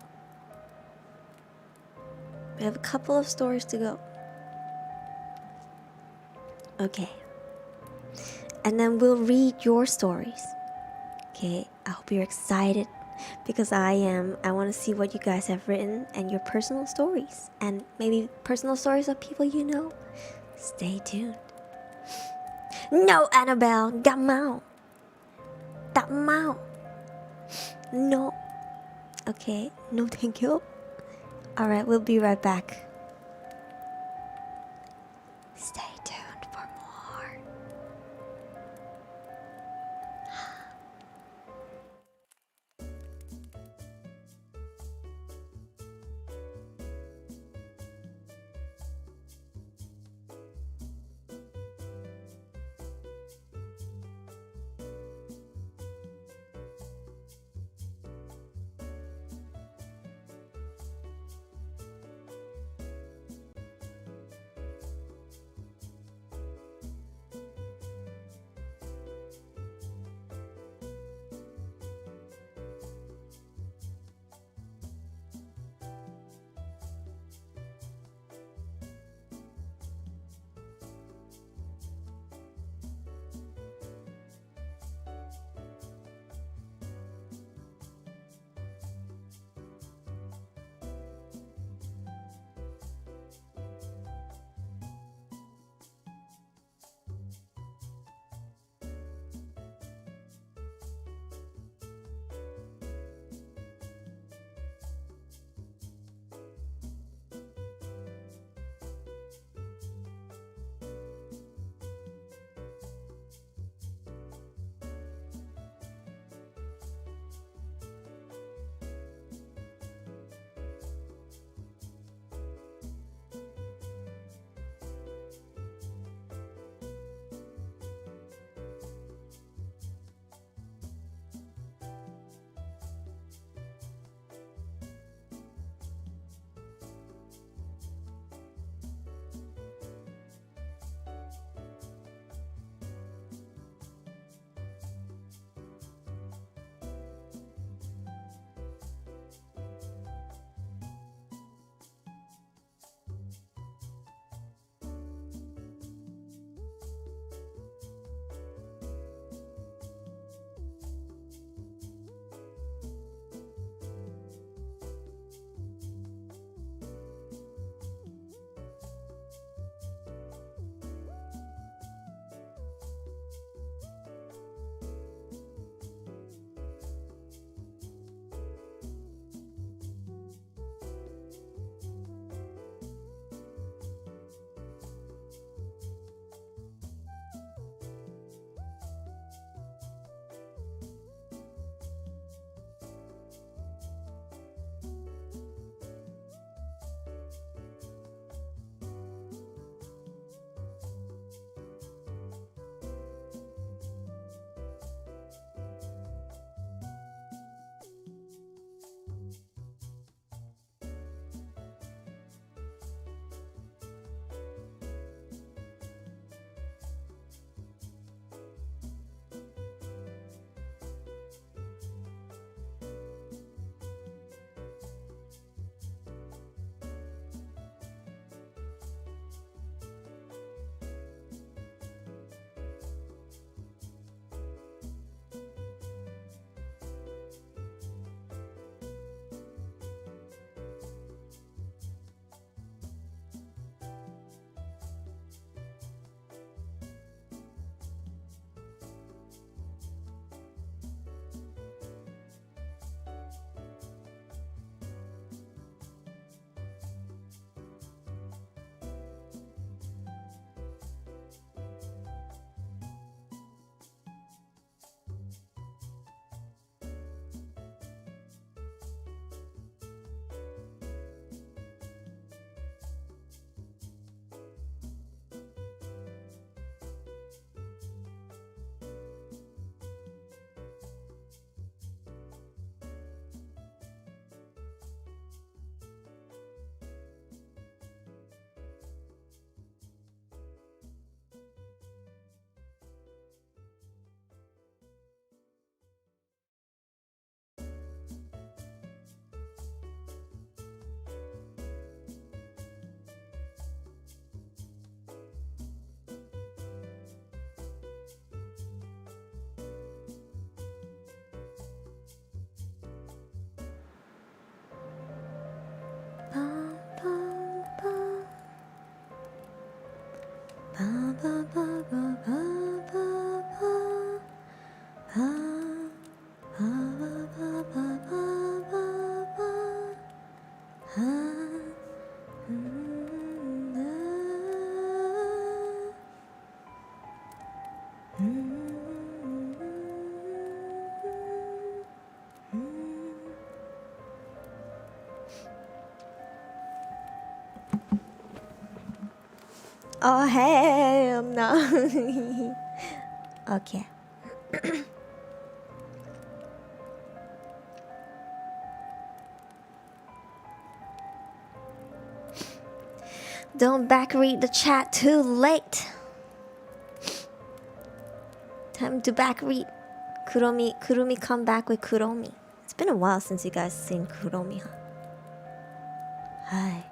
Okay. And then we'll read your stories. Okay, I hope you're excited because I am. I want to see what you guys have written and your personal stories. And maybe personal stories of people you know. Stay tuned. No, Annabelle, Gamao. No. Okay, no thank you. Alright, we'll be right back. Stay tuned for more. Oh hell no. Okay. Don't backread the chat too late. Time to backread. Kurumi come back with Kuromi. It's been a while since you guys seen Kuromi, huh? Hi.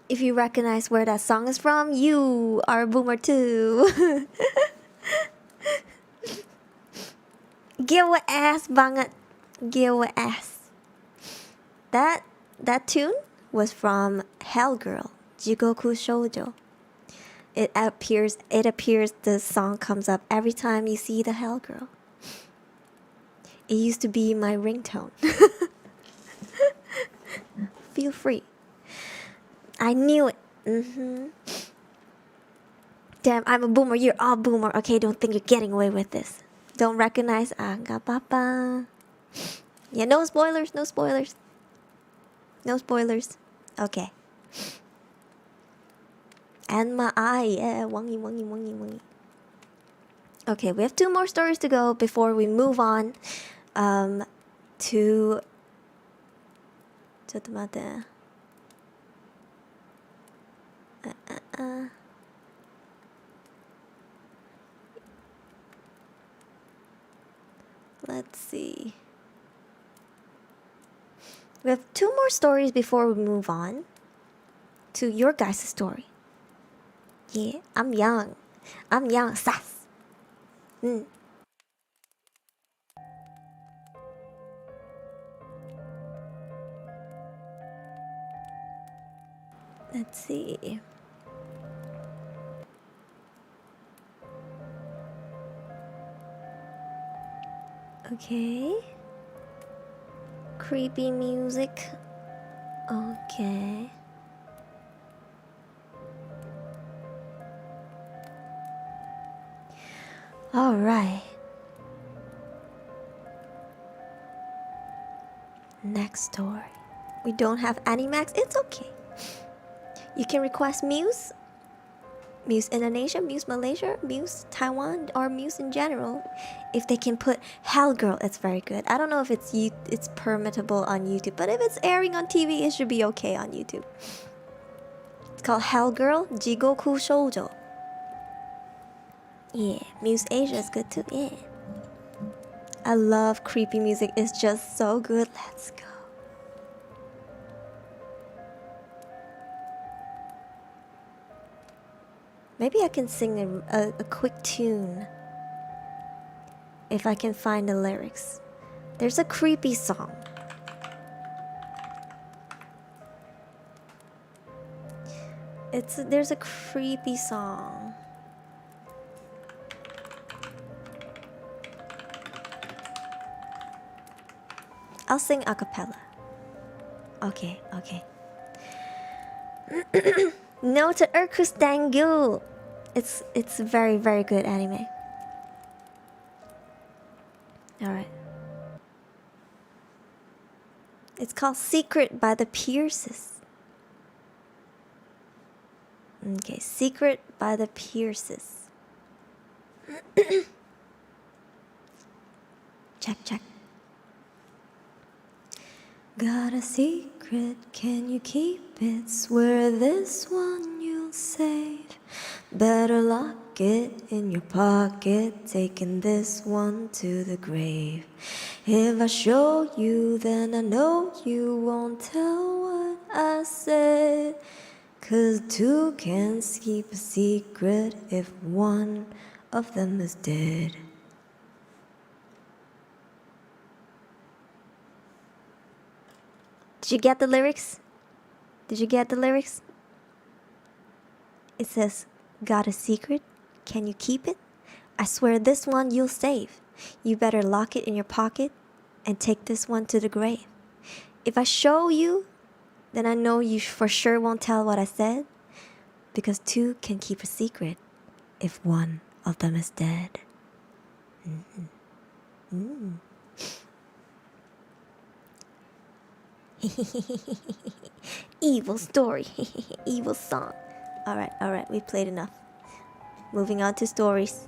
If you recognize where that song is from, you are a boomer too. Give a ass banget. Give a ass. That tune was from Hell Girl, Jigoku Shoujo. It appears the song comes up every time you see the Hell Girl. It used to be my ringtone. Feel free. I knew it. Damn, I'm a boomer. You're all boomer. Okay, don't think you're getting away with this. Don't recognize papa. Yeah, no spoilers. No spoilers. No spoilers. Okay. And my eye. Yeah, wangy. Okay, we have 2 more stories to go before we move on to ちょっと待って Let's see. We have 2 more stories before we move on to your guys' story. Yeah, I'm young, sass. Let's see. Okay. Creepy music. Okay. All right. Next story. We don't have Animax. It's okay. You can request Muse. Muse Indonesia, Muse Malaysia, Muse Taiwan, or Muse in general. If they can put Hell Girl, it's very good. I don't know if it's permittable on YouTube, but if it's airing on TV, it should be okay on YouTube. It's called Hell Girl, Jigoku Shoujo. Yeah, Muse Asia is good too. Yeah. I love creepy music. It's just so good. Let's go. Maybe I can sing a quick tune if I can find the lyrics. There's a creepy song. There's a creepy song. I'll sing a cappella. Okay. No to Urkus Dangul. It's very, very good anime. Alright. It's called Secret by the Pierces. Okay, Secret by the Pierces. Check. Got a secret, can you keep it? Swear this one you'll save. Better lock it in your pocket, taking this one to the grave. If I show you, then I know you won't tell what I said, 'cause two can't keep a secret if one of them is dead. Did you get the lyrics? Did you get the lyrics? It says, got a secret? Can you keep it? I swear this one you'll save. You better lock it in your pocket and take this one to the grave. If I show you, then I know you for sure won't tell what I said, because two can keep a secret if one of them is dead. Evil story. Evil song. Alright, we played enough. Moving on to stories.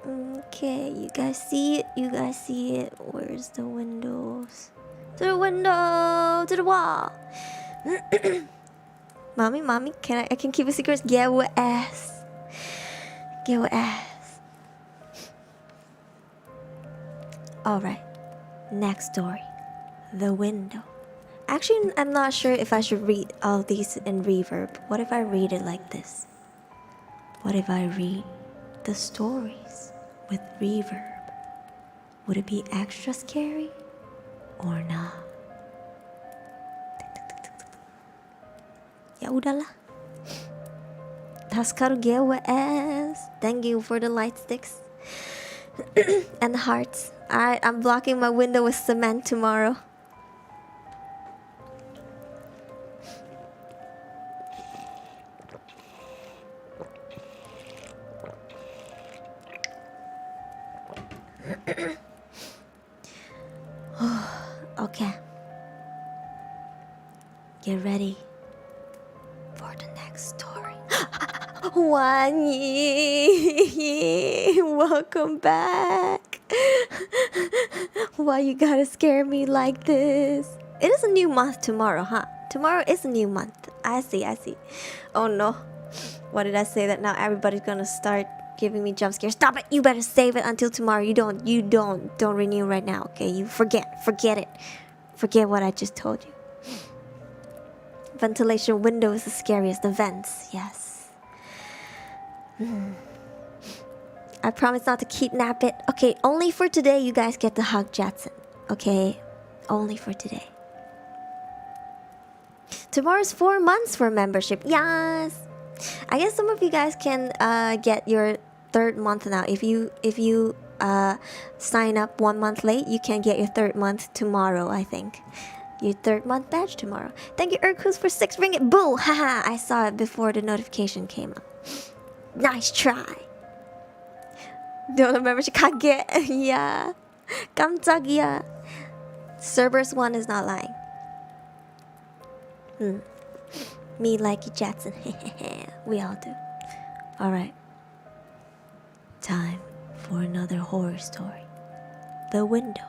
Okay, you guys see it? Where's the windows? To the window, to the wall. Mommy, I can keep a secret? Get what ass. Alright, next story. The window. Actually, I'm not sure if I should read all these in reverb. What if I read it like this? What if I read the stories with reverb? Would it be extra scary or not? Ya udahlah. Taskaru gewa ass. Thank you for the light sticks and the hearts. Alright, I'm blocking my window with cement tomorrow. Okay. Get ready for the next story. Wanyi, welcome back. Why you gotta scare me like this? It is a new month tomorrow, huh? Tomorrow is a new month. I see. Oh no. What did I say that now everybody's gonna start giving me jump scares? Stop it! You better save it until tomorrow. You don't renew right now, okay? You forget it. Forget what I just told you. Ventilation window is the scariest. The vents, yes. I promise not to kidnap it. Okay, only for today you guys get to hug Jetson. Okay? Only for today. Tomorrow's 4 months for membership. Yes! I guess some of you guys can get your 3rd month now. If you sign up 1 month late, you can get your 3rd month tomorrow, I think. Your 3rd month badge tomorrow. Thank you, Urkus, for 6 ringgit. Boo! Haha, I saw it before the notification came up. Nice try. Don't membership kage. Yeah. 깜짝이야. Cerberus 1 is not lying. Me like you, Jetson. We all do. Alright. Time for another horror story. The Window.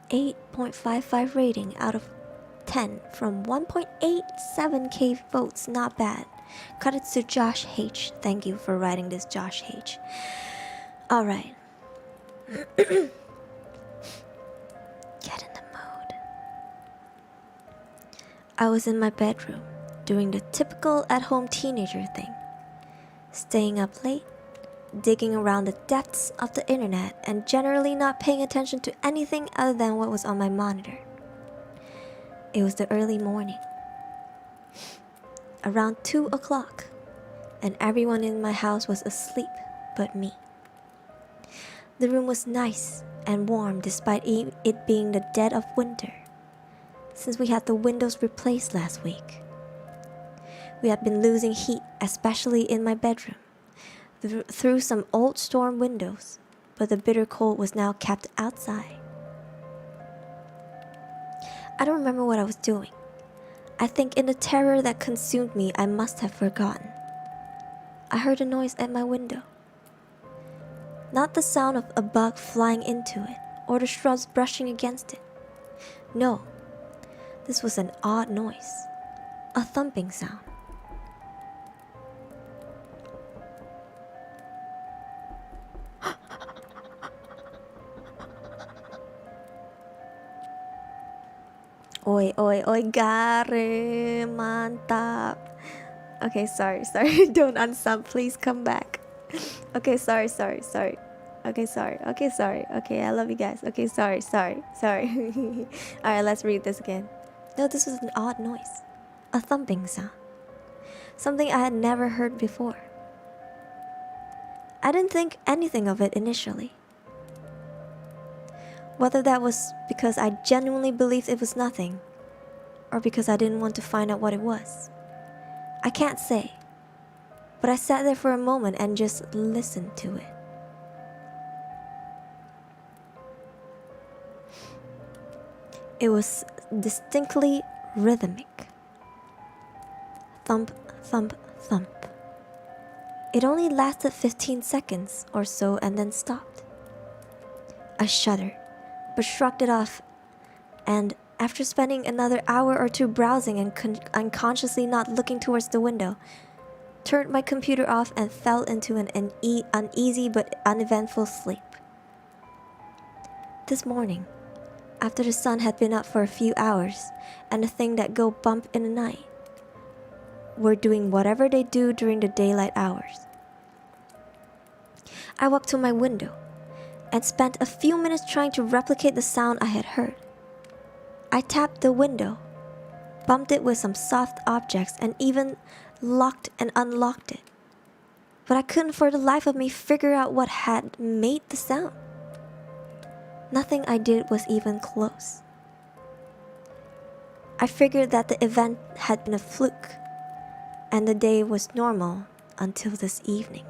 8.55 rating out of 10 from 1.87k votes. Not bad. Credits to Josh H. Thank you for writing this, Josh H. Alright. Get in the mood. I was in my bedroom doing the typical at-home teenager thing. Staying up late, digging around the depths of the internet, and generally not paying attention to anything other than what was on my monitor. It was the early morning. Around 2 o'clock, and everyone in my house was asleep but me. The room was nice and warm despite it being the dead of winter, since we had the windows replaced last week. We had been losing heat, especially in my bedroom, through some old storm windows, but the bitter cold was now kept outside. I don't remember what I was doing. I think in the terror that consumed me, I must have forgotten. I heard a noise at my window. Not the sound of a bug flying into it, or the shrubs brushing against it. No, this was an odd noise, a thumping sound. Oi, oi, oi, gare, mantap. Okay, sorry. Don't unsub, please come back. Okay, sorry. Okay, sorry. Okay, I love you guys. Okay, sorry. Alright, let's read this again. No, this was an odd noise. A thumping sound. Something I had never heard before. I didn't think anything of it initially. Whether that was because I genuinely believed it was nothing, or because I didn't want to find out what it was, I can't say. But I sat there for a moment and just listened to it. It was distinctly rhythmic. Thump, thump, thump. It only lasted 15 seconds or so and then stopped. I shuddered, but shrugged it off, and after spending another hour or two browsing and unconsciously not looking towards the window, turned my computer off and fell into an uneasy but uneventful sleep. This morning, after the sun had been up for a few hours and the thing that go bump in the night were doing whatever they do during the daylight hours, I walked to my window and spent a few minutes trying to replicate the sound I had heard. I tapped the window, bumped it with some soft objects, and even locked and unlocked it. But I couldn't for the life of me figure out what had made the sound. Nothing I did was even close. I figured that the event had been a fluke, and the day was normal until this evening.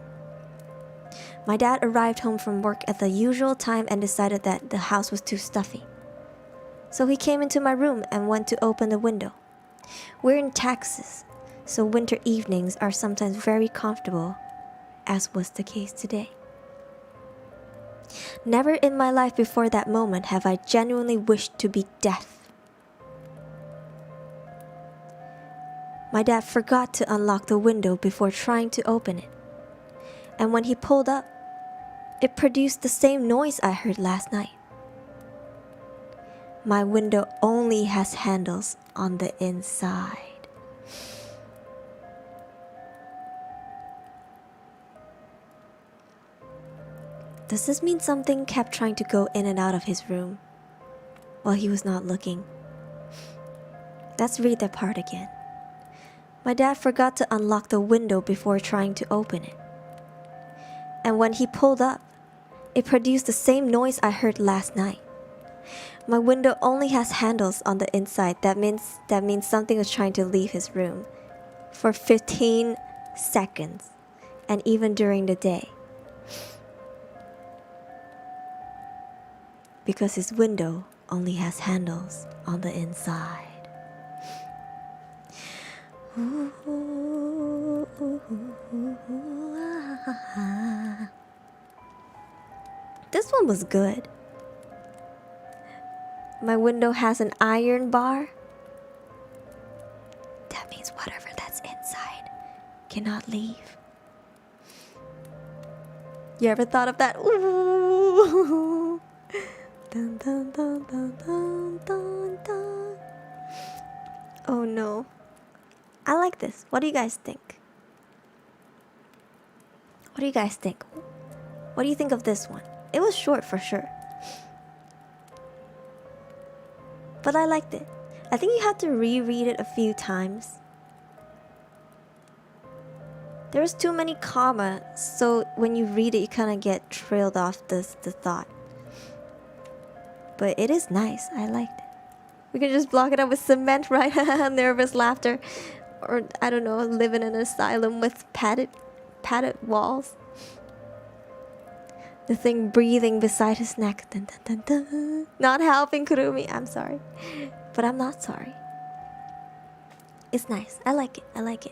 My dad arrived home from work at the usual time and decided that the house was too stuffy. So he came into my room and went to open the window. We're in Texas, so winter evenings are sometimes very comfortable, as was the case today. Never in my life before that moment have I genuinely wished to be deaf. My dad forgot to unlock the window before trying to open it, and when he pulled up, it produced the same noise I heard last night. My window only has handles on the inside. Does this mean something kept trying to go in and out of his room while he was not looking? Let's read that part again. My dad forgot to unlock the window before trying to open it, and when he pulled up, it produced the same noise I heard last night. My window only has handles on the inside. That means something was trying to leave his room for 15 seconds, and even during the day, because his window only has handles on the inside. This one was good. My window has an iron bar. That means whatever that's inside cannot leave. You ever thought of that? Ooh. Dun, dun, dun, dun, dun, dun, dun. Oh no. I like this. What do you guys think? What do you guys think? What do you think of this one? It was short for sure, but I liked it. I think you have to reread it a few times. There's too many commas, so when you read it, you kind of get trailed off the thought. But it is nice. I liked it. We can just block it up with cement, right? Nervous laughter, or I don't know, live in an asylum with padded walls. The thing breathing beside his neck. Dun, dun, dun, dun. Not helping Kurumi. I'm sorry. But I'm not sorry. It's nice. I like it. I like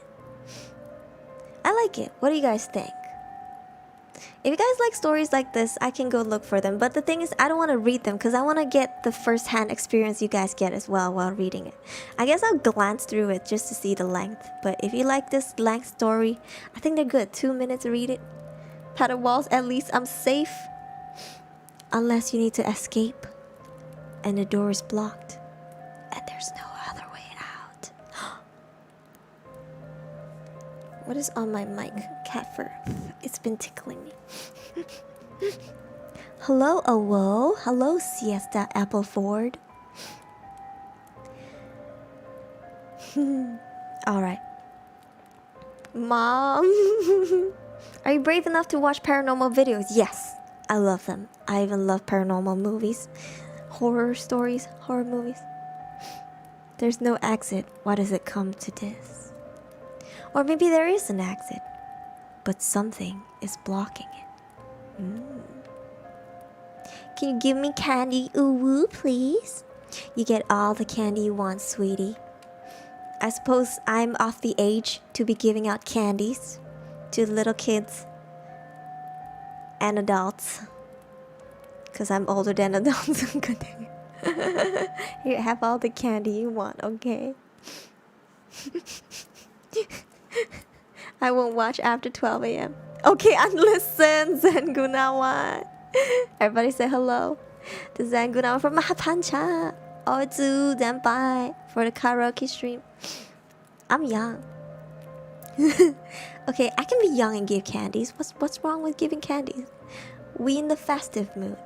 it. What do you guys think? If you guys like stories like this, I can go look for them. But the thing is, I don't want to read them because I want to get the first-hand experience you guys get as well while reading it. I guess I'll glance through it just to see the length. But if you like this length story, I think they're good. 2 minutes to read it. Padded walls, at least I'm safe. Unless you need to escape and the door is blocked. And there's no other way out. What is on my mic? Cat fur. It's been tickling me. Hello, Owo. Hello, Siesta Appleford. Alright. Mom. Are you brave enough to watch paranormal videos? Yes. I love them. I even love paranormal movies. Horror stories. Horror movies. There's no exit. Why does it come to this? Or maybe there is an exit, but something is blocking it. Can you give me candy, ooh, please? You get all the candy you want, sweetie. I suppose I'm of the age to be giving out candies to little kids and adults. Because I'm older than adults. You have all the candy you want, okay? I won't watch after 12 a.m. Okay, and listen, Zengunawa. Everybody say hello to Zengunawa from Mahapancha. Ozu Denpai for the karaoke stream. I'm young. Okay, I can be young and give candies. What's wrong with giving candies? We in the festive mood.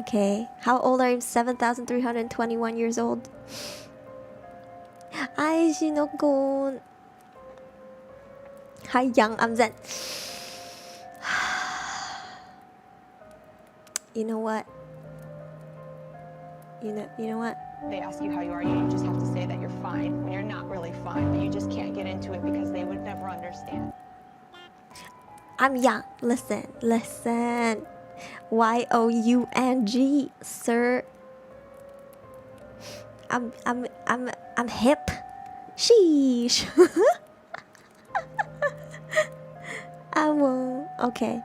Okay, how old are you? 7,321 years old. Ai Shinokun. Hi, young. I'm Zen. You know what? You know what? They ask you how you are, you just have to say that you're fine when you're not really fine, but you just can't get into it because they would never understand. I'm young. Listen. YOUNG, sir. I'm hip. Sheesh. I won't. Okay.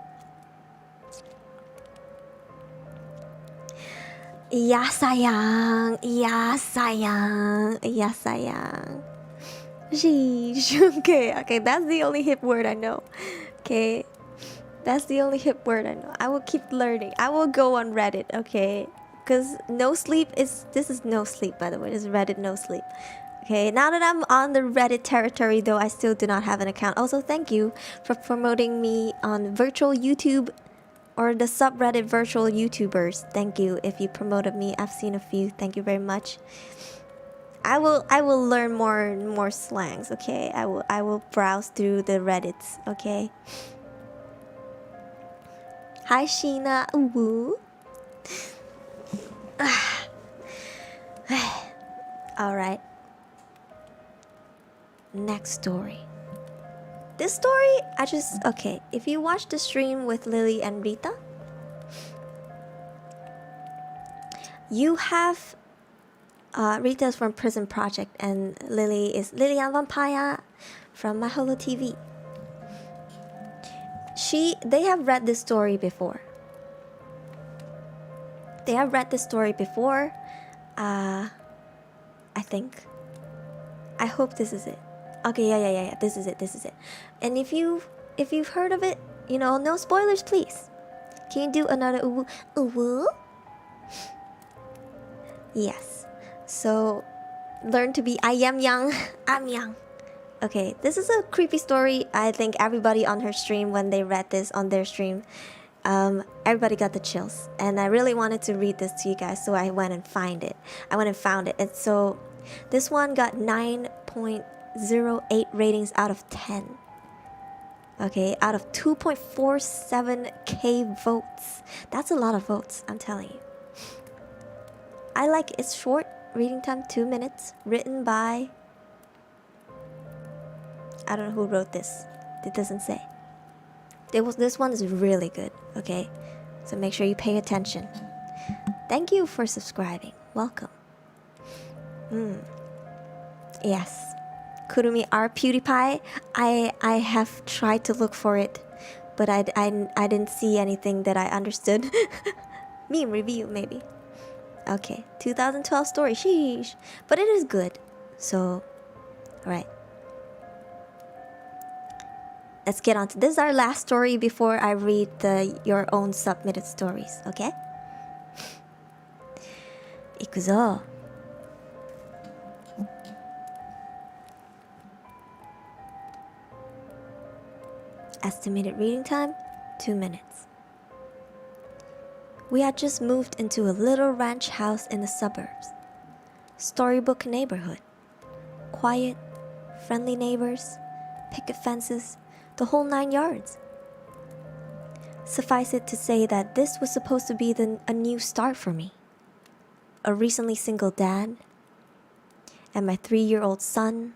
Ya sayang. Sheesh. Okay, that's the only hip word I know. Okay, that's the only hip word I know. I will keep learning. I will go on Reddit, okay? Because NoSleep this is NoSleep, by the way. This is Reddit NoSleep. Okay, now that I'm on the Reddit territory, though, I still do not have an account. Also, thank you for promoting me on virtual YouTube or the subreddit virtual YouTubers. Thank you if you promoted me. I've seen a few. Thank you very much. I will learn more slangs, okay? I will browse through the Reddits, okay? Hi Sheena. Woo. Alright. Next story. This story, okay, if you watch the stream with Lily and Rita, you have Rita's from Prison Project and Lily is Lilian Vampire from My Holo TV. They have read this story before. I think. I hope this is it. Okay, yeah. This is it. And if you've heard of it, no spoilers, please. Can you do another uwu? Yes. So, learn to be I am young. I'm young. Okay, this is a creepy story. I think everybody on her stream, when they read this on their stream, everybody got the chills. And I really wanted to read this to you guys, so I went and found it. And so, this one got 9.08 ratings out of 10. Okay, out of 2.47k votes. That's a lot of votes, I'm telling you. I like it's short, reading time 2 minutes, written by... I don't know who wrote this. It doesn't say. This one is really good, okay? So make sure you pay attention. Thank you for subscribing. Welcome. Yes. Kurumi R PewDiePie. I have tried to look for it, but I didn't see anything that I understood. Meme review maybe. Okay, 2012 story. Sheesh. But it is good. So, alright. Let's get on to this. Is our last story before I read your own submitted stories, okay? いくぞ. Estimated reading time, 2 minutes. We had just moved into a little ranch house in the suburbs. Storybook neighborhood. Quiet, friendly neighbors, picket fences, the whole 9 yards. Suffice it to say that this was supposed to be a new start for me. A recently single dad, and my 3-year-old son.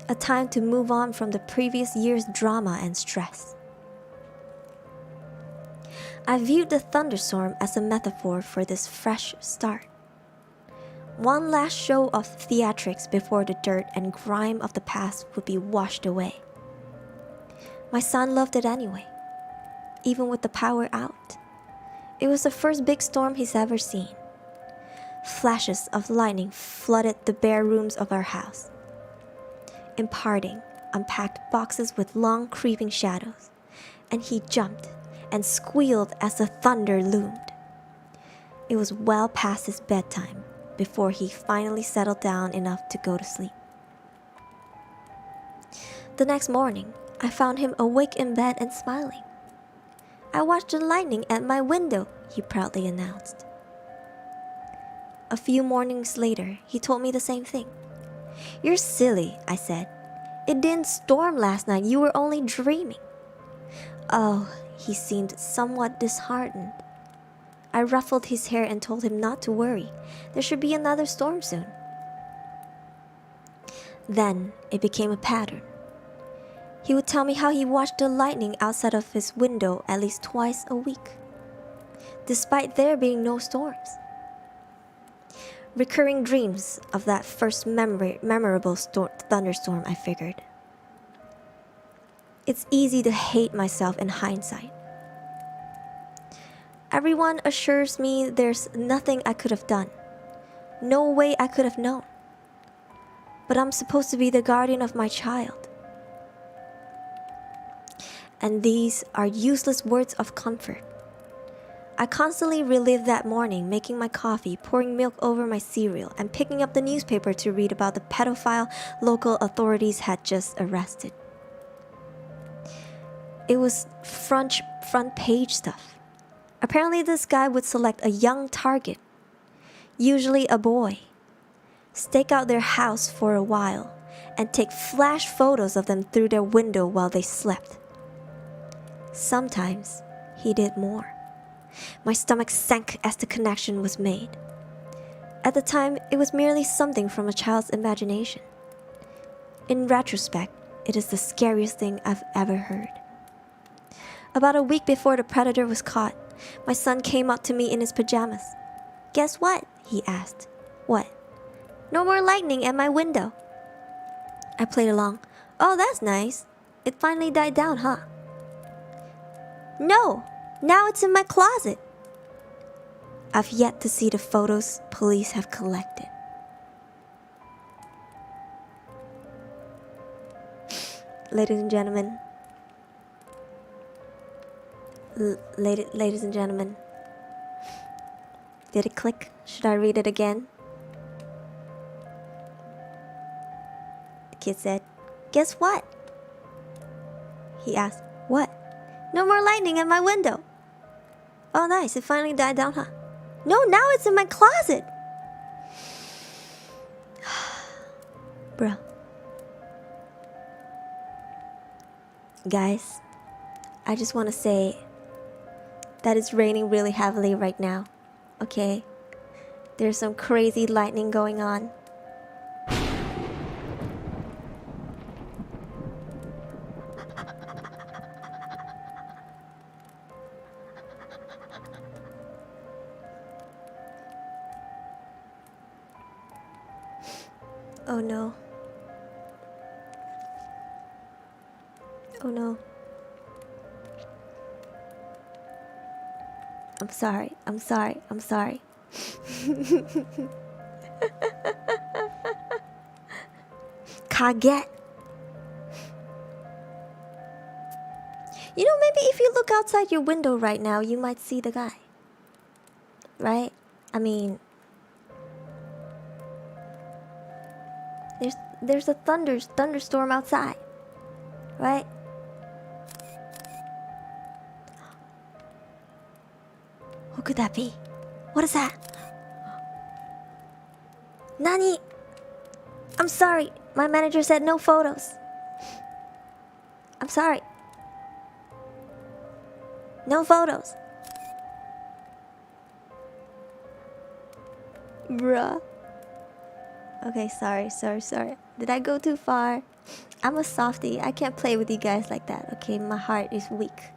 A time to move on from the previous year's drama and stress. I viewed the thunderstorm as a metaphor for this fresh start. One last show of theatrics before the dirt and grime of the past would be washed away. My son loved it anyway, even with the power out. It was the first big storm he's ever seen. Flashes of lightning flooded the bare rooms of our house, imparting unpacked boxes with long creeping shadows, and he jumped and squealed as the thunder loomed. It was well past his bedtime before he finally settled down enough to go to sleep. The next morning, I found him awake in bed and smiling. "I watched the lightning at my window," he proudly announced. A few mornings later, he told me the same thing. "You're silly," I said. "It didn't storm last night, you were only dreaming." Oh, he seemed somewhat disheartened. I ruffled his hair and told him not to worry. There should be another storm soon. Then it became a pattern. He would tell me how he watched the lightning outside of his window at least twice a week, despite there being no storms. Recurring dreams of that first memorable thunderstorm, I figured. It's easy to hate myself in hindsight. Everyone assures me there's nothing I could have done. No way I could have known. But I'm supposed to be the guardian of my child. And these are useless words of comfort. I constantly relive that morning, making my coffee, pouring milk over my cereal, and picking up the newspaper to read about the pedophile local authorities had just arrested. It was front page stuff. Apparently this guy would select a young target, usually a boy, stake out their house for a while, and take flash photos of them through their window while they slept. Sometimes he did more. My stomach sank as the connection was made. At the time, it was merely something from a child's imagination. In retrospect, it is the scariest thing I've ever heard. About a week before the predator was caught, my son came up to me in his pajamas. "Guess what?" he asked. "What?" "No more lightning at my window." I played along. "Oh, that's nice. It finally died down, huh?" "No! Now it's in my closet." I've yet to see the photos police have collected. Ladies and gentlemen. Ladies and gentlemen. Did it click? Should I read it again? The kid said, "Guess what?" He asked, "What?" "No more lightning at my window." "Oh, nice. It finally died down, huh?" "No, now it's in my closet." Bro. Guys, I just want to say that it's raining really heavily right now. Okay? There's some crazy lightning going on. Oh no. Oh no. I'm sorry. I'm sorry. I'm sorry. Kaget. You know, maybe if you look outside your window right now, you might see the guy. Right? I mean, there's a thunderstorm outside. Right? Who could that be? What is that? Nani? I'm sorry. My manager said no photos. I'm sorry. No photos. Bruh. Okay, sorry. Did I go too far? I'm a softie. I can't play with you guys like that. Okay, my heart is weak.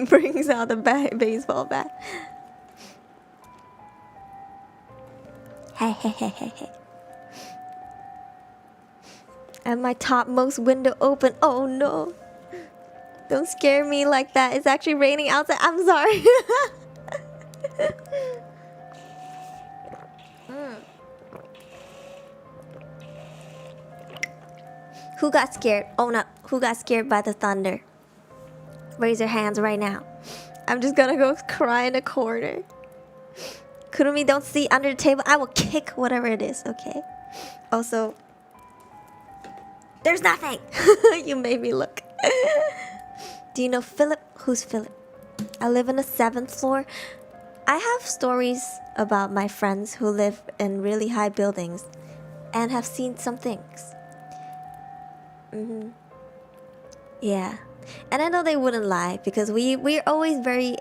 Brings out the baseball bat. Hey. And my topmost window open. Oh no. Don't scare me like that. It's actually raining outside. I'm sorry. Who got scared? Oh no. Who got scared by the thunder? Raise your hands right now. I'm just gonna go cry in a corner. Kurumi, don't see under the table. I will kick whatever it is, okay? Also, there's nothing. You made me look. Do you know Philip? Who's Philip? I live on the 7th floor. I have stories about my friends who live in really high buildings and have seen some things. Yeah. And I know they wouldn't lie because we're always very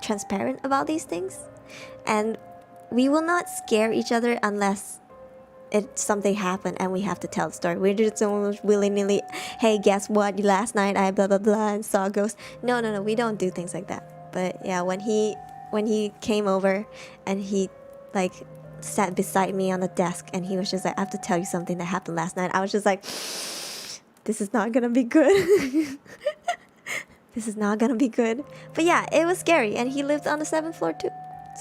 transparent about these things. And we will not scare each other unless something happened and we have to tell the story. We're just so willy-nilly, hey, guess what? Last night I blah blah blah and saw a ghost. No, we don't do things like that. But yeah, when he came over and he like sat beside me on the desk and he was just like, I have to tell you something that happened last night. I was just like, this is not gonna be good. This is not gonna be good. But yeah, it was scary and he lived on the 7th floor too.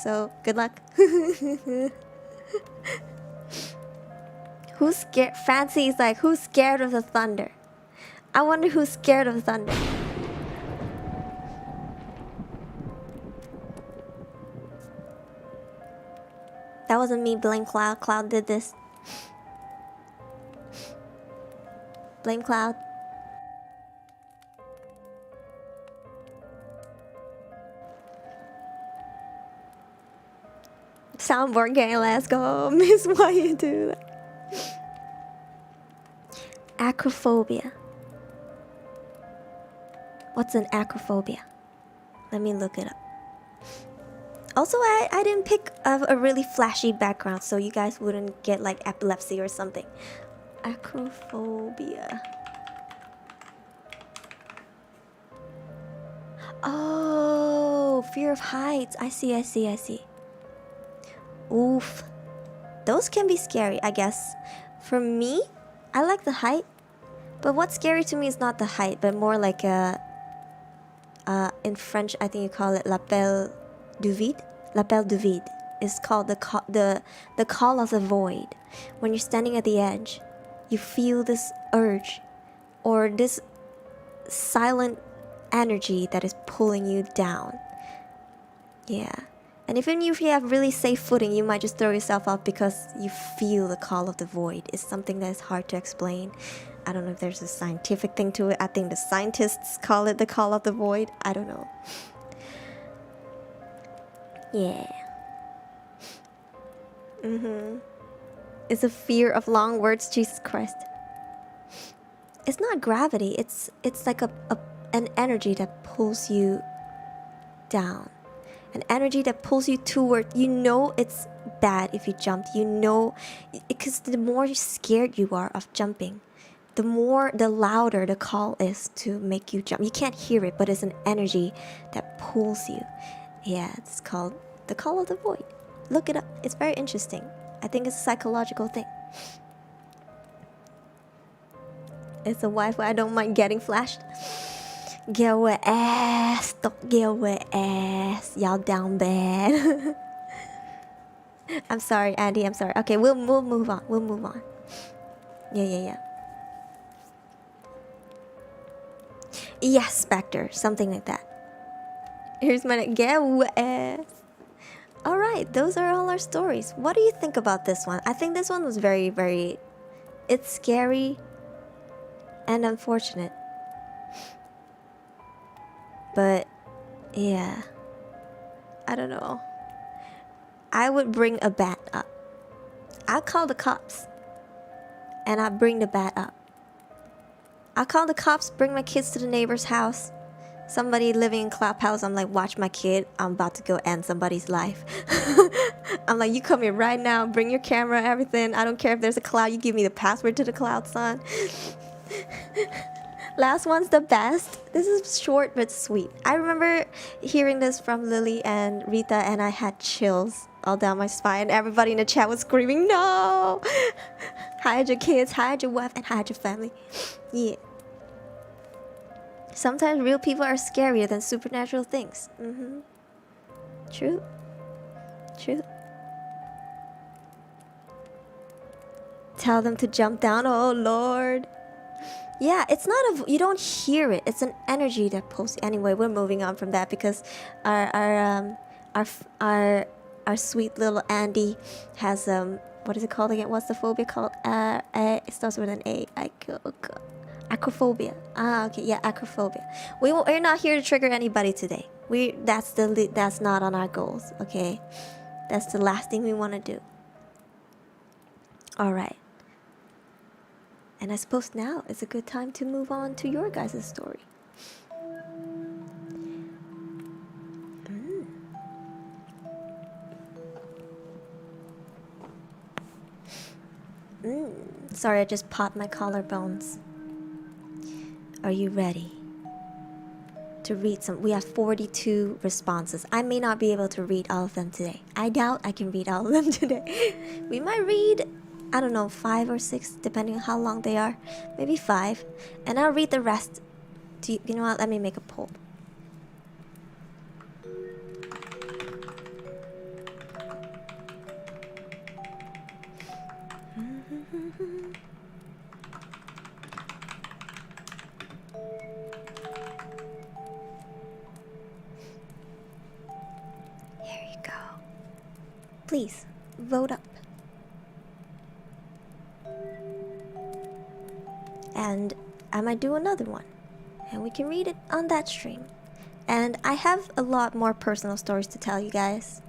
So good luck. Who's scared? Fancy is like, who's scared of the thunder? I wonder who's scared of the thunder. That wasn't me, Blame Cloud. Cloud did this. Blame Cloud. Soundboard gang, let's go. Miss, why you do that? Acrophobia. What's an acrophobia? Let me look it up. Also, I didn't pick a really flashy background so you guys wouldn't get like epilepsy or something. Acrophobia. Oh, fear of heights. I see. Oof. Those can be scary, I guess. For me, I like the height. But what's scary to me is not the height, but more like in French, I think you call it l'appel du vide. L'appel du vide is called the call of the void. When you're standing at the edge, you feel this urge or this silent energy that is pulling you down. Yeah. And even if you have really safe footing, you might just throw yourself off because you feel the call of the void. It's something that is hard to explain. I don't know if there's a scientific thing to it. I think the scientists call it the call of the void. I don't know. Yeah. It's a fear of long words, Jesus Christ. It's not gravity. It's like an energy that pulls you down. An energy that pulls you toward. You know it's bad if you jump. You know, because the more scared you are of jumping, the louder the call is to make you jump. You can't hear it, but it's an energy that pulls you. Yeah, it's called the call of the void. Look it up. It's very interesting. I think it's a psychological thing. It's a Wi-Fi. I don't mind getting flashed. Get with ass. Don't get with ass. Y'all down bad. I'm sorry, Andy. I'm sorry. Okay, we'll move on. We'll move on. Yeah. Yes, Spectre. Something like that. Here's my get with ass. Alright, those are all our stories. What do you think about this one? I think this one was very, very... It's scary and unfortunate. But yeah, I don't know. I would bring a bat up. I'll call the cops. And I'll bring the bat up. I'll call the cops, bring my kids to the neighbor's house. Somebody living in Clubhouse, I'm like, watch my kid. I'm about to go end somebody's life. I'm like, you come here right now. Bring your camera, everything. I don't care if there's a cloud. You give me the password to the cloud, son. Last one's the best. This is short but sweet. I remember hearing this from Lily and Rita, and I had chills all down my spine. Everybody in the chat was screaming, no! Hide your kids, hide your wife, and hide your family. Yeah. Sometimes real people are scarier than supernatural things. True. True. Tell them to jump down. Oh, Lord. Yeah, it's not a... You don't hear it. It's an energy that pulls... Anyway, we're moving on from that because our sweet little Andy has... what is it called again? What's the phobia called? It starts with an A. Acrophobia. Ah, okay. Yeah, acrophobia. We're not here to trigger anybody today. That's not on our goals, okay? That's the last thing we want to do. All right. And I suppose now is a good time to move on to your guys' story. Sorry, I just popped my collarbones. Are you ready to read some? We have 42 responses. I may not be able to read all of them today. I doubt I can read all of them today. We might read, I don't know, 5 or 6, depending on how long they are. Maybe 5. And I'll read the rest. You know what? Let me make a poll. Here you go. Please, vote up. And I might do another one. And we can read it on that stream. And I have a lot more personal stories to tell you guys,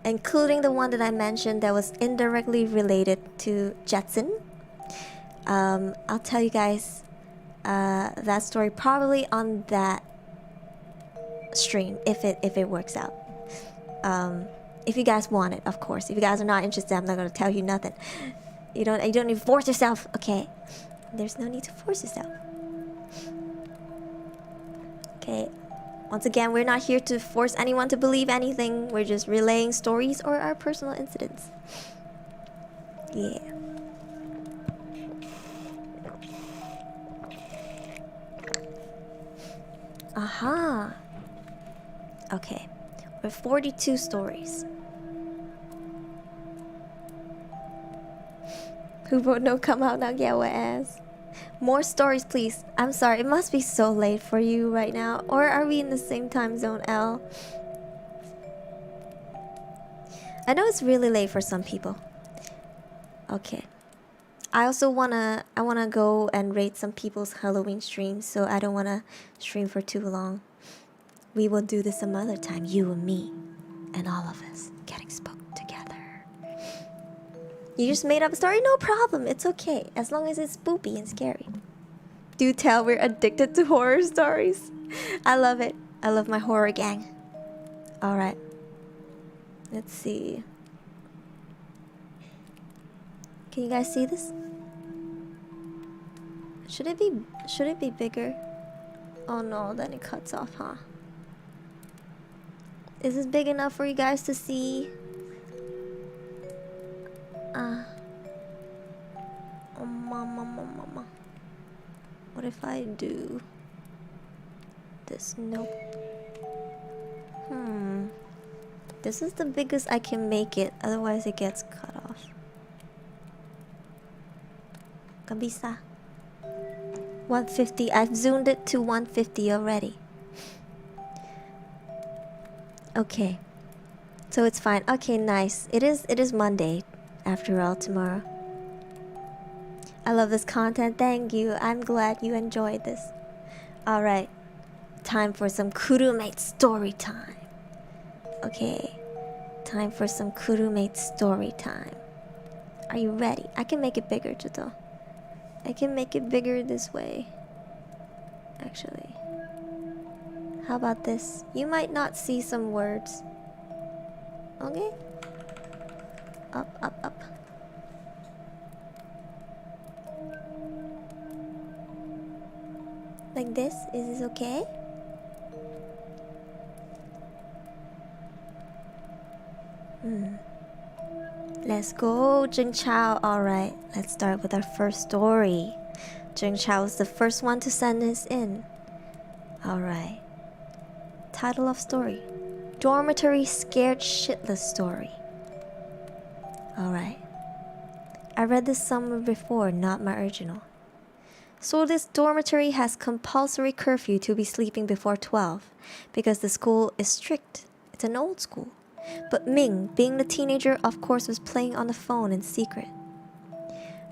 including the one that I mentioned that was indirectly related to Jetson. I'll tell you guys that story probably on that stream if it works out. If you guys want it, of course. If you guys are not interested, I'm not gonna tell you nothing. You don't need to force yourself, okay? There's no need to force yourself. Okay. Once again, we're not here to force anyone to believe anything. We're just relaying stories or our personal incidents. Yeah. Aha. Okay. We're 42 stories. Who wrote no come out now? Get what ass. More stories, please. I'm sorry, it must be so late for you right now. Or are we in the same time zone, L? I know it's really late for some people. Okay. I also wanna go and rate some people's Halloween streams, so I don't wanna stream for too long. We will do this some other time, you and me, and all of us getting spooked together. You just made up a story? No problem, it's okay, as long as it's spoopy and scary. Do tell we're addicted to horror stories. I love it. I love my horror gang. Alright. Let's see. Can you guys see this? Should it be bigger? Oh no, then it cuts off, huh? Is this big enough for you guys to see? Oh mama. What if I do this? Nope. This is the biggest I can make it, otherwise it gets cut off. Kabisa. 150. I've zoomed it to 150 already. Okay. So it's fine. Okay, nice. It is Monday after all tomorrow. I love this content. Thank you. I'm glad you enjoyed this. Alright. time for some Kurumate story time. Okay, time for some Kurumate story time. Are you ready? I can make it bigger, Chuto. I can make it bigger this way. Actually, how about this? You might not see some words. Okay? Up, up, up. Like this? Is this okay? Let's go, Jung Chao. Alright, let's start with our first story. Jung Chao is the first one to send this in. Alright. Title of story: Dormitory Scared Shitless Story. Alright. I read this somewhere before, not my original. So this dormitory has compulsory curfew to be sleeping before 12 because the school is strict. It's an old school. But Ming, being the teenager, of course was playing on the phone in secret.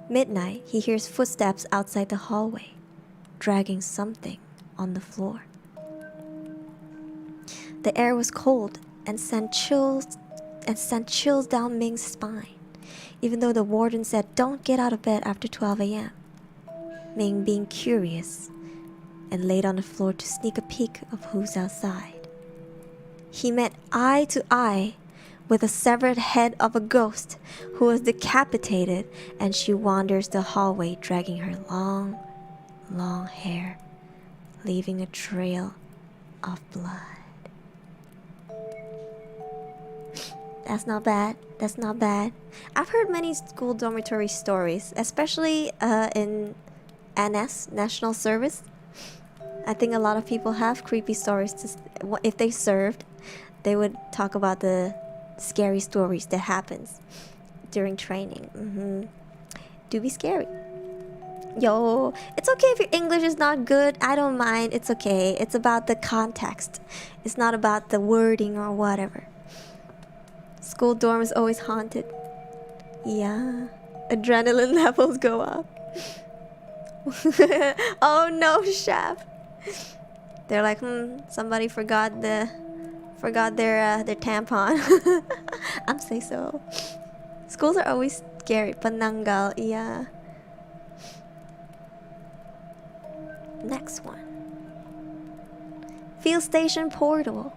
Midnight, he hears footsteps outside the hallway, dragging something on the floor. The air was cold and sent chills down Ming's spine, even though the warden said don't get out of bed after 12 a.m. Ming, being curious, and laid on the floor to sneak a peek of who's outside. He met eye to eye with a severed head of a ghost who was decapitated, and she wanders the hallway dragging her long, long hair, leaving a trail of blood. That's not bad. That's not bad. I've heard many school dormitory stories, especially in NS, National Service. I think a lot of people have creepy stories. If they served, they would talk about the scary stories that happens during training. Do be scary. Yo, it's okay if your English is not good. I don't mind. It's okay. It's about the context. It's not about the wording or whatever. School dorm is always haunted. Yeah. Adrenaline levels go up. Oh no, chef. They're like, somebody forgot their tampon. I'm say so. Schools are always scary. Pananggal, yeah. Next one. Field station portal.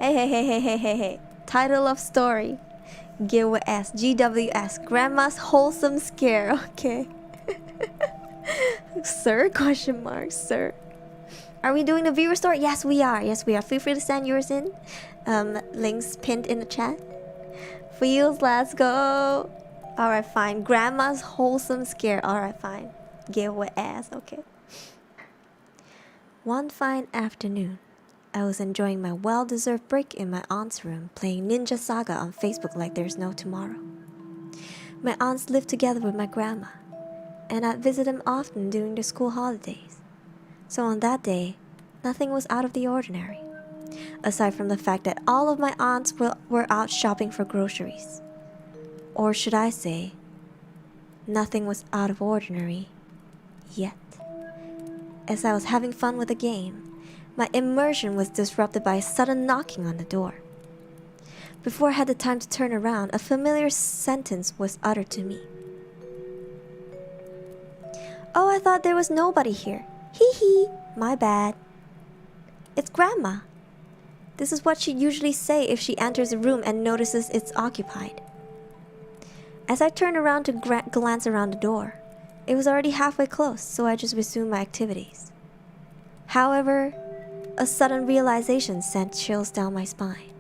Hey. Title of story: GWS, Grandma's Wholesome Scare. Okay. Sir? Question mark, sir. Are we doing the viewer story? Yes, we are. Feel free to send yours in. Links pinned in the chat. Feels, let's go. Alright, fine. Grandma's Wholesome Scare. Alright, fine. GWS, okay. One fine afternoon, I was enjoying my well-deserved break in my aunt's room, playing Ninja Saga on Facebook like there's no tomorrow. My aunts lived together with my grandma, and I'd visit them often during the school holidays. So on that day, nothing was out of the ordinary, aside from the fact that all of my aunts were out shopping for groceries. Or should I say, nothing was out of ordinary yet. As I was having fun with the game, my immersion was disrupted by a sudden knocking on the door. Before I had the time to turn around, a familiar sentence was uttered to me. "Oh, I thought there was nobody here. Hee hee, my bad." It's Grandma. This is what she'd usually say if she enters a room and notices it's occupied. As I turned around to glance around the door, it was already halfway closed, so I just resumed my activities. However, a sudden realization sent chills down my spine.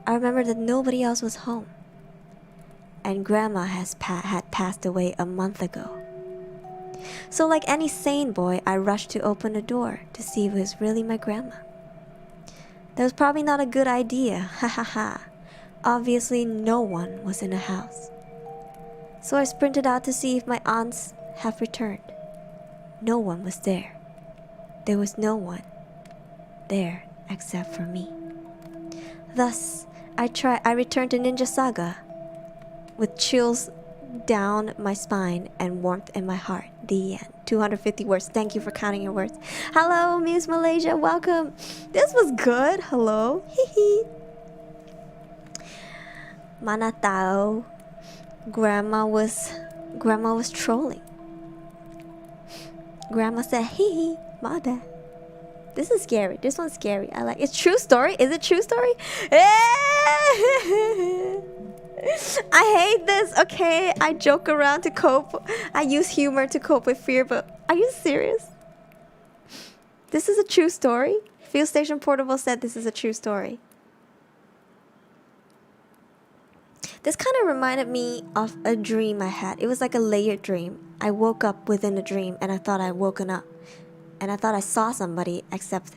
I remembered that nobody else was home, and Grandma had passed away a month ago. So like any sane boy, I rushed to open the door to see if it was really my grandma. That was probably not a good idea, ha ha ha. Obviously no one was in the house. So I sprinted out to see if my aunts have returned. No one was there. There was no one there except for me. Thus, I returned to Ninja Saga with chills down my spine and warmth in my heart. The end. 250 words. Thank you for counting your words. Hello, Muse Malaysia. Welcome. This was good. Hello. Hehe. Mana tao. Grandma was trolling. Grandma said, hee, my bad. This is scary. This one's scary. I like it. It's true story. Is it true story? I hate this. Okay, I joke around to cope. I use humor to cope with fear, but are you serious? This is a true story? Fuel Station Portable said this is a true story. This kind of reminded me of a dream I had. It was like a layered dream. I woke up within a dream and I thought I'd woken up. And I thought I saw somebody, except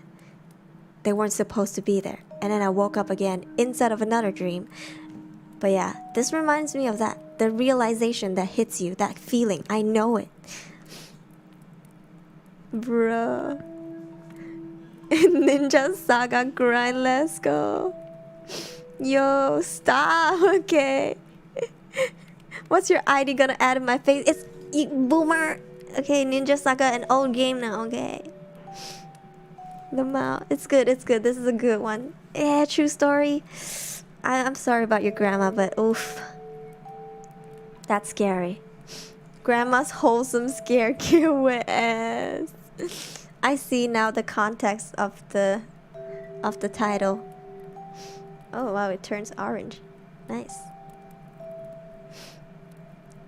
they weren't supposed to be there. And then I woke up again inside of another dream. But yeah, this reminds me of that. The realization that hits you, that feeling. I know it. Bruh. Ninja Saga grind, let's go. Yo, stop, okay. What's your ID gonna add in my face? It's boomer. Okay, Ninja Saga, an old game now, okay. The mouth. It's good, it's good. This is a good one. Yeah, true story. I'm sorry about your grandma, but oof. That's scary. Grandma's wholesome scare QS. I see now the context of the title. Oh wow, it turns orange. Nice.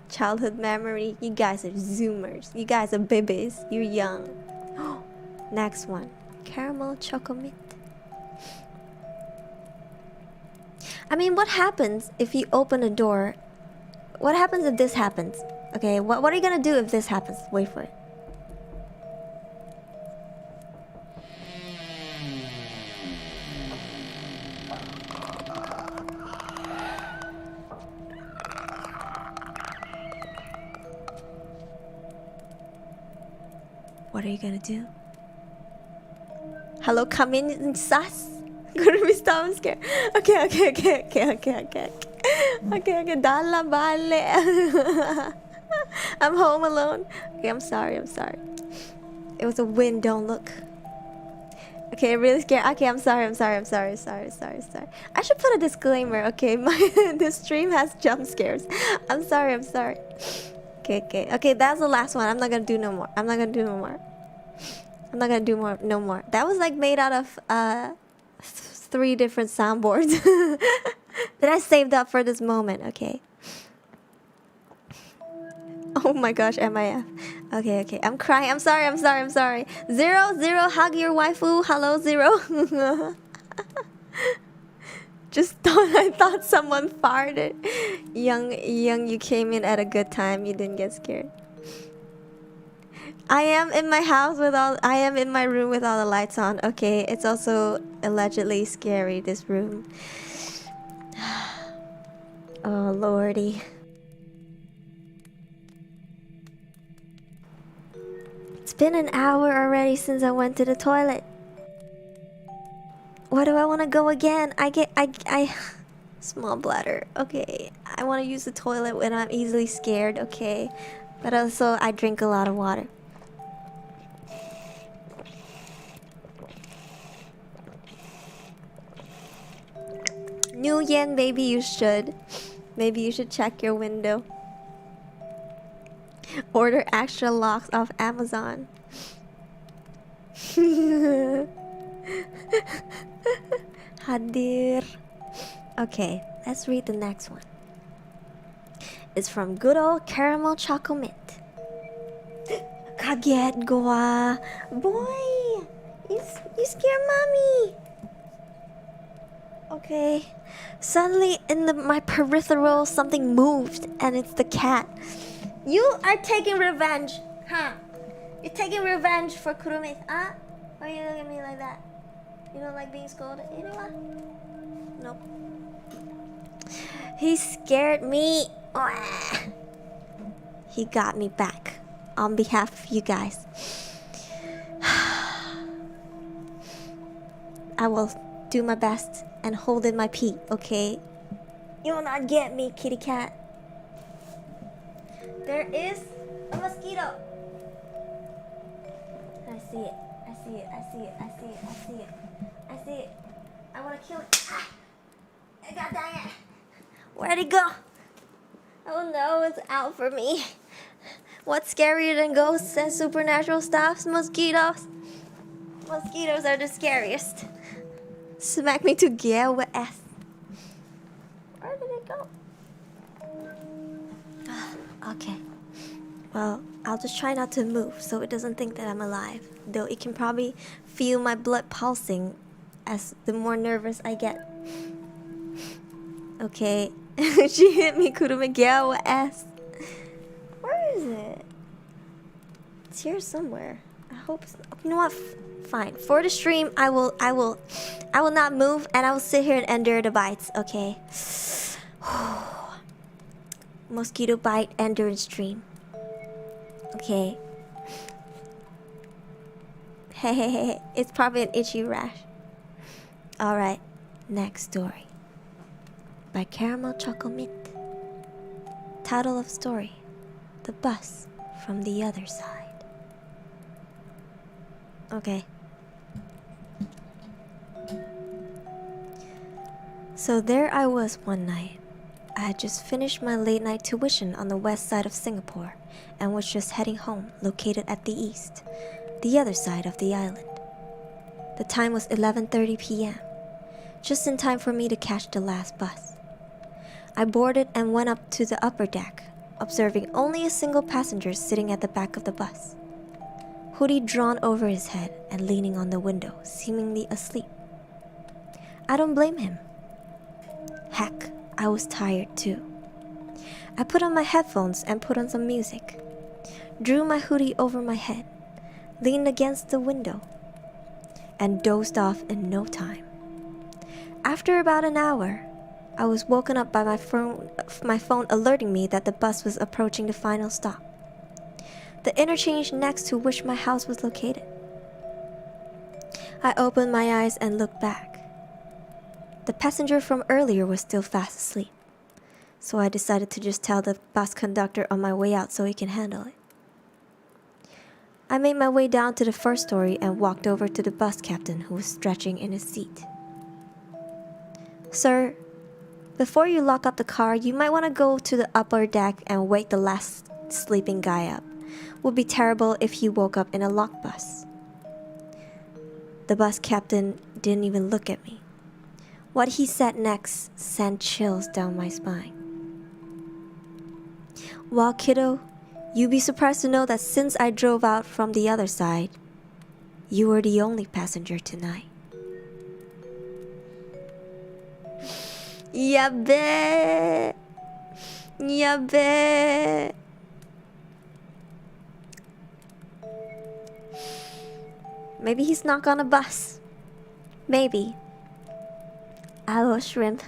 Childhood memory. You guys are zoomers. You guys are babies. You're young. Next one. Caramel chocolate. I mean, what happens if you open a door? What happens if this happens? Okay, what are you gonna do if this happens? Wait for it. What are you gonna do? Hello, come in sus. Kurumi, stop, I'm scared. Okay. Okay, dalla bale. I'm home alone. Okay, I'm sorry. It was a wind, don't look. Okay, I'm really scared. Okay, I'm sorry. I should put a disclaimer, okay? This stream has jump scares. I'm sorry. Okay, that's the last one. I'm not gonna do no more. No more. That was like made out of 3 different soundboards that I saved up for this moment, okay? Oh my gosh, MIF. Okay. I'm crying. I'm sorry. 0, hug your waifu. Hello, 0. I thought someone farted. Young, you came in at a good time. You didn't get scared. I am in my room with all the lights on. Okay, it's also allegedly scary, this room. Oh lordy. It's been an hour already since I went to the toilet. Why do I want to go again? I small bladder. Okay, I want to use the toilet when I'm easily scared. Okay, but also I drink a lot of water. New Yen, maybe you should check your window. Order extra locks off Amazon. Hadir. Okay, let's read the next one. It's from good old Caramel Chocolate. Kaget goa. Boy, you scared mommy. Okay. Suddenly in my peripheral something moved and it's the cat. You are taking revenge, huh? You're taking revenge for Kurumi, huh? Why you look at me like that? You don't like being scolded? You know what? Nope. He scared me. He got me back on behalf of you guys. I will do my best and hold in my pee, okay? You will not get me, kitty cat. There is a mosquito. I see it. I see it. I see it. I see it. I see it. I see it. I want to kill it. Ah! God dang it. Where'd it go? Oh no, it's out for me. What's scarier than ghosts and supernatural stuff? Mosquitoes. Mosquitoes are the scariest. Smack me to get with S. Where did it go? Okay. Well, I'll just try not to move so it doesn't think that I'm alive. Though it can probably feel my blood pulsing as the more nervous I get. Okay. She hit me, Kurumi, get with S. Where is it? It's here somewhere. I hope it's... You know what? Fine. For the stream, I will not move and I will sit here and endure the bites, okay? Mosquito bite endurance stream. Okay. Hey, it's probably an itchy rash. Alright, next story. By Caramel Choco Mint. Title of story: The Bus from the Other Side. Okay. So there I was one night. I had just finished my late night tuition on the west side of Singapore and was just heading home, located at the east, the other side of the island. The time was 11:30 p.m., just in time for me to catch the last bus. I boarded and went up to the upper deck, observing only a single passenger sitting at the back of the bus, hoodie drawn over his head and leaning on the window, seemingly asleep. I don't blame him. Heck, I was tired too. I put on my headphones and put on some music, drew my hoodie over my head, leaned against the window, and dozed off in no time. After about an hour, I was woken up by my phone alerting me that the bus was approaching the final stop, the interchange next to which my house was located. I opened my eyes and looked back. The passenger from earlier was still fast asleep, so I decided to just tell the bus conductor on my way out so he can handle it. I made my way down to the first story and walked over to the bus captain who was stretching in his seat. Sir, before you lock up the car, you might want to go to the upper deck and wake the last sleeping guy up. Would be terrible if he woke up in a locked bus. The bus captain didn't even look at me. What he said next sent chills down my spine. Well, kiddo, you'd be surprised to know that since I drove out from the other side, you were the only passenger tonight. Yabe! Yabe! Maybe he's not on a bus. Maybe. Owl shrimp.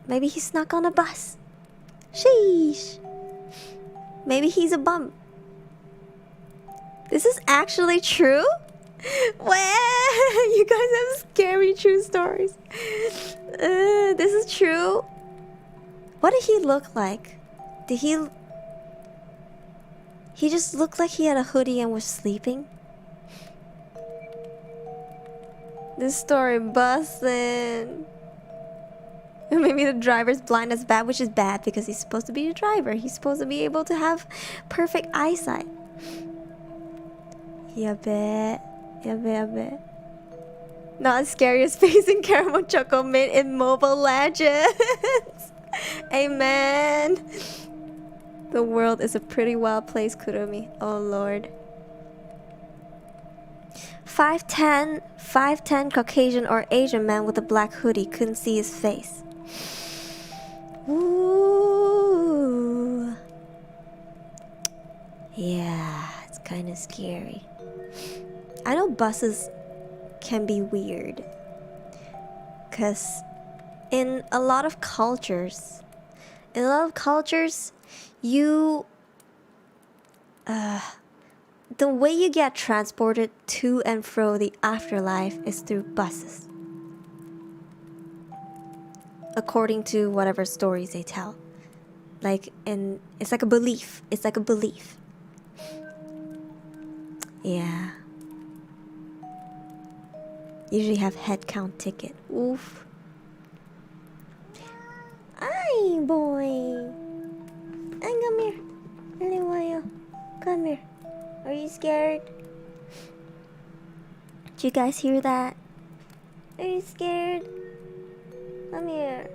Maybe he snuck on a bus. Sheesh. Maybe he's a bum. This is actually true? Well, you guys have scary true stories. This is true. What did he look like? Did he just looked like he had a hoodie and was sleeping? This story bussin'. Maybe the driver's blind as bad, which is bad because he's supposed to be a driver. He's supposed to be able to have perfect eyesight. Yeah, bet. Yeah, bet. Not as scary as facing Caramel Choco Mint in Mobile Legends. Amen. The world is a pretty wild place, Kurumi. Oh lord. 5'10" Caucasian or Asian man with a black hoodie, couldn't see his face. Ooh. Yeah, it's kind of scary. I know buses can be weird, cause in a lot of cultures, you the way you get transported to and fro the afterlife is through buses, according to whatever stories they tell. Like, and it's like a belief. It's like a belief. Yeah. Usually have head count ticket. Oof. Ay, boy. Ay, come here. Aliwayo. Come here. Are you scared? Did you guys hear that? Are you scared? Come here.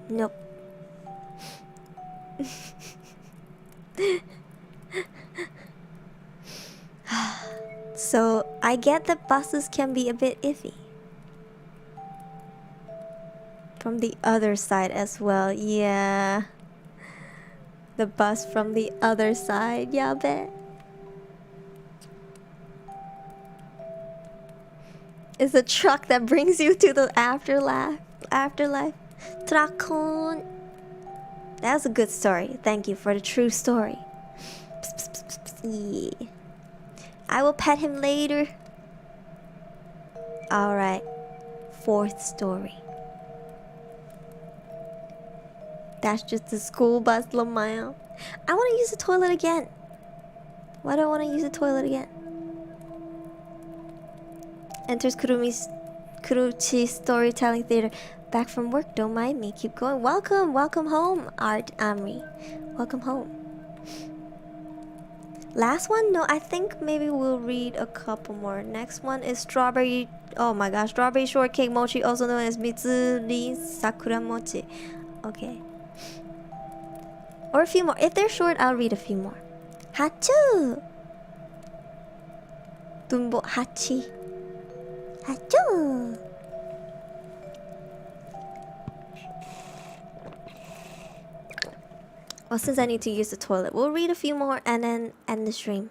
Nope. So, I get that buses can be a bit iffy. From the other side as well, yeah. The bus from the other side, yeah, bet. It's a truck that brings you to the afterlife. Trakon. That's a good story. Thank you for the true story. Yeah. I will pet him later. Alright. 4th story. That's just the school bus, Lamaya. I want to use the toilet again. Why do I want to use the toilet again? Enters Kuruchi's storytelling theater. Back from work, don't mind me. Keep going. Welcome home, Art Amri. Welcome home. Last one? No, I think maybe we'll read a couple more. Next one is strawberry. Oh my gosh, strawberry shortcake mochi, also known as Mitsuri Sakura mochi. Okay. Or a few more. If they're short, I'll read a few more. Hachu! Dumbo hachi. Hachu! Well, since I need to use the toilet, we'll read a few more and then end the stream.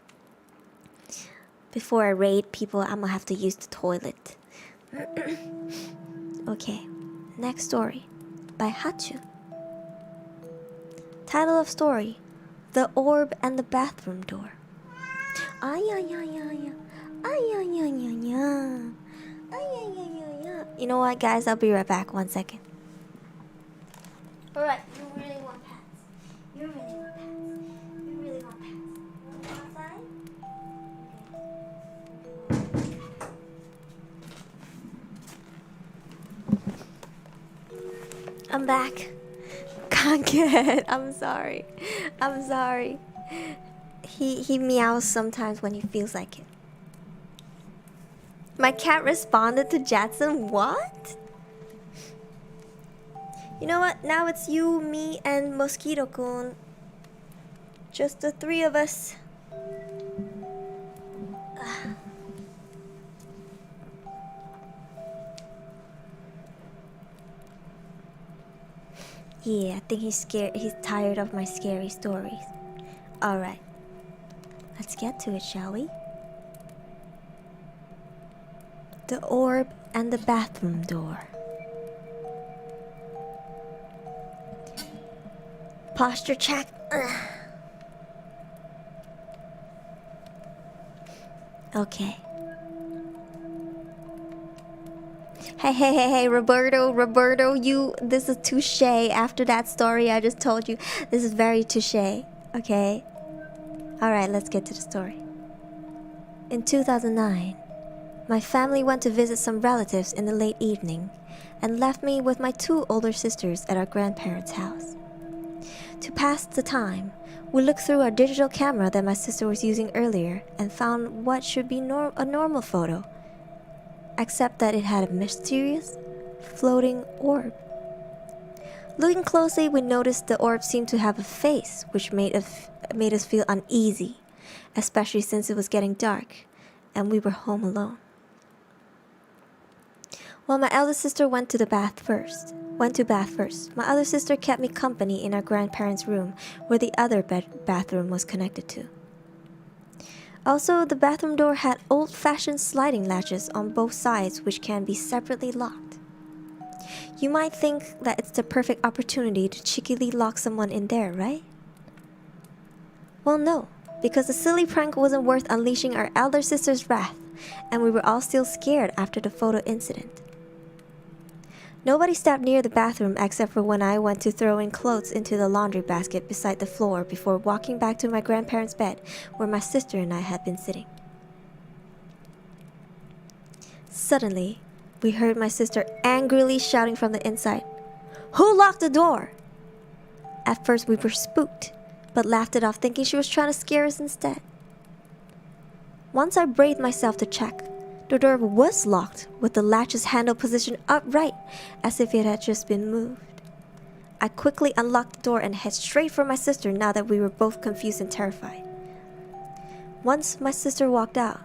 Before I raid people, I'm gonna have to use the toilet. Okay, next story by Hachu. Title of story: The Orb and the Bathroom Door. You know what, guys? I'll be right back. 1 second. Alright, you really want pets. You really want pets. You really want pets. You want to go outside? I'm back. Can't get. I'm sorry. He meows sometimes when he feels like it. My cat responded to Jatson. What? You know what? Now it's you, me, and Mosquito-kun. Just the 3 of us. Yeah, I think he's scared. He's tired of my scary stories. Alright. Let's get to it, shall we? The Orb and the Bathroom Door. Posture check. Okay. Hey, Roberto, this is touche. After that story I just told you, this is very touche, okay? Alright, let's get to the story. In 2009, my family went to visit some relatives in the late evening and left me with my 2 older sisters at our grandparents' house. To pass the time, we looked through our digital camera that my sister was using earlier and found what should be a normal photo, except that it had a mysterious, floating orb. Looking closely, we noticed the orb seemed to have a face, which made us feel uneasy, especially since it was getting dark and we were home alone. Well, my eldest sister went to bath first. My other sister kept me company in our grandparents' room, where the other bathroom was connected to. Also, the bathroom door had old-fashioned sliding latches on both sides, which can be separately locked. You might think that it's the perfect opportunity to cheekily lock someone in there, right? Well, no, because the silly prank wasn't worth unleashing our elder sister's wrath, and we were all still scared after the photo incident. Nobody stepped near the bathroom except for when I went to throw in clothes into the laundry basket beside the floor before walking back to my grandparents' bed where my sister and I had been sitting. Suddenly, we heard my sister angrily shouting from the inside, "Who locked the door?" At first we were spooked, but laughed it off thinking she was trying to scare us instead. Once I braved myself to check, the door was locked with the latch's handle positioned upright as if it had just been moved. I quickly unlocked the door and head straight for my sister now that we were both confused and terrified. Once my sister walked out,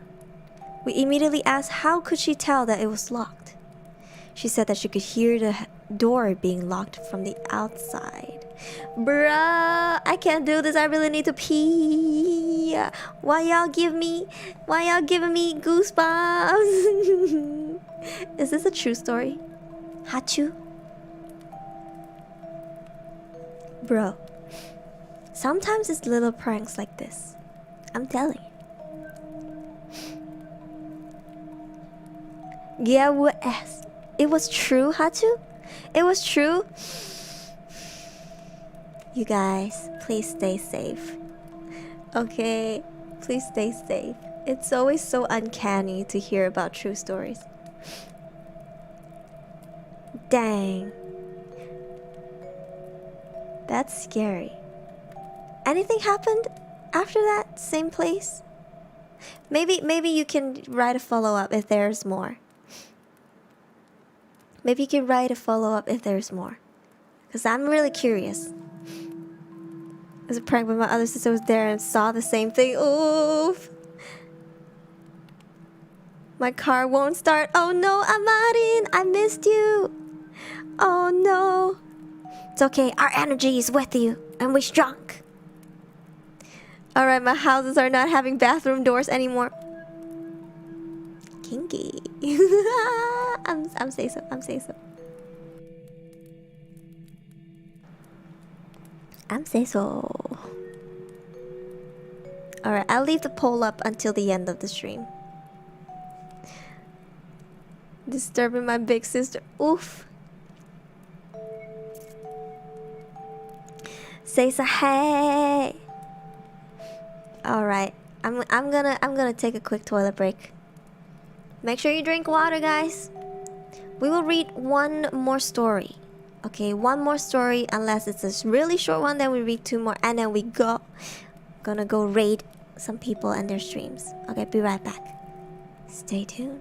we immediately asked how could she tell that it was locked. She said that she could hear the door being locked from the outside. Bruh, I can't do this. I really need to pee. Why y'all giving me goosebumps? Is this a true story? Hachu? Bro, sometimes it's little pranks like this. I'm telling you. Yeah, what? It was true, Hachu? It was true? You guys, please stay safe. Okay? Please stay safe. It's always so uncanny to hear about true stories. Dang. That's scary. Anything happened after that? Same place? Maybe you can write a follow-up if there's more. Maybe you can write a follow-up if there's more. Because I'm really curious. It was a prank when my other sister was there and saw the same thing. Oof. My car won't start. Oh no, Amarin, I missed you. Oh no. It's okay, our energy is with you and we're strong. Alright, my houses are not having bathroom doors anymore. Kinky. I'm say so. I'm say so. I'm say so. Alright, I'll leave the poll up until the end of the stream. Disturbing my big sister. Oof. Say so hey. Alright. I'm gonna take a quick toilet break. Make sure you drink water, guys. We will read one more story. Okay, one more story. Unless it's a really short one, then we read two more. And then we gonna go raid some people and their streams. Okay, be right back. Stay tuned.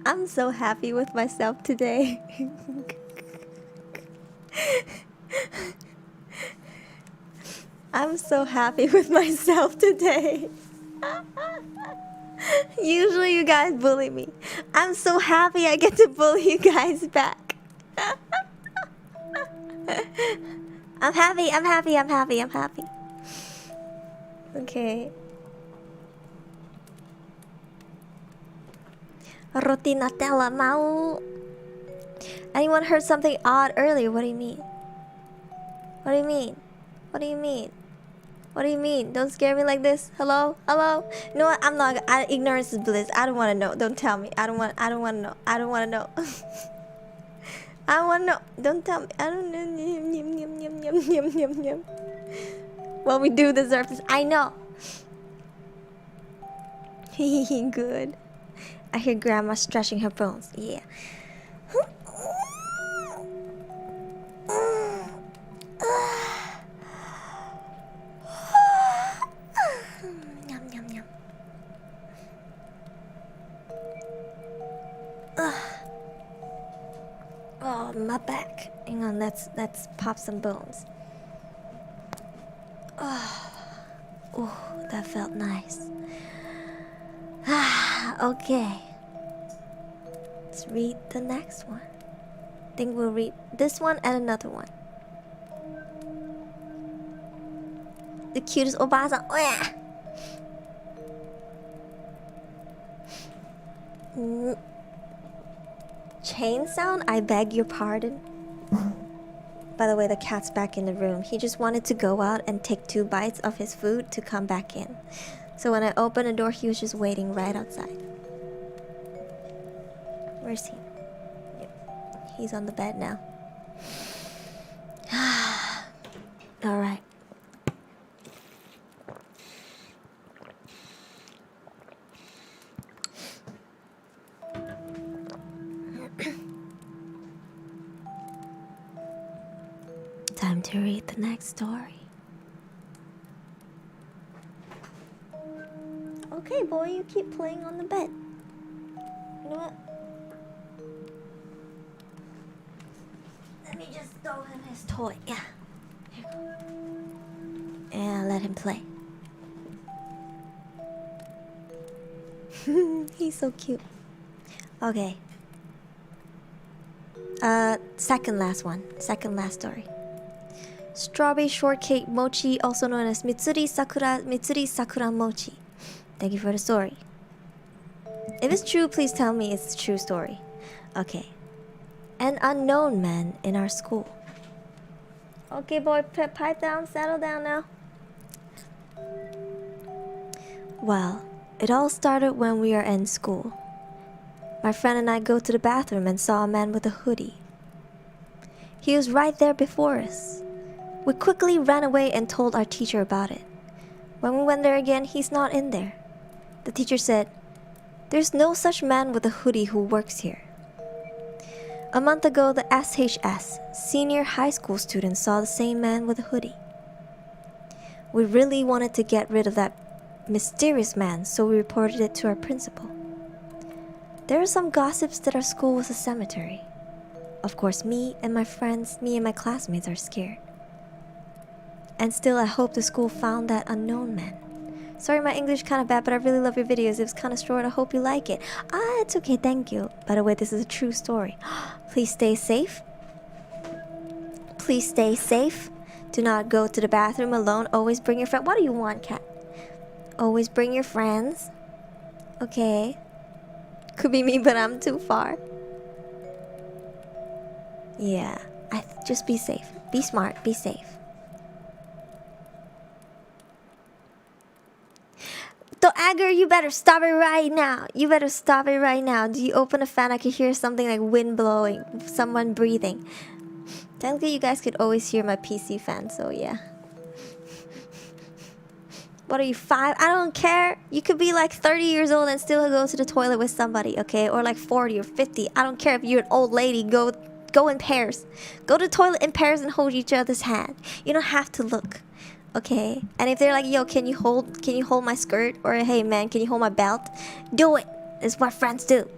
I'm so happy with myself today. I'm so happy with myself today. Usually you guys bully me. I'm so happy I get to bully you guys back. I'm happy, I'm happy, I'm happy, I'm happy. Okay. Roti Nutella mau. Anyone heard something odd earlier? What do you mean? What do you mean? What do you mean? What do you mean? Don't scare me like this. Hello? Hello? You know what? I'm not. Ignorance is bliss. I don't want to know. Don't tell me. I don't want to know. I don't want to know. I don't want to know. Don't tell me. I don't know. Well, we do deserve this. I know. Good. I hear grandma stretching her bones. Yeah. Yum, yum, yum. Oh, my back. Hang on, let's pop some bones. Oh, that felt nice. Okay. Let's read the next one. I think we'll read this one and another one. The cutest obasan. Oh yeah. Chain sound? I beg your pardon. By the way, the cat's back in the room. He just wanted to go out and take 2 bites of his food to come back in. So when I opened the door, he was just waiting right outside. Where's he? Yep. He's on the bed now. Alright. Time to read the next story. Okay, boy, you keep playing on the bed. You know what? Let me just throw him his toy. Yeah. Here you go. And let him play. He's so cute. Okay. Second last one. Second last story. Strawberry shortcake mochi, also known as Mitsuri Sakura mochi. Thank you for the story. If it's true, please tell me it's a true story. Okay. An unknown man in our school. Okay, boy, pipe down, settle down now. Well, it all started when we are in school. My friend and I go to the bathroom and saw a man with a hoodie. He was right there before us. We quickly ran away and told our teacher about it. When we went there again, he's not in there. The teacher said, "There's no such man with a hoodie who works here." A month ago, the SHS, senior high school students, saw the same man with a hoodie. We really wanted to get rid of that mysterious man, so we reported it to our principal. There are some gossips that our school was a cemetery. Of course, me and my classmates are scared. And still, I hope the school found that unknown man. Sorry, my English kinda bad, but I really love your videos. It was kinda short. I hope you like it. It's okay, thank you. By the way, this is a true story. Please stay safe. Please stay safe. Do not go to the bathroom alone. Always bring your friend. What do you want, cat? Always bring your friends. Okay. Could be me, but I'm too far. Yeah. Just be safe. Be smart. Be safe. Agger, you better stop it right now. You better stop it right now. Do you open a fan? I could hear something like wind blowing, someone breathing. Technically, you guys could always hear my PC fan, so yeah. What are you, 5? I don't care. You could be like 30 years old and still go to the toilet with somebody, okay? Or like 40 or 50. I don't care if you're an old lady. Go in pairs. Go to the toilet in pairs and hold each other's hand. You don't have to look. Okay, and if they're like, yo, can you hold my skirt? Or hey man, can you hold my belt? Do it. It's what friends do.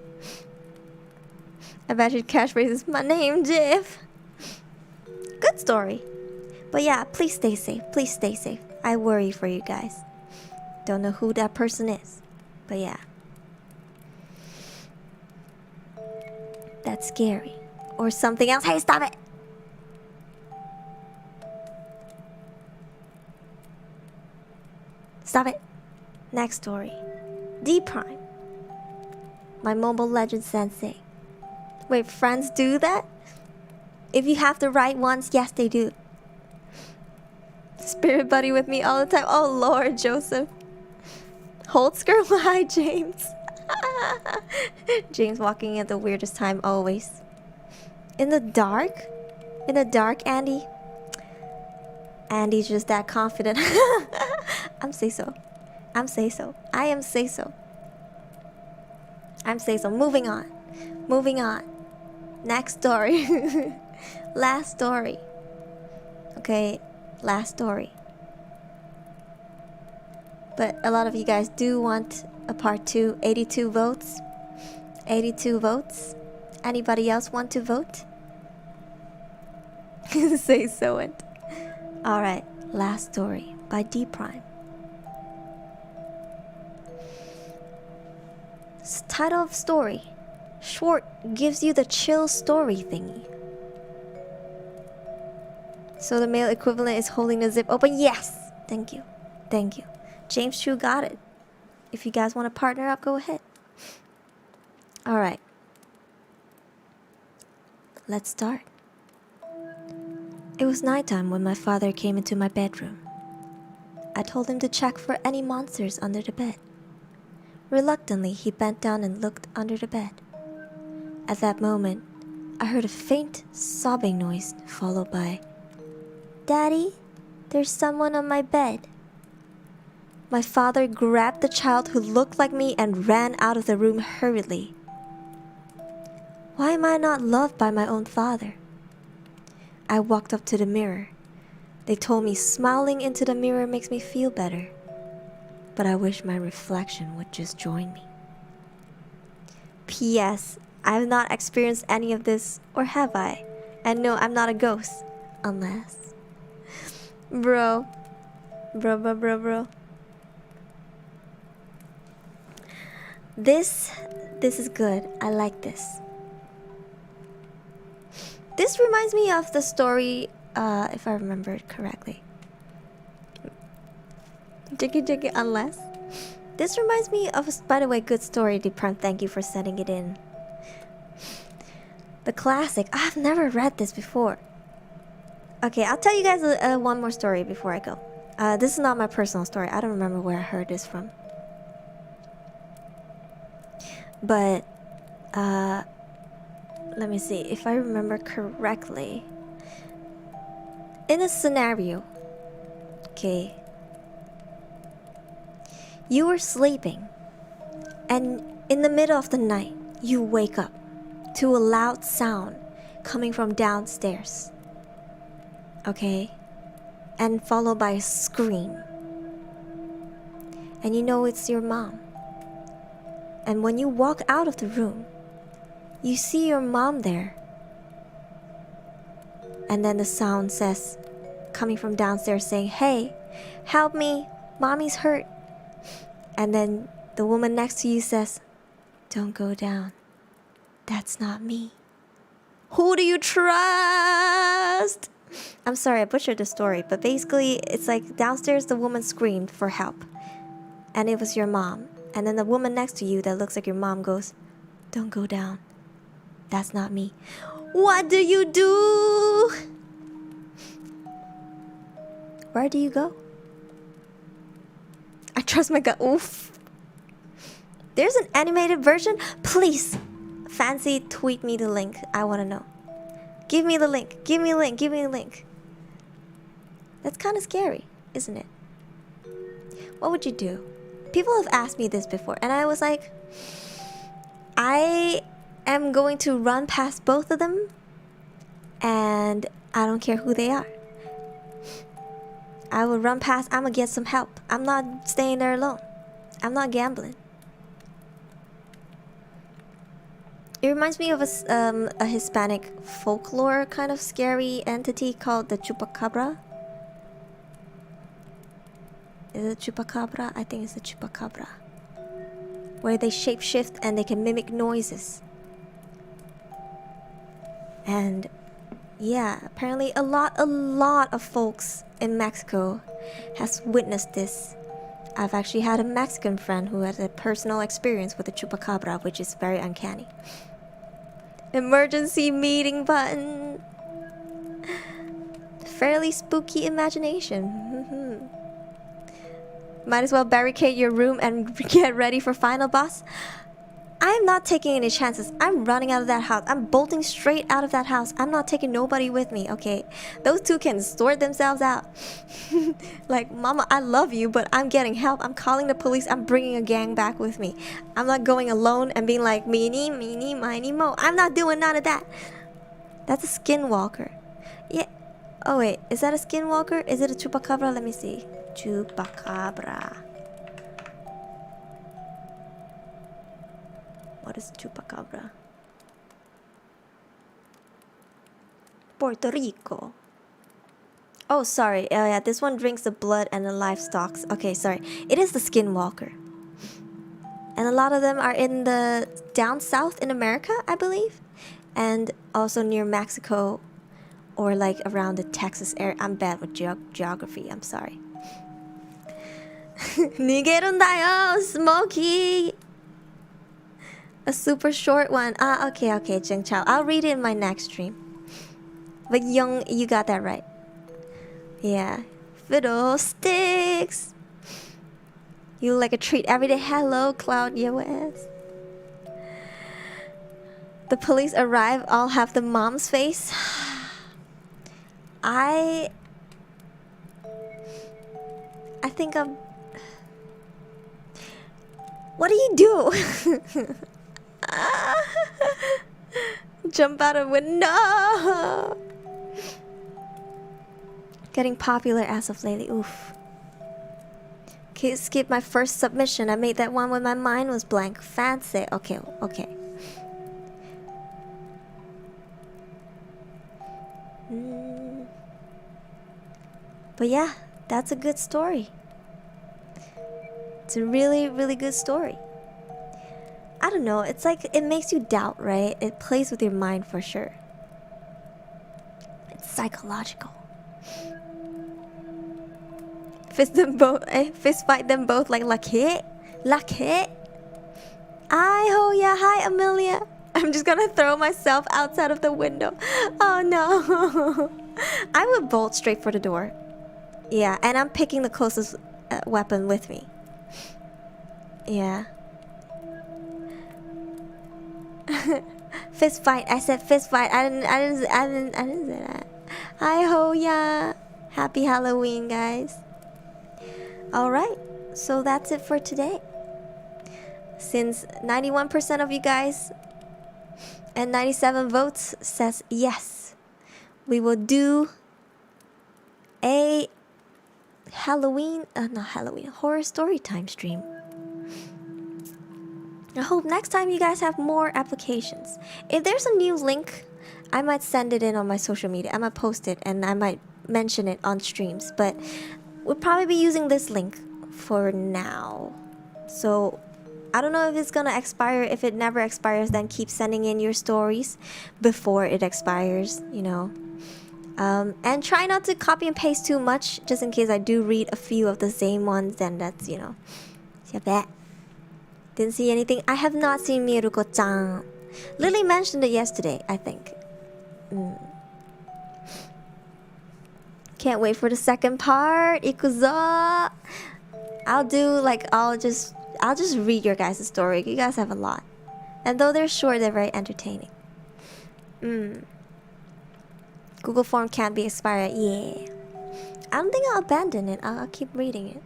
I bet your catchphrase is my name, Jiff. Good story. But yeah, please stay safe. Please stay safe. I worry for you guys. Don't know who that person is. But yeah. That's scary. Or something else. Hey, stop it! Stop it. Next story. D Prime. My Mobile Legends sensei. Wait, friends do that? If you have the right ones, yes they do. Spirit buddy with me all the time. Oh Lord, Joseph. Holtzker, hi James. James walking at the weirdest time always. In the dark? In the dark, Andy? Andy's just that confident. I'm say so. I'm say so. I am say so. I'm say so. Moving on. Moving on. Next story. Last story. Okay, last story. But a lot of you guys do want a part 2. 82 votes. 82 votes. Anybody else want to vote? Say so and. Alright, last story by D Prime. Title of story. Short gives you the chill story thingy. So the male equivalent is holding the zip open. Yes! Thank you. Thank you. James Chu got it. If you guys want to partner up, go ahead. Alright. Let's start. It was nighttime when my father came into my bedroom. I told him to check for any monsters under the bed. Reluctantly, he bent down and looked under the bed. At that moment, I heard a faint sobbing noise followed by, "Daddy, there's someone on my bed." My father grabbed the child who looked like me and ran out of the room hurriedly. Why am I not loved by my own father? I walked up to the mirror. They told me smiling into the mirror makes me feel better. But I wish my reflection would just join me. P.S. I have not experienced any of this, or have I? And no, I'm not a ghost. Unless... Bro. This is good. I like this. This reminds me of the story, if I remember it correctly. Jiggy, unless. This reminds me of, by the way, good story, Deprem. Thank you for sending it in. The classic. I've never read this before. Okay, I'll tell you guys one more story before I go. This is not my personal story. I don't remember where I heard this from. But, let me see. If I remember correctly. In a scenario. Okay. You were sleeping. And in the middle of the night, you wake up to a loud sound coming from downstairs. Okay? And followed by a scream. And you know it's your mom. And when you walk out of the room, you see your mom there. And then the sound says, coming from downstairs saying, "Hey, help me, mommy's hurt." And then the woman next to you says, "Don't go down. That's not me." Who do you trust? I'm sorry, I butchered the story, but basically it's like downstairs the woman screamed for help. And it was your mom. And then the woman next to you that looks like your mom goes, "Don't go down. That's not me." What do you do? Where do you go? I trust my gut. Oof. There's an animated version? Please, fancy, tweet me the link. I want to know. Give me the link. Give me a link. Give me a link. That's kind of scary, isn't it? What would you do? People have asked me this before, and I was like, I am going to run past both of them, and I don't care who they are. I will run past. I'm gonna get some help. I'm not staying there alone. I'm not gambling. It reminds me of a Hispanic folklore kind of scary entity called the chupacabra. Is it chupacabra? I think it's the chupacabra. Where they shapeshift and they can mimic noises. And yeah, apparently a lot of folks in Mexico has witnessed this. I've actually had a Mexican friend who has a personal experience with the chupacabra, which is very uncanny. Emergency meeting button. Fairly spooky imagination. Might as well barricade your room and get ready for final boss. I'm not taking any chances. I'm running out of that house. I'm bolting straight out of that house. I'm not taking nobody with me, okay? Those two can sort themselves out. Like, mama, I love you, but I'm getting help. I'm calling the police. I'm bringing a gang back with me. I'm not going alone and being like, meeny, miny, mo. I'm not doing none of that. That's a skinwalker. Yeah. Oh, wait. Is that a skinwalker? Is it a chupacabra? Let me see. Chupacabra. What is chupacabra? Puerto Rico. Oh, sorry. Yeah, this one drinks the blood and the livestock. Okay, sorry. It is the skinwalker. And a lot of them are in the down south in America, I believe. And also near Mexico or like around the Texas area. I'm bad with geography. I'm sorry. 니게룬다요, Smokey. A super short one. Ah, okay, Jeng Chao. I'll read it in my next stream. But Young, you got that right. Yeah. Fiddlesticks. You like a treat every day. Hello, Cloud US. The police arrive, all have the mom's face. I think I'm... What do you do? Jump out of window. Getting popular as of lately. Oof. Okay, skip my first submission. I made that one when my mind was blank. Fancy. Okay. But yeah, that's a good story. It's a really, really good story. I don't know, it's like it makes you doubt, right? It plays with your mind for sure. It's psychological. Fist fight them both like lucky. Hi Amelia. I'm just gonna throw myself outside of the window. Oh no. I would bolt straight for the door. Yeah, and I'm picking the closest weapon with me. Yeah. Fist fight. I said fist fight. I didn't say that. Hi ho ya. Happy Halloween, guys. Alright, so that's it for today. Since 91% of you guys and 97 votes says yes, we will do a horror story time stream. I hope next time you guys have more applications. If there's a new link, I might send it in on my social media. I might post it and I might mention it on streams. But we'll probably be using this link for now. So I don't know if it's gonna expire. If it never expires, then keep sending in your stories before it expires, you know. And try not to copy and paste too much, just in case I do read a few of the same ones, then that's, you know. Didn't see anything. I have not seen Miruko-chan. Lily mentioned it yesterday, I think. Can't wait for the second part. Ikuzo. I'll just read your guys' story. You guys have a lot. And though they're short, they're very entertaining. Google form can't be expired. Yeah. I don't think I'll abandon it. I'll keep reading it.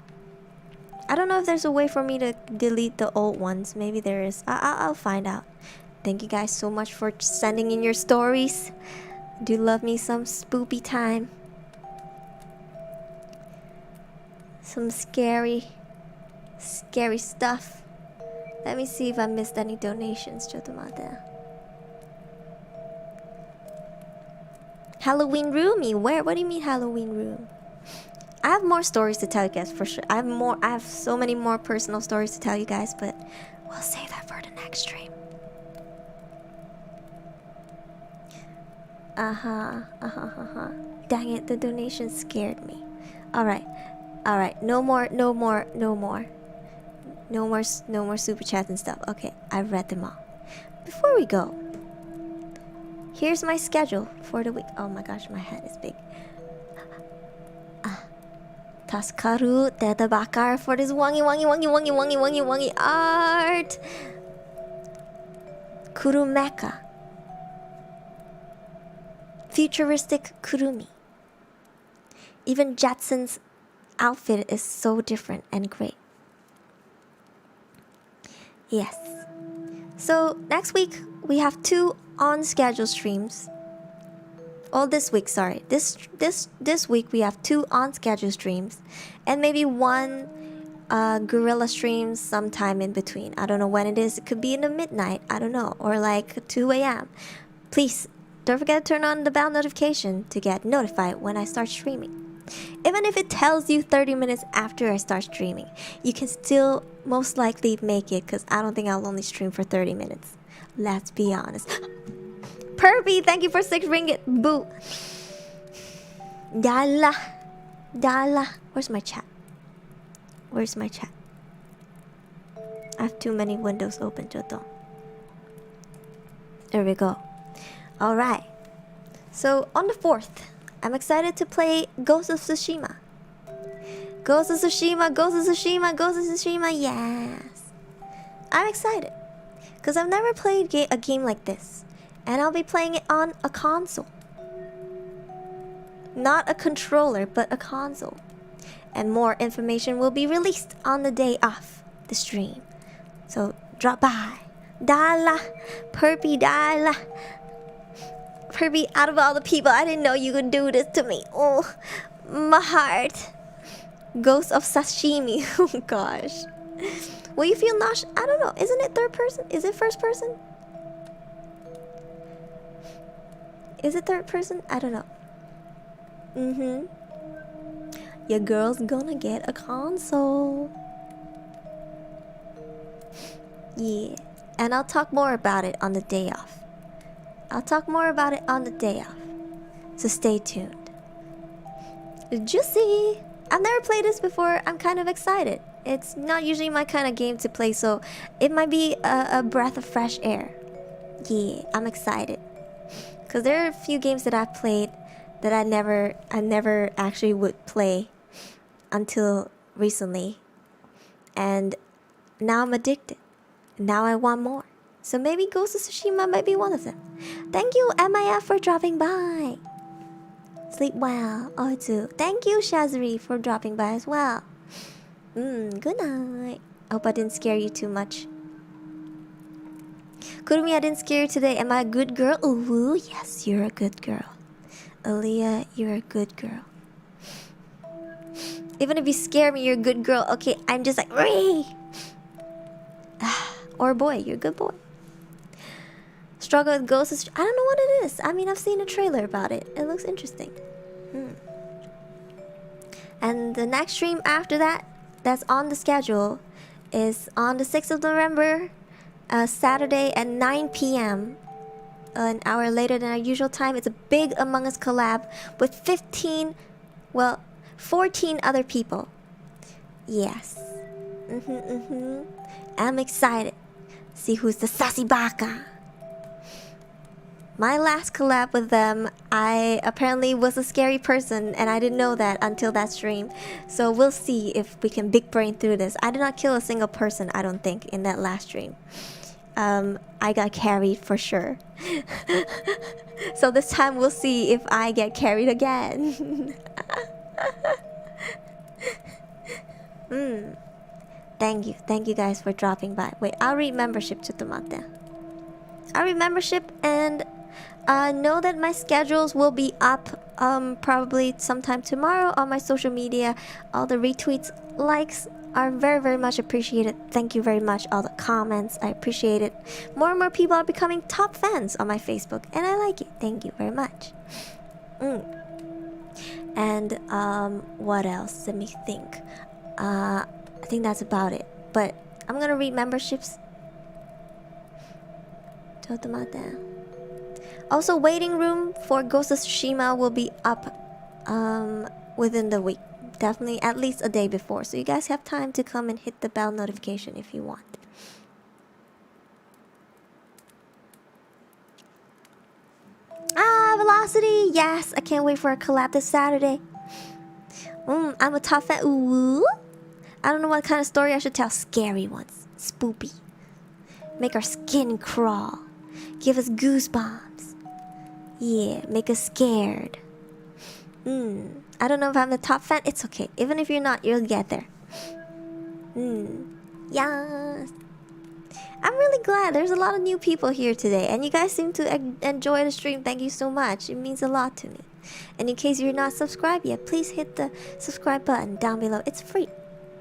I don't know if there's a way for me to delete the old ones. Maybe there is. I'll find out. Thank you guys so much for sending in your stories. Do love me some spoopy time. Some scary stuff. Let me see if I missed any donations. ちょっと待って. Halloween Roomy. Where? What do you mean Halloween room? I have more stories to tell you guys for sure. I have so many more personal stories to tell you guys, but we'll save that for the next stream. Dang it, the donation scared me. Alright. No more super chats and stuff. Okay, I've read them all. Before we go, here's my schedule for the week. Oh my gosh, my head is big. Taskaru Tetabakar for this wangi art. Kurumeka. Futuristic Kurumi. Even Jackson's outfit is so different and great. Yes. So next week we have 2 on schedule streams. Oh, this week, sorry. This week we have 2 on schedule streams, and maybe 1 gorilla stream sometime in between. I don't know when it is. It could be in the midnight. I don't know, or like 2 a.m. Please don't forget to turn on the bell notification to get notified when I start streaming. Even if it tells you 30 minutes after I start streaming, you can still most likely make it, because I don't think I'll only stream for 30 minutes. Let's be honest. Perby, thank you for 6 ringgit. Boo. Dala. Where's my chat? I have too many windows open, Joto. There we go. Alright. So, on the 4th, I'm excited to play Ghost of Tsushima. Yes. I'm excited, because I've never played a game like this. And I'll be playing it on a console. Not a controller, but a console. And more information will be released on the day of the stream. So drop by. Dala. Perpy Dala. Perpy, out of all the people, I didn't know you could do this to me. Oh, my heart. Ghost of Sashimi. Oh gosh. Will you feel nauseous? I don't know. Isn't it 3rd person? Is it 1st person? Is it 3rd person? I don't know. Your girl's gonna get a console. Yeah. And I'll talk more about it on the day off. So stay tuned. Juicy! I've never played this before. I'm kind of excited. It's not usually my kind of game to play, so it might be a breath of fresh air. Yeah, I'm excited. Because there are a few games that I've played that I never actually would play until recently. And now I'm addicted. Now I want more. So maybe Ghost of Tsushima might be one of them. Thank you, MIF, for dropping by. Sleep well. Oh, too. Thank you, Shazri, for dropping by as well. Good night. Hope I didn't scare you too much. Kurumi, I didn't scare you today. Am I a good girl? Ooh, yes, you're a good girl. Aaliyah, you're a good girl. Even if you scare me, you're a good girl. Okay, I'm just like, Ree! Or boy, you're a good boy. Struggle with ghosts. I don't know what it is. I mean, I've seen a trailer about it. It looks interesting. And the next stream after that, that's on the schedule, is on the 6th of November. Saturday at 9 p.m. An hour later than our usual time. It's a big Among Us collab with 14 other people. Yes. I'm excited. See who's the sassy baka. My last collab with them, I apparently was a scary person, and I didn't know that until that stream. So we'll see if we can big brain through this. I did not kill a single person, I don't think, in that last stream. I got carried for sure. So this time we'll see if I get carried again. Thank you guys for dropping by. Wait, I'll read membership. I'll read membership and know that my schedules will be up probably sometime tomorrow on my social media. All the retweets, likes are very, very much appreciated. Thank you very much. All the comments, I appreciate it. More and more people are becoming top fans on my Facebook, and I like it. Thank you very much. And what else? Let me think. I think that's about it. But I'm gonna read memberships. Also, waiting room for Ghost of Tsushima will be up within the week. Definitely at least a day before. So you guys have time to come and hit the bell notification if you want. Velocity! Yes! I can't wait for a collab this Saturday. I'm a top fan. Ooh! I don't know what kind of story I should tell. Scary ones. Spoopy. Make our skin crawl. Give us goosebumps. Yeah, make us scared. I don't know if I'm the top fan. It's okay. Even if you're not, you'll get there. Yes. I'm really glad there's a lot of new people here today, and you guys seem to enjoy the stream. Thank you so much. It means a lot to me. And in case you're not subscribed yet, please hit the subscribe button down below. It's free.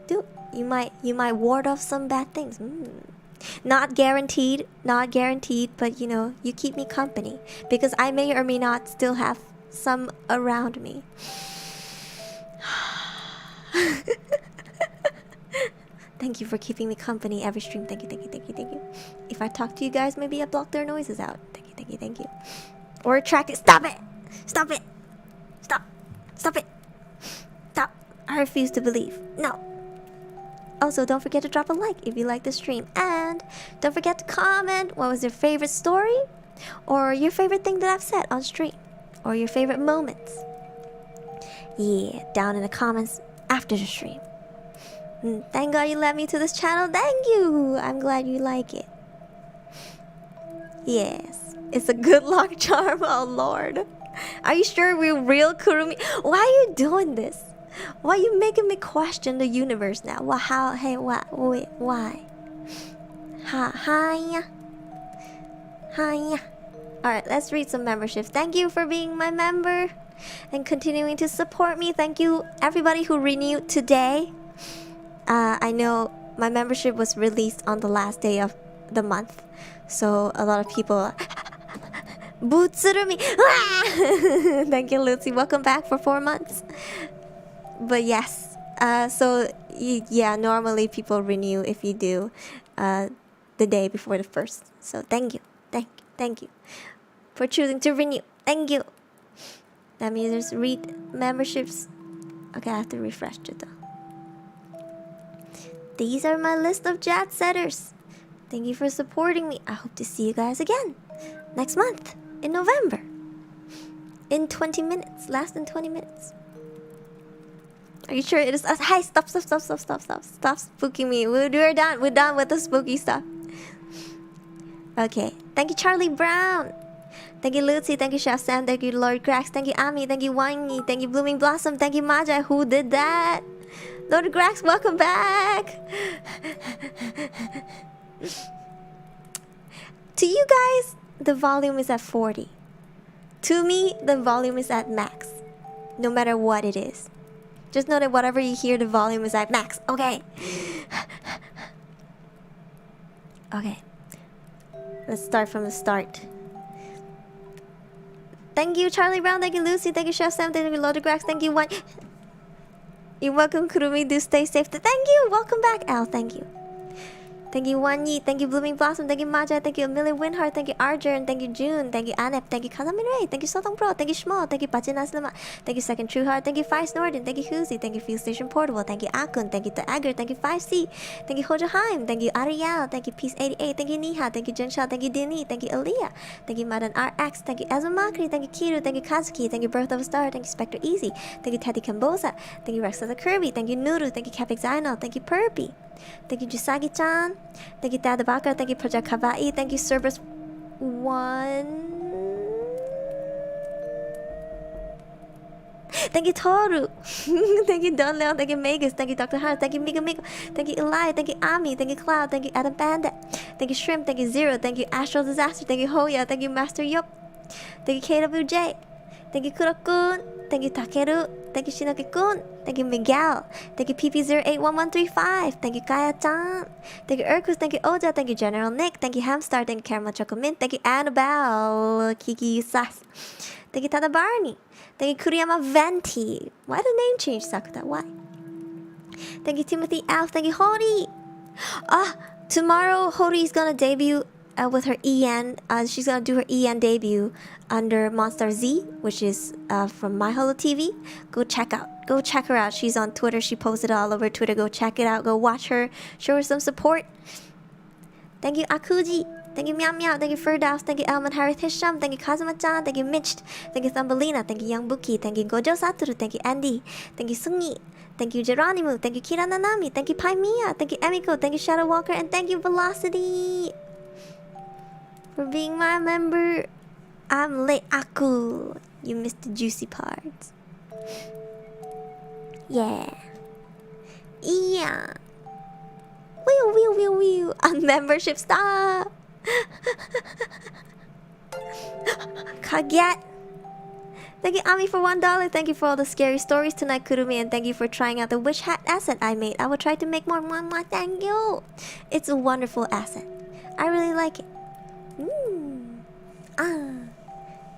Do it. You might ward off some bad things. Not guaranteed, but you know, you keep me company because I may or may not still have some around me. Thank you for keeping me company every stream. Thank you. If I talk to you guys, maybe I block their noises out. Thank you. Or track it. Stop it. Stop. I refuse to believe. No. Also, don't forget to drop a like if you like the stream. And don't forget to comment what was your favorite story or your favorite thing that I've said on stream or your favorite moments. Yeah, down in the comments after the stream. Thank God you led me to this channel. Thank you. I'm glad you like it. Yes, it's a good luck charm. Oh Lord. Are you sure we're real, Kurumi? Why are you doing this? Why are you making me question the universe now? Well, how? Hey, what? Wait, why? Hi. Alright, let's read some memberships. Thank you for being my member and continuing to support me. Thank you, everybody who renewed today. I know my membership was released on the last day of the month, so a lot of people. Butsurumi! Thank you, Lucy. Welcome back for 4 months. But yes, so yeah, normally people renew if you do the day before the 1st. So thank you for choosing to renew. Thank you. Let me just read memberships. Okay, I have to refresh it though. These are my list of jet setters. Thank you for supporting me. I hope to see you guys again next month in November. In 20 minutes, less than 20 minutes. Are you sure it is us? Hi, stop spooking me. We're done with the spooky stuff. Okay, thank you Charlie Brown. Thank you Lucy, thank you Chef Sam, thank you Lord Grax, thank you Ami, thank you Wangi, thank you Blooming Blossom, thank you Maja. Who did that? Lord Grax, welcome back. To you guys, the volume is at 40. To me, the volume is at max. No matter what it is. Just know that whatever you hear, the volume is at max. Okay. Okay. Let's start from the start. Thank you, Charlie Brown. Thank you, Lucy. Thank you, Chef Sam. Thank you, Lord Grax. Thank you, One. You're welcome, Kurumi. Do stay safe. Thank you. Welcome back, Al. Thank you. Thank you, Wanyi. Thank you, Blooming Blossom. Thank you, Maja. Thank you, Amelia Winhart. Thank you, Arjun. Thank you, June. Thank you, Anep. Thank you, Kazamin Ray. Thank you, Sotong Pro. Thank you, Shmal. Thank you, Pachinas Lama. Thank you, Second True Heart. Thank you, Five Snorden. Thank you, Huzi. Thank you, Fuel Station Portable. Thank you, Akun. Thank you, The Agger. Thank you, 5C. Thank you, Hojo Haim. Thank you, Ariel. Thank you, Peace 88. Thank you, Niha. Thank you, Junsha. Thank you, Dini. Thank you, Aliyah. Thank you, Madan RX. Thank you, Azumakri. Thank you, Kiru. Thank you, Kazuki. Thank you, Birth of a Star. Thank you, Spectre Easy. Thank you, Teddy Kambosa. Thank you, Rex of the Kirby. Thank you, Nuru. Thank you, Capix Zainal. Thank you, Perpy. Thank you, Jusagi-chan. Thank you, Tadabaka. Thank you, Project Kavvaii. Thank you, Cerberus 1. Thank you, Toru. Thank you, Don Leon. Thank you, Magus. Thank you, Dr. Hart. Thank you, Mika Miko. Thank you, Eli. Thank you, Ami. Thank you, Cloud. Thank you, Adam Bandit. Thank you, Shrimp. Thank you, Zero. Thank you, Astral Disaster. Thank you, Hoya. Thank you, Master Yup. Thank you, KWJ. Thank you, Kuro-kun. Thank you, Takeru. Thank you, Shinoki-kun. Thank you, Miguel. Thank you, PP081135. Thank you, Kaya-chan. Thank you, Urkus. Thank you, Oja. Thank you, General Nick. Thank you, Hamstar. Thank you, Caramel Choco Mint. Thank you, Annabelle. Kiki Yusas. Thank you Tadabarni. Thank you Kuriyama Venti. Why the name change, Sakuta? Why? Thank you Timothy Alf. Thank you Hori. Tomorrow Hori's gonna debut with her EN. She's gonna do her EN debut under Monster Z, which is from My Holo TV. Go check her out. She's on Twitter. She posted it all over Twitter. Go check it out. Go watch her. Show her some support. Thank you Akuji. Thank you Meow Meow. Thank you Firdaus. Thank you Elman Harith Hisham. Thank you Kazuma-chan. Thank you Mitch. Thank you Thumbelina. Thank you Young Buki. Thank you Gojo Satoru. Thank you Andy. Thank you Sungi. Thank you Geronimo. Thank you Kira Nanami. Thank you Paimia. Thank you Emiko. Thank you Shadow Walker. And thank you Velocity for being my member. I'm late Aku. You missed the juicy parts. Yeah. Yeah. Wee. A membership stop. Kaget. Thank you, Ami, for $1. Thank you for all the scary stories tonight, Kurumi, and thank you for trying out the witch hat asset I made. I will try to make more. Thank you. It's a wonderful asset. I really like it.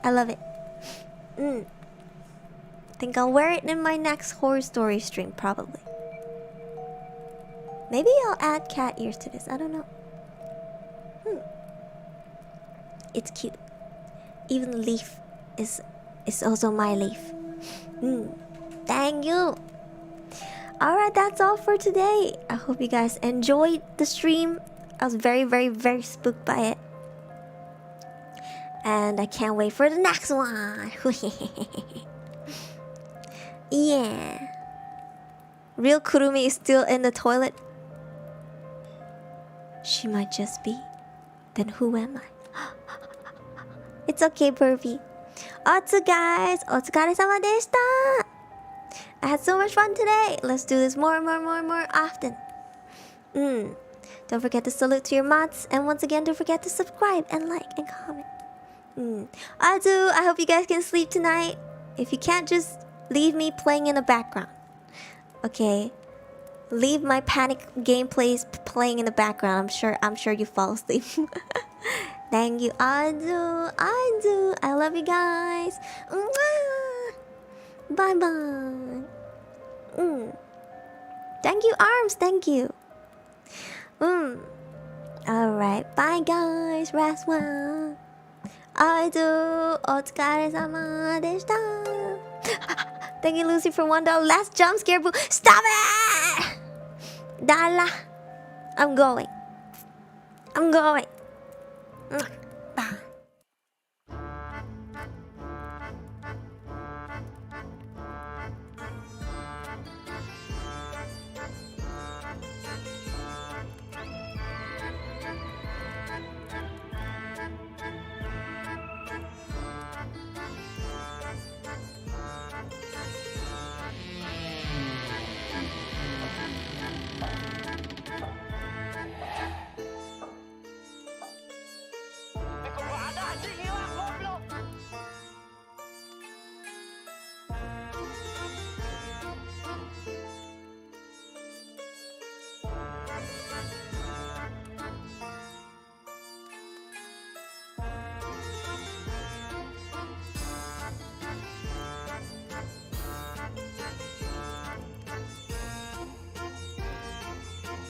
I love it. Think I'll wear it in my next horror story stream, probably. Maybe I'll add cat ears to this. I don't know. It's cute. Even the leaf is also my leaf. Thank you. Alright, that's all for today. I hope you guys enjoyed the stream. I was very, very, very spooked by it. And I can't wait for the next one. Yeah. Real Kurumi is still in the toilet. She might just be. Then who am I? It's okay, Burpee. Otsu guys, otsukare-sama deshita. I had so much fun today. Let's do this more often. Don't forget to salute to your mods, and once again, don't forget to subscribe and like and comment. Adu, I hope you guys can sleep tonight. If you can't, just leave me playing in the background. Okay, leave my panic gameplays playing in the background. I'm sure you fall asleep. Thank you, Adu. I love you guys. Bye bye. Thank you, Arms. Thank you. Alright, bye guys. Rest well. Adu, otsukare-sama deshita. Thank you, Lucy, for $1. Last jump scare boo. Stop it! Dala. I'm going.